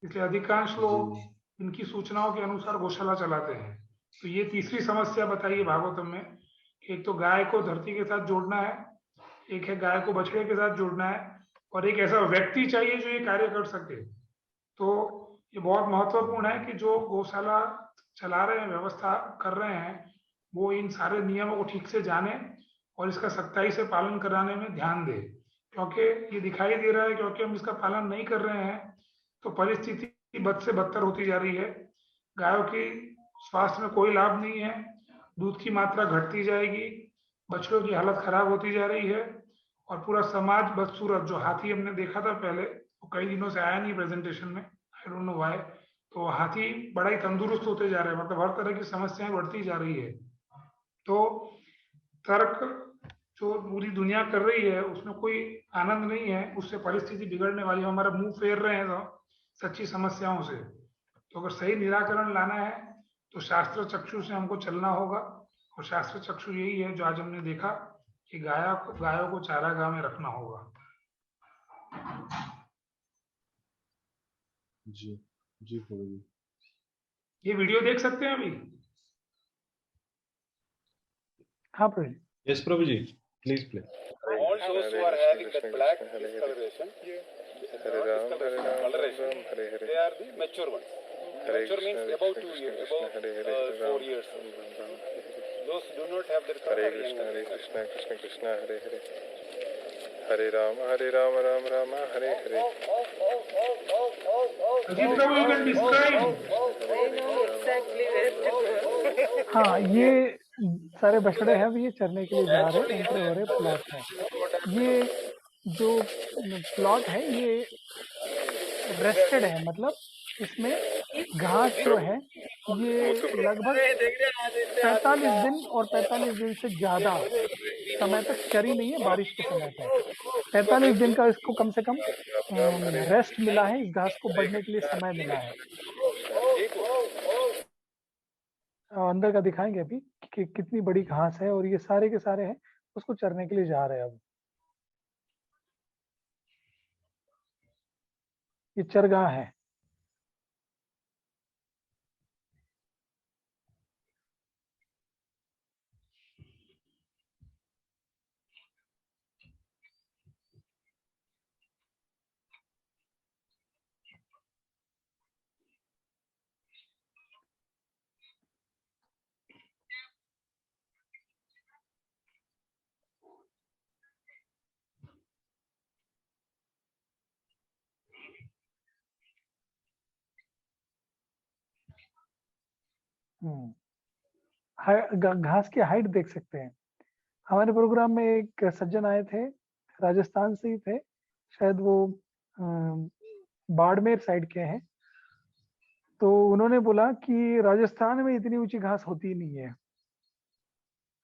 इसलिए अधिकांश जी लोग इनकी सूचनाओं के अनुसार गौशाला चलाते हैं। तो ये तीसरी समस्या बताइए भागवतम में, एक तो गाय को धरती के साथ जोड़ना है, एक है गाय को बछड़े के साथ जोड़ना है, और एक ऐसा व्यक्ति चाहिए जो ये कार्य कर सके। तो ये बहुत महत्वपूर्ण है कि जो गौशाला चला रहे हैं, व्यवस्था कर रहे हैं, वो इन सारे नियमों को ठीक से जाने और इसका सख्ताई से पालन कराने में ध्यान दें। क्योंकि ये दिखाई दे रहा है क्योंकि हम इसका पालन नहीं कर रहे हैं तो परिस्थिति बद से बदतर होती जा रही है। गायों की स्वास्थ्य में कोई लाभ नहीं है, दूध की मात्रा घटती जाएगी, बछड़ों की हालत खराब होती जा रही है, और पूरा समाज बदसूरत, जो हाथी हमने देखा था पहले वो कई दिनों से आया नहीं प्रेजेंटेशन में, आई डोंट नो व्हाई, तो हाथी बड़ा ही तंदुरुस्त होते जा रहे हैं, मतलब हर तरह की समस्याएं बढ़ती जा रही है। तो तर्क जो पूरी दुनिया कर रही है उसमें कोई आनंद नहीं है, उससे परिस्थिति बिगड़ने वाली है। हमारा मुंह फेर रहे हैं तो सच्ची समस्याओं से। तो अगर सही निराकरण लाना है तो शास्त्र चक्षु से हमको चलना होगा, और शास्त्र चक्षु यही है जो आज हमने देखा कि गायों को चारागाह में रखना होगा। जी जी प्रभु जी। ये वीडियो देख सकते हैं अभी? हाँ प्रभु जी। Yes, Prabhuji, please play. All those who are having that black discoloration, coloration, they are the mature ones. Mature means about 2 years, about 4 years. Those do not have that color. Hare Krishna, Krishna Krishna, Hare Hare. Hare Rama, Rama Rama, Hare Hare. Ajit Prabhu, you can describe. हाँ, ये सारे बछड़े हैं, ये चरने के लिए जा रहे हैं, एंटर हो रहे प्लॉट है। ये जो प्लॉट है ये रेस्टेड है, मतलब इसमें घास जो है ये लगभग 45 दिन और 45 दिन से ज्यादा समय तक चरी नहीं है बारिश के समय पर। 45 दिन का इसको कम से कम रेस्ट मिला है, इस घास को बढ़ने के लिए समय मिला है। अंदर का दिखाएंगे अभी कि कितनी बड़ी घास है, और ये सारे के सारे हैं उसको चरने के लिए जा रहे हैं। अब ये चरगाह है। घास की हाइट देख सकते हैं। हमारे प्रोग्राम में एक सज्जन आए थे, राजस्थान से ही थे, शायद वो बाड़मेर साइड के हैं। तो उन्होंने बोला कि राजस्थान में इतनी ऊंची घास होती नहीं है।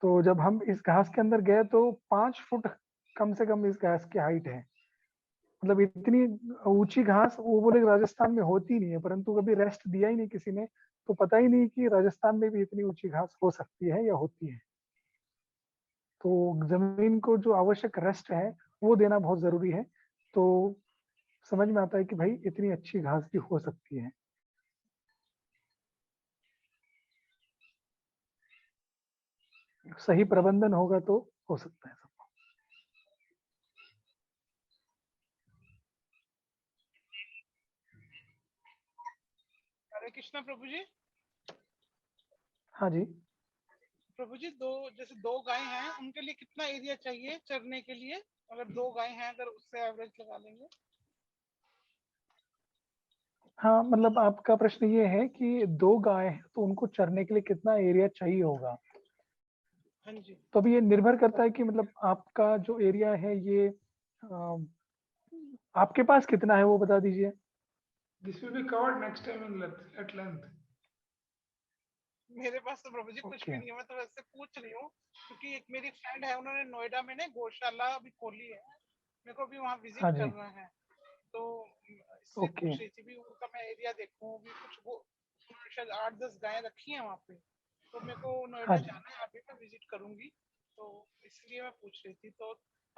तो जब हम इस घास के अंदर गए तो 5 फुट कम से कम इस घास की हाइट है, मतलब इतनी ऊंची घास वो बोले राजस्थान में होती नहीं है। परंतु कभी रेस्ट दिया ही नहीं किसी ने, तो पता ही नहीं कि राजस्थान में भी इतनी ऊंची घास हो सकती है या होती है। तो जमीन को जो आवश्यक रेस्ट है वो देना बहुत जरूरी है। तो समझ में आता है कि भाई इतनी अच्छी घास भी हो सकती है। सही प्रबंधन होगा तो हो सकता है सब। हरे कृष्णा प्रभु जी। हाँ जी प्रभु जी, जैसे दो गाय हैं, उनके लिए कितना एरिया चाहिए चरने के लिए? अगर 2 गाय हैं, अगर उससे एवरेज लगा लेंगे। हाँ, मतलब आपका प्रश्न ये है कि 2 गाय हैं तो उनको चरने के लिए कितना एरिया चाहिए होगा। हाँ जी। तो अभी ये निर्भर करता है कि मतलब आपका जो एरिया है ये आपके पास कितना है वो बता दीजिए। This will be covered next time in at length. मेरे पास तो प्रभु जी कुछ भी नहीं है, मैं तो वैसे पूछ रही हूँ क्योंकि एक मेरी फ्रेंड है, उन्होंने नोएडा में ना गौशाला अभी खोली है, मेरे को भी वहाँ विजिट करना है। तो इससे पूछ रही थी भी उनका मैं एरिया देखूं, भी कुछ शायद 8-10 गायें रखी हैं वहाँ पे, तो मेरे को नोएडा जाना है, अभी मैं विजिट करूंगी, तो इसलिए मैं पूछ रही थी। तो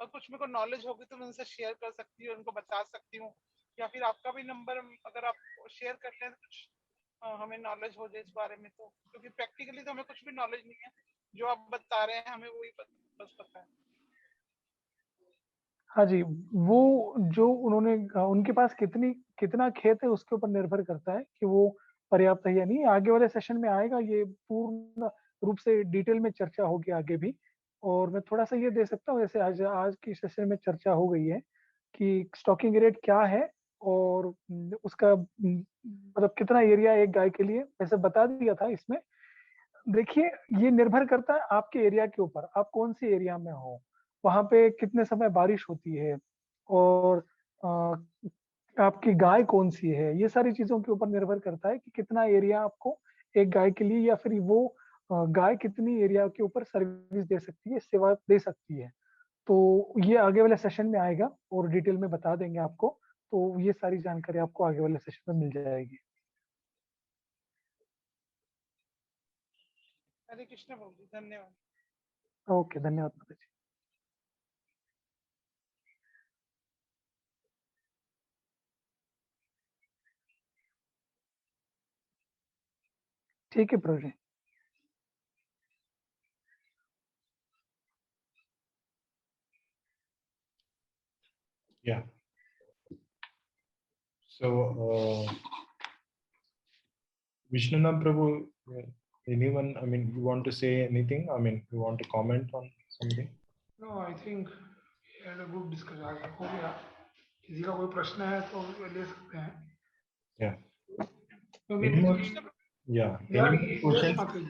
और कुछ मेरे को नॉलेज होगी तो मैं उनसे शेयर कर सकती हूँ, उनको बता सकती हूँ, या फिर आपका भी नंबर अगर आप शेयर कर लें तो कुछ हमें नॉलेज हो जाए इस बारे में। तो क्योंकि प्रैक्टिकली तो हमें कुछ भी नॉलेज नहीं है, जो आप बता रहे हैं हमें वही बस पता है। हाँ जी, वो जो उन्होंने उनके पास कितना खेत है उसके ऊपर निर्भर करता है कि वो पर्याप्त है या नहीं। आगे वाले सेशन में आएगा, ये पूर्ण रूप से डिटेल में चर्चा होगी आगे भी। और मैं थोड़ा सा ये दे सकता हूँ, जैसे आज की सेशन में चर्चा हो गई है कि स्टॉकिंग रेट क्या है और उसका मतलब कितना एरिया एक गाय के लिए, वैसे बता दिया था इसमें। देखिए, ये निर्भर करता है आपके एरिया के ऊपर, आप कौन से एरिया में हो, वहां पे कितने समय बारिश होती है, और आपकी गाय कौन सी है, ये सारी चीजों के ऊपर निर्भर करता है कि कितना एरिया आपको एक गाय के लिए, या फिर वो गाय कितनी एरिया के ऊपर सर्विस दे सकती है, सेवा दे सकती है। तो ये आगे वाले सेशन में आएगा और डिटेल में बता देंगे आपको। तो ये सारी जानकारी आपको आगे वाले सेशन में मिल जाएगी। हरे कृष्ण प्रभु जी, धन्यवाद। ओके, धन्यवाद माता जी। ठीक है प्रभु जी। Yeah. So, Vishnuna Prabhu, anyone, I mean, you want to say anything? I mean, you want to comment on something? No, I think we had a good discussion. आज हो गया। किसी का कोई प्रश्न है तो ले सकते हैं। Yeah. Any more? Yeah. Any more questions?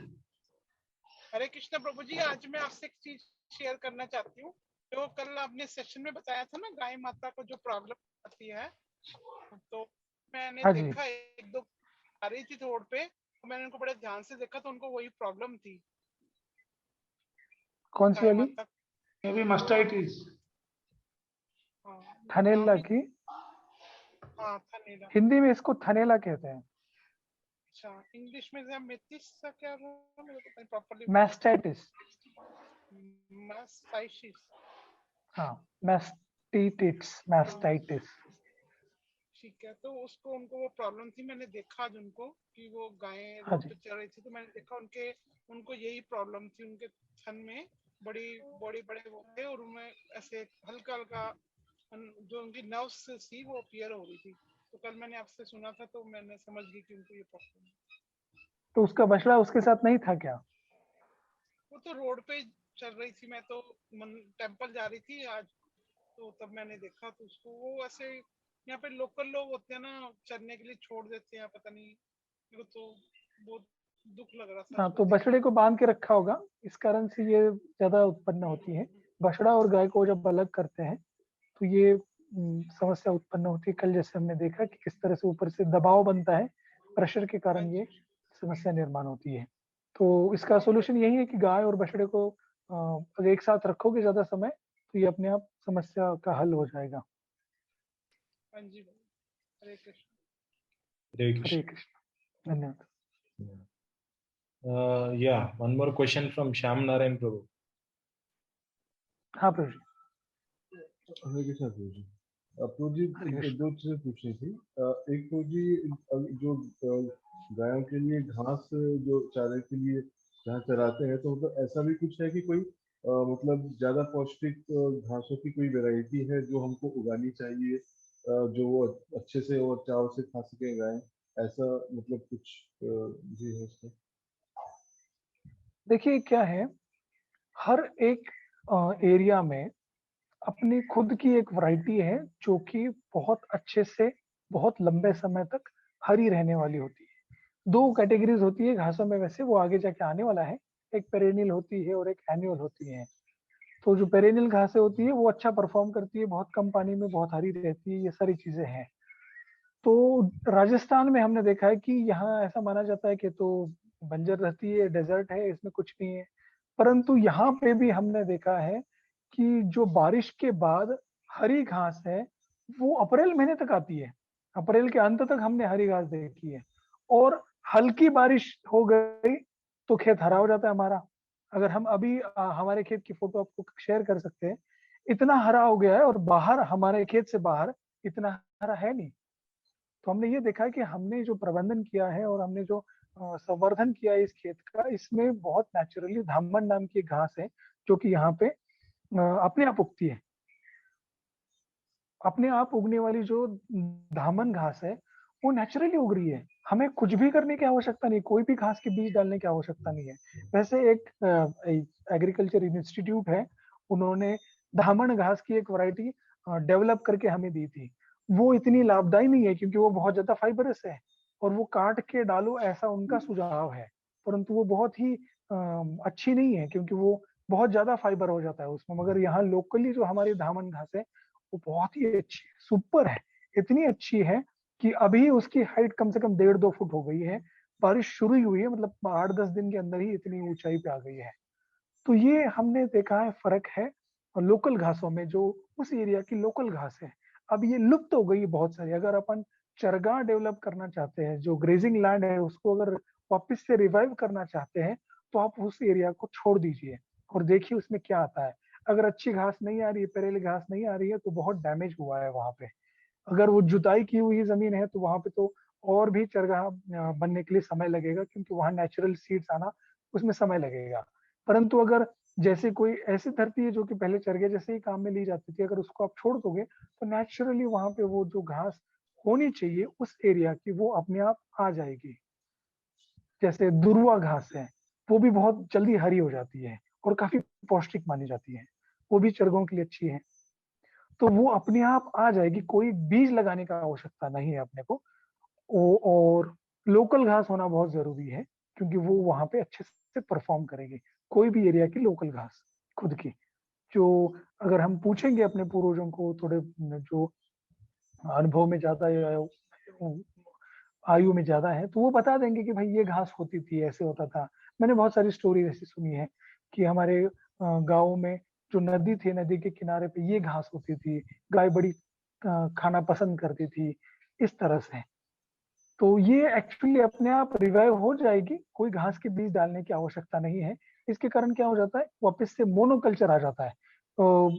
हरे कृष्ण प्रभु जी, आज मैं आपसे एक चीज शेयर करना चाहती हूँ। जो कल आपने सेशन में बताया था ना, गाय माता को जो प्रॉब्लम आती है, तो मैंने देखा एक दो आ रही थी रोड पे, तो मैंने उनको बड़े ध्यान से देखा, तो उनको वही प्रॉब्लम थी। कौन सी वाली? Maybe mastitis. थनेला की? हाँ, थनेला। हिंदी में इसको थनेला कहते हैं। अच्छा, इंग्लिश में मेस्टिस क्या बोलते हैं प्रॉपर्ली? मैस्टाइटिस। मैस्टाइटिस। हाँ, मैस्टाइटिस। ठीक है, तो उसको उनको वो प्रॉब्लम थी। मैंने देखा आज उनको कि वो गायें रोड पे चल रही थी, तो मैंने देखा उनको यही प्रॉब्लम थी। उनके थन में बड़े वो थे, और उनमें ऐसे हल्का हल्का जो उनकी नर्व्स थी वो अपीयर हो रही थी। तो कल मैंने आपसे सुना था, तो मैंने समझ गई कि उनको ये प्रॉब्लम है। तो उसका बछड़ा उसके साथ नहीं था क्या? वो तो रोड पे चल रही थी, मैं तो टेम्पल जा रही थी आज, तो तब मैंने देखा। तो उसको वो ऐसे, यहाँ पे लोकल लोग होते हैं ना, चरने के लिए छोड़ देते हैं, पता नहीं, मेरे को तो बहुत दुख लग रहा था। हाँ, तो बछड़े को बांध के रखा होगा, इस कारण से ये ज्यादा उत्पन्न होती है। बछड़ा और गाय को जब अलग करते हैं तो ये समस्या उत्पन्न होती है। कल जैसे हमने देखा कि किस तरह से ऊपर से दबाव बनता है, प्रेशर के कारण ये समस्या निर्माण होती है। तो इसका सोल्यूशन यही है कि गाय और बछड़े को अगर एक साथ रखोगे ज्यादा समय, तो ये अपने आप समस्या का हल हो जाएगा। हाँ जी, हरे कृष्ण। हरे कृष्ण। हरे कृष्ण, धन्यवाद। Yeah, one more question from Shyam Narayan Prabhu. हाँ प्रभु जी। हरे कृष्ण प्रभु जी। प्रभु जी, दो चीजें पूछनी थी। एक प्रभु जी, जो गायों के लिए घास जो चारे के लिए जहाँ चराते हैं, तो मतलब ऐसा भी कुछ है कि कोई मतलब ज्यादा पौष्टिक घासों की कोई वैरायटी है जो हमको उगानी चाहिए, जो वो अच्छे से और चाव से खा सके गाय, ऐसा मतलब कुछ भी है इसमें? देखिए क्या है, हर एक एरिया में अपनी खुद की एक वैरायटी है जो कि बहुत अच्छे से बहुत लंबे समय तक हरी रहने वाली होती है। दो कैटेगरीज होती है घासों में, वैसे वो आगे जाके आने वाला है। एक पेरेनियल होती है और एक एनुअल होती है। तो जो पेरेनियल घासें होती है वो अच्छा परफॉर्म करती है, बहुत कम पानी में बहुत हरी रहती है, ये सारी चीजें हैं। तो राजस्थान में हमने देखा है कि यहाँ ऐसा माना जाता है कि तो बंजर रहती है, डेजर्ट है, इसमें कुछ नहीं है। परंतु यहाँ पे भी हमने देखा है कि जो बारिश के बाद हरी घास है वो अप्रैल महीने तक आती है। अप्रैल के अंत तक हमने हरी घास देखी है, और हल्की बारिश हो गई तो खेत हरा हो जाता है हमारा। अगर हम अभी हमारे खेत की फोटो आपको शेयर कर सकते हैं, इतना हरा हो गया है, और बाहर हमारे खेत से बाहर इतना हरा है नहीं। तो हमने ये देखा कि हमने जो प्रबंधन किया है और हमने जो संवर्धन किया है इस खेत का, इसमें बहुत नेचुरली धामन नाम की घास है जो कि यहाँ पे अपने आप उगती है। अपने आप उगने वाली जो धामन घास है वो नेचुरली उग रही है, हमें कुछ भी करने की आवश्यकता नहीं, कोई भी घास के बीज डालने की आवश्यकता नहीं है। वैसे एक एग्रीकल्चर इंस्टीट्यूट है, उन्होंने धामन घास की एक वैरायटी डेवलप करके हमें दी थी। वो इतनी लाभदायी नहीं है क्योंकि वो बहुत ज्यादा फाइबरस है, और वो काट के डालो ऐसा उनका सुझाव है। परंतु वो बहुत ही अच्छी नहीं है क्योंकि वो बहुत ज्यादा फाइबर हो जाता है उसमें। मगर यहाँ लोकली जो हमारी धामन घास है वो बहुत ही अच्छी सुपर है, इतनी अच्छी है कि अभी उसकी हाइट कम से कम 1.5-2 फुट हो गई है। बारिश शुरू ही हुई है, मतलब 8-10 दिन के अंदर ही इतनी ऊंचाई पे आ गई है। तो ये हमने देखा है फर्क है लोकल घासों में, जो उस एरिया की लोकल घास है। अब ये लुप्त हो गई है बहुत सारी। अगर अपन चरगाह डेवलप करना चाहते हैं, जो ग्रेजिंग लैंड है उसको अगर वापस से रिवाइव करना चाहते हैं, तो आप उस एरिया को छोड़ दीजिए और देखिए उसमें क्या आता है। अगर अच्छी घास नहीं आ रही है, पेरेली घास नहीं आ रही है, तो बहुत डैमेज हुआ है वहां पे। अगर वो जुताई की हुई जमीन है तो वहां पे तो और भी चरगाह बनने के लिए समय लगेगा, क्योंकि वहां नेचुरल सीड्स आना उसमें समय लगेगा। परंतु अगर जैसे कोई ऐसी धरती है जो कि पहले चरगे जैसे ही काम में ली जाती थी, अगर उसको आप छोड़ दोगे तो नेचुरली वहां पे वो जो घास होनी चाहिए उस एरिया की, वो अपने आप आ जाएगी। जैसे दुर्वा घास है, वो भी बहुत जल्दी हरी हो जाती है और काफी पौष्टिक मानी जाती है, वो भी चरगों के लिए अच्छी है। तो वो अपने आप आ जाएगी, कोई बीज लगाने का आवश्यकता नहीं है अपने को। और लोकल घास होना बहुत जरूरी है, क्योंकि वो वहां पे अच्छे से परफॉर्म करेगी। कोई भी एरिया की लोकल घास खुद की, जो अगर हम पूछेंगे अपने पूर्वजों को, थोड़े जो अनुभव में ज्यादा या आयु में ज्यादा है, तो वो बता देंगे कि भाई ये घास होती थी, ऐसे होता था। मैंने बहुत सारी स्टोरी ऐसी सुनी है कि हमारे गाँव में जो नदी थी, नदी के किनारे पे ये घास होती थी, गाय बड़ी खाना पसंद करती थी, इस तरह से। तो ये एक्चुअली अपने आप रिवाइव हो जाएगी, कोई घास के बीज डालने की आवश्यकता नहीं है। इसके कारण क्या हो जाता है, वापस से मोनोकल्चर आ जाता है। तो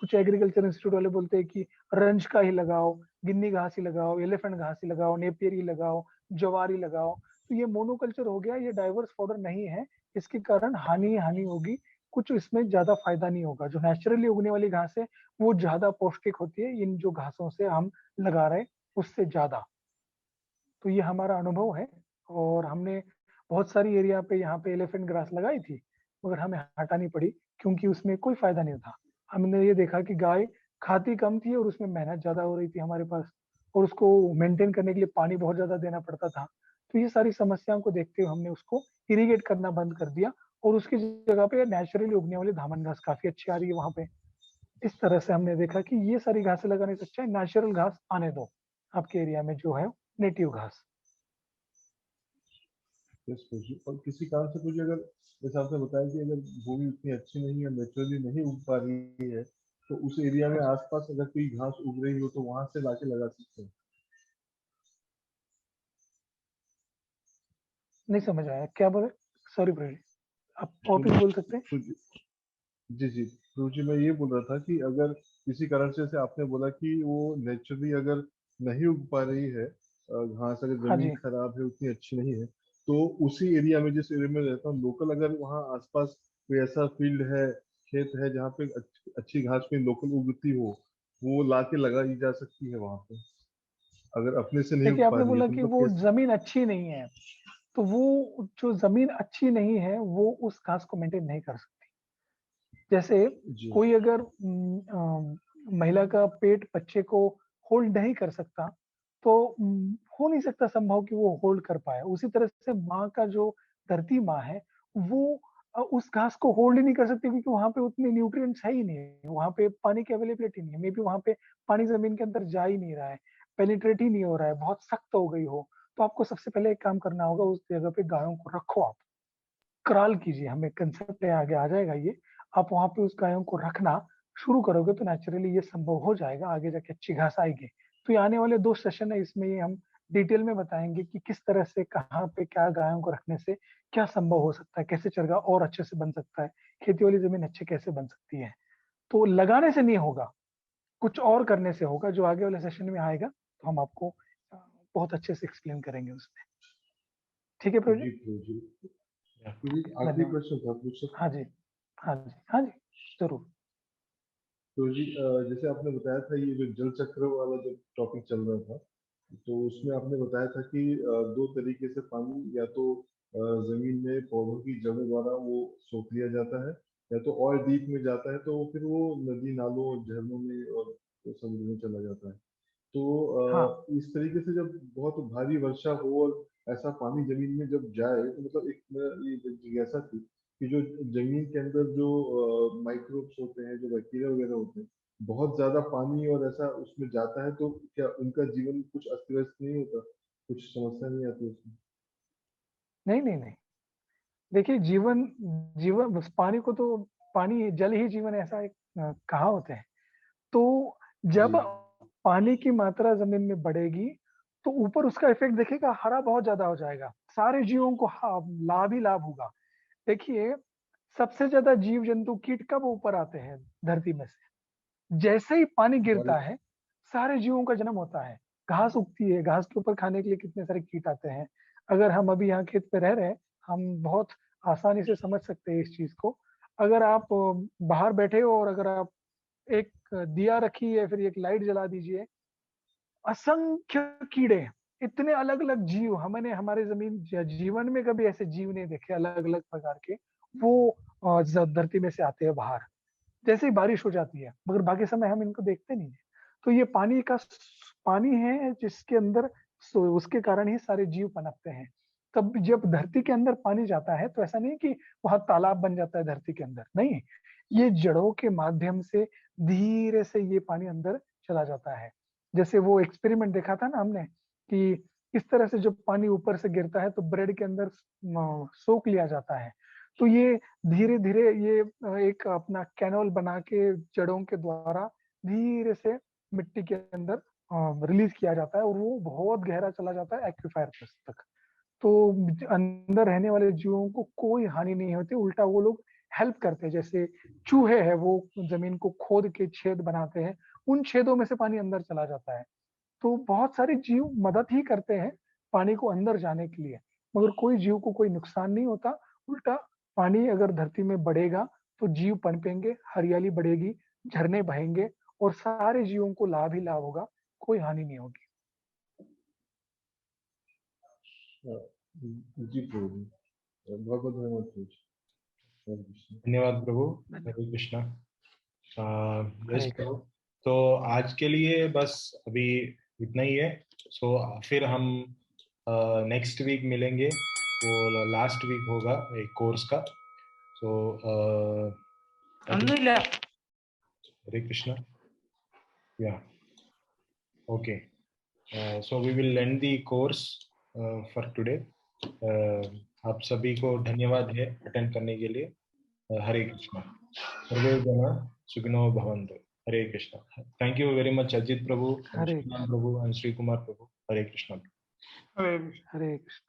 कुछ एग्रीकल्चर इंस्टीट्यूट वाले बोलते हैं कि रंज का ही लगाओ, गिन्नी घास ही लगाओ, एलिफेंट घास ही लगाओ, नेपियर ही लगाओ, जवार ही लगाओ। तो ये मोनोकल्चर हो गया, ये डाइवर्स फॉडर नहीं है। इसके कारण हानि ही हानि होगी, कुछ इसमें ज्यादा फायदा नहीं होगा। जो नेचुरली उगने वाली घास है वो ज्यादा पौष्टिक होती है इन जो घासों से हम लगा रहे हैं उससे ज्यादा। तो ये हमारा अनुभव है। और हमने बहुत सारी एरिया पे यहाँ पे एलिफेंट ग्रास लगाई थी, मगर हमें हटानी पड़ी क्योंकि उसमें कोई फायदा नहीं था। हमने ये देखा कि गाय खाती कम थी और उसमें मेहनत ज्यादा हो रही थी हमारे पास, और उसको मेंटेन करने के लिए पानी बहुत ज्यादा देना पड़ता था। तो ये सारी समस्याओं को देखते हुए हमने उसको इरिगेट करना बंद कर दिया, और उसकी जगह पे नेचुरली उगने वाली धामन घास काफी अच्छी आ रही है वहां पे। इस तरह से हमने देखा कि ये सारी घासें लगाने से अच्छा है नेचुरल घास आने दो आपके एरिया में, जो है नेटिव घास। और किसी कारण से मुझे अगर जैसे आपने बताया कि अगर भूमि उतनी अच्छी नहीं है, नेचुरली नहीं उग पा रही है, तो उस एरिया में आसपास अगर कोई घास उग रही हो तो वहां से लाके लगा सकते हैं। नहीं समझ आया क्या बोले, सॉरी ब्रो, आप वापिस बोल सकते हैं? जी जी तो जी मैं ये बोल रहा था कि अगर किसी कारण से जैसे आपने बोला कि वो नेचुरली अगर नहीं उग पा रही है, घास अगर हाँ जमीन जी। खराब है, उतनी अच्छी नहीं है, तो उसी एरिया में, जिस एरिया में रहता हूँ लोकल, अगर वहाँ आसपास कोई ऐसा फील्ड है, खेत है जहाँ पे अच्छी घास कोई लोकल उगती हो, वो लाके लगाई जा सकती है वहां पे, अगर अपने से नहीं देखिए उग पा आपने रही है बोला तो कि मतलब वो कैसे। जमीन अच्छी नहीं है, तो वो जो जमीन अच्छी नहीं है वो उस घास को मेंटेन नहीं कर सकती। जैसे जी कोई अगर महिला का पेट बच्चे को होल्ड नहीं कर सकता, तो हो नहीं सकता संभव कि वो होल्ड कर पाए। उसी तरह से माँ का जो धरती माँ है, वो उस घास को होल्ड ही नहीं कर सकती, क्योंकि वहां पे उतने न्यूट्रिएंट्स है ही नहीं, वहां पे पानी की अवेलेबिलिटी नहीं है, मे बी वहां पे पानी जमीन के अंदर जा ही नहीं रहा है, पेनिट्रेट ही नहीं हो रहा है, बहुत सख्त हो गई हो। तो आपको सबसे पहले एक काम करना होगा, उस जगह पे गायों को रखो आप, कराल कीजिए, हमें कंसेप्ट है आगे आ जाएगा ये। आप वहां पे उस गायों को रखना शुरू करोगे तो नेचुरली ये संभव हो जाएगा, आगे जाके अच्छी घास आएगी। तो ये आने वाले 2 सेशन है, इसमें ये हम डिटेल में बताएंगे कि किस तरह से कहाँ पे क्या गायों को रखने से क्या संभव हो सकता है, कैसे चरगा और अच्छे से बन सकता है, खेती वाली जमीन अच्छे कैसे बन सकती है। तो लगाने से नहीं होगा, कुछ और करने से होगा, जो आगे वाले सेशन में आएगा तो हम आपको बहुत अच्छे से एक्सप्लेन करेंगे उसमें। ठीक है प्रभु जी? जी आखिरी धन्यवाद। प्रश्न था, पूछ सकता हाँ हूँ? जी, हाँ जी, हाँ जी, जरूर। तो जी जैसे आपने बताया था, ये जो जल चक्र वाला जो टॉपिक चल रहा था, तो उसमें आपने बताया था कि 2 तरीके से पानी, या तो जमीन में पौधों की जड़ों द्वारा वो सोख लिया जाता है, या तो और डीप में जाता है तो फिर वो नदी नालों झरनों में और समुद्र में चला जाता है। तो हाँ इस तरीके से जब बहुत भारी वर्षा हो और ऐसा पानी जमीन में जब जाए, तो मतलब एक मेरा ये जिज्ञासा थी कि जो जमीन के अंदर जो माइक्रोब्स होते हैं, जो बैक्टीरिया वगैरह होते हैं, बहुत ज्यादा पानी और ऐसा उसमें जाता है तो क्या उनका जीवन कुछ अस्त व्यस्त नहीं होता, कुछ समस्या नहीं आती उसमें? नहीं नहीं नहीं, देखिए जीवन जीवन बस पानी को तो पानी जल ही जीवन ऐसा एक कहा होते हैं। तो जब पानी की मात्रा जमीन में बढ़ेगी तो ऊपर उसका इफेक्ट देखिएगा, हरा बहुत ज्यादा हो जाएगा, सारे जीवों को लाभ ही लाभ होगा। देखिए सबसे ज्यादा जीव जंतु कीट कब ऊपर आते हैं धरती में से? जैसे ही पानी गिरता है सारे जीवों का जन्म होता है। घास उगती है, घास के ऊपर खाने के लिए कितने सारे कीट आते हैं। अगर हम अभी यहाँ खेत पे रह रहे हैं, हम बहुत आसानी से समझ सकते हैं इस चीज को। अगर आप बाहर बैठे हो और अगर आप एक दिया रखी है फिर एक लाइट जला दीजिए, असंख्य कीड़े, इतने अलग अलग जीव हमने हमारे जमीन जीवन में कभी ऐसे जीव नहीं देखे अलग अलग प्रकार के, वो धरती में से आते हैं बाहर जैसे ही बारिश हो जाती है, मगर बाकी समय हम इनको देखते नहीं है। तो ये पानी है जिसके अंदर उसके कारण ही सारे जीव पनपते हैं। तब जब धरती के अंदर पानी जाता है तो ऐसा नहीं कि वहां तालाब बन जाता है धरती के अंदर, नहीं, ये जड़ों के माध्यम से धीरे से ये पानी अंदर चला जाता है। जैसे वो एक्सपेरिमेंट देखा था ना हमने कि इस तरह से जब पानी ऊपर से गिरता है तो ब्रेड के अंदर सोख लिया जाता है। तो ये धीरे धीरे ये एक अपना कैनल बना के जड़ों के द्वारा धीरे से मिट्टी के अंदर रिलीज किया जाता है और वो बहुत गहरा चला जाता है एक्विफायर तक। तो अंदर रहने वाले जीवों को कोई हानि नहीं होती, उल्टा वो लोग हेल्प करते हैं। जैसे चूहे हैं, वो जमीन को खोद के छेद बनाते हैं, उन छेदों में से पानी अंदर चला जाता है। तो बहुत सारे जीव मदद ही करते हैं पानी को अंदर जाने के लिए, मगर कोई जीव को कोई नुकसान नहीं होता। उल्टा पानी अगर धरती में बढ़ेगा तो जीव पनपेंगे, हरियाली बढ़ेगी, झरने बहेंगे और सारे जीवों को लाभ ही लाभ होगा, कोई हानि नहीं होगी। जी प्रभु जी, बहुत बहुत धन्यवाद प्रभु जी। धन्यवाद प्रभु। हरे कृष्णा। यस प्रभु, तो आज के लिए बस अभी इतना ही है। सो फिर हम नेक्स्ट वीक मिलेंगे, वो लास्ट वीक होगा एक कोर्स का। सो हरे कृष्णा। या okay, so we will end the course for today. आप सभी को धन्यवाद है अटेंड करने के लिए। हरे कृष्णा। सर्वे जना सुखिनो भवन्तु। Hare Krishna. Thank you very much Ajit Prabhu, Prabhu and Shri Kumar Prabhu. Hare Krishna. Hare Krishna. Hare Krishna.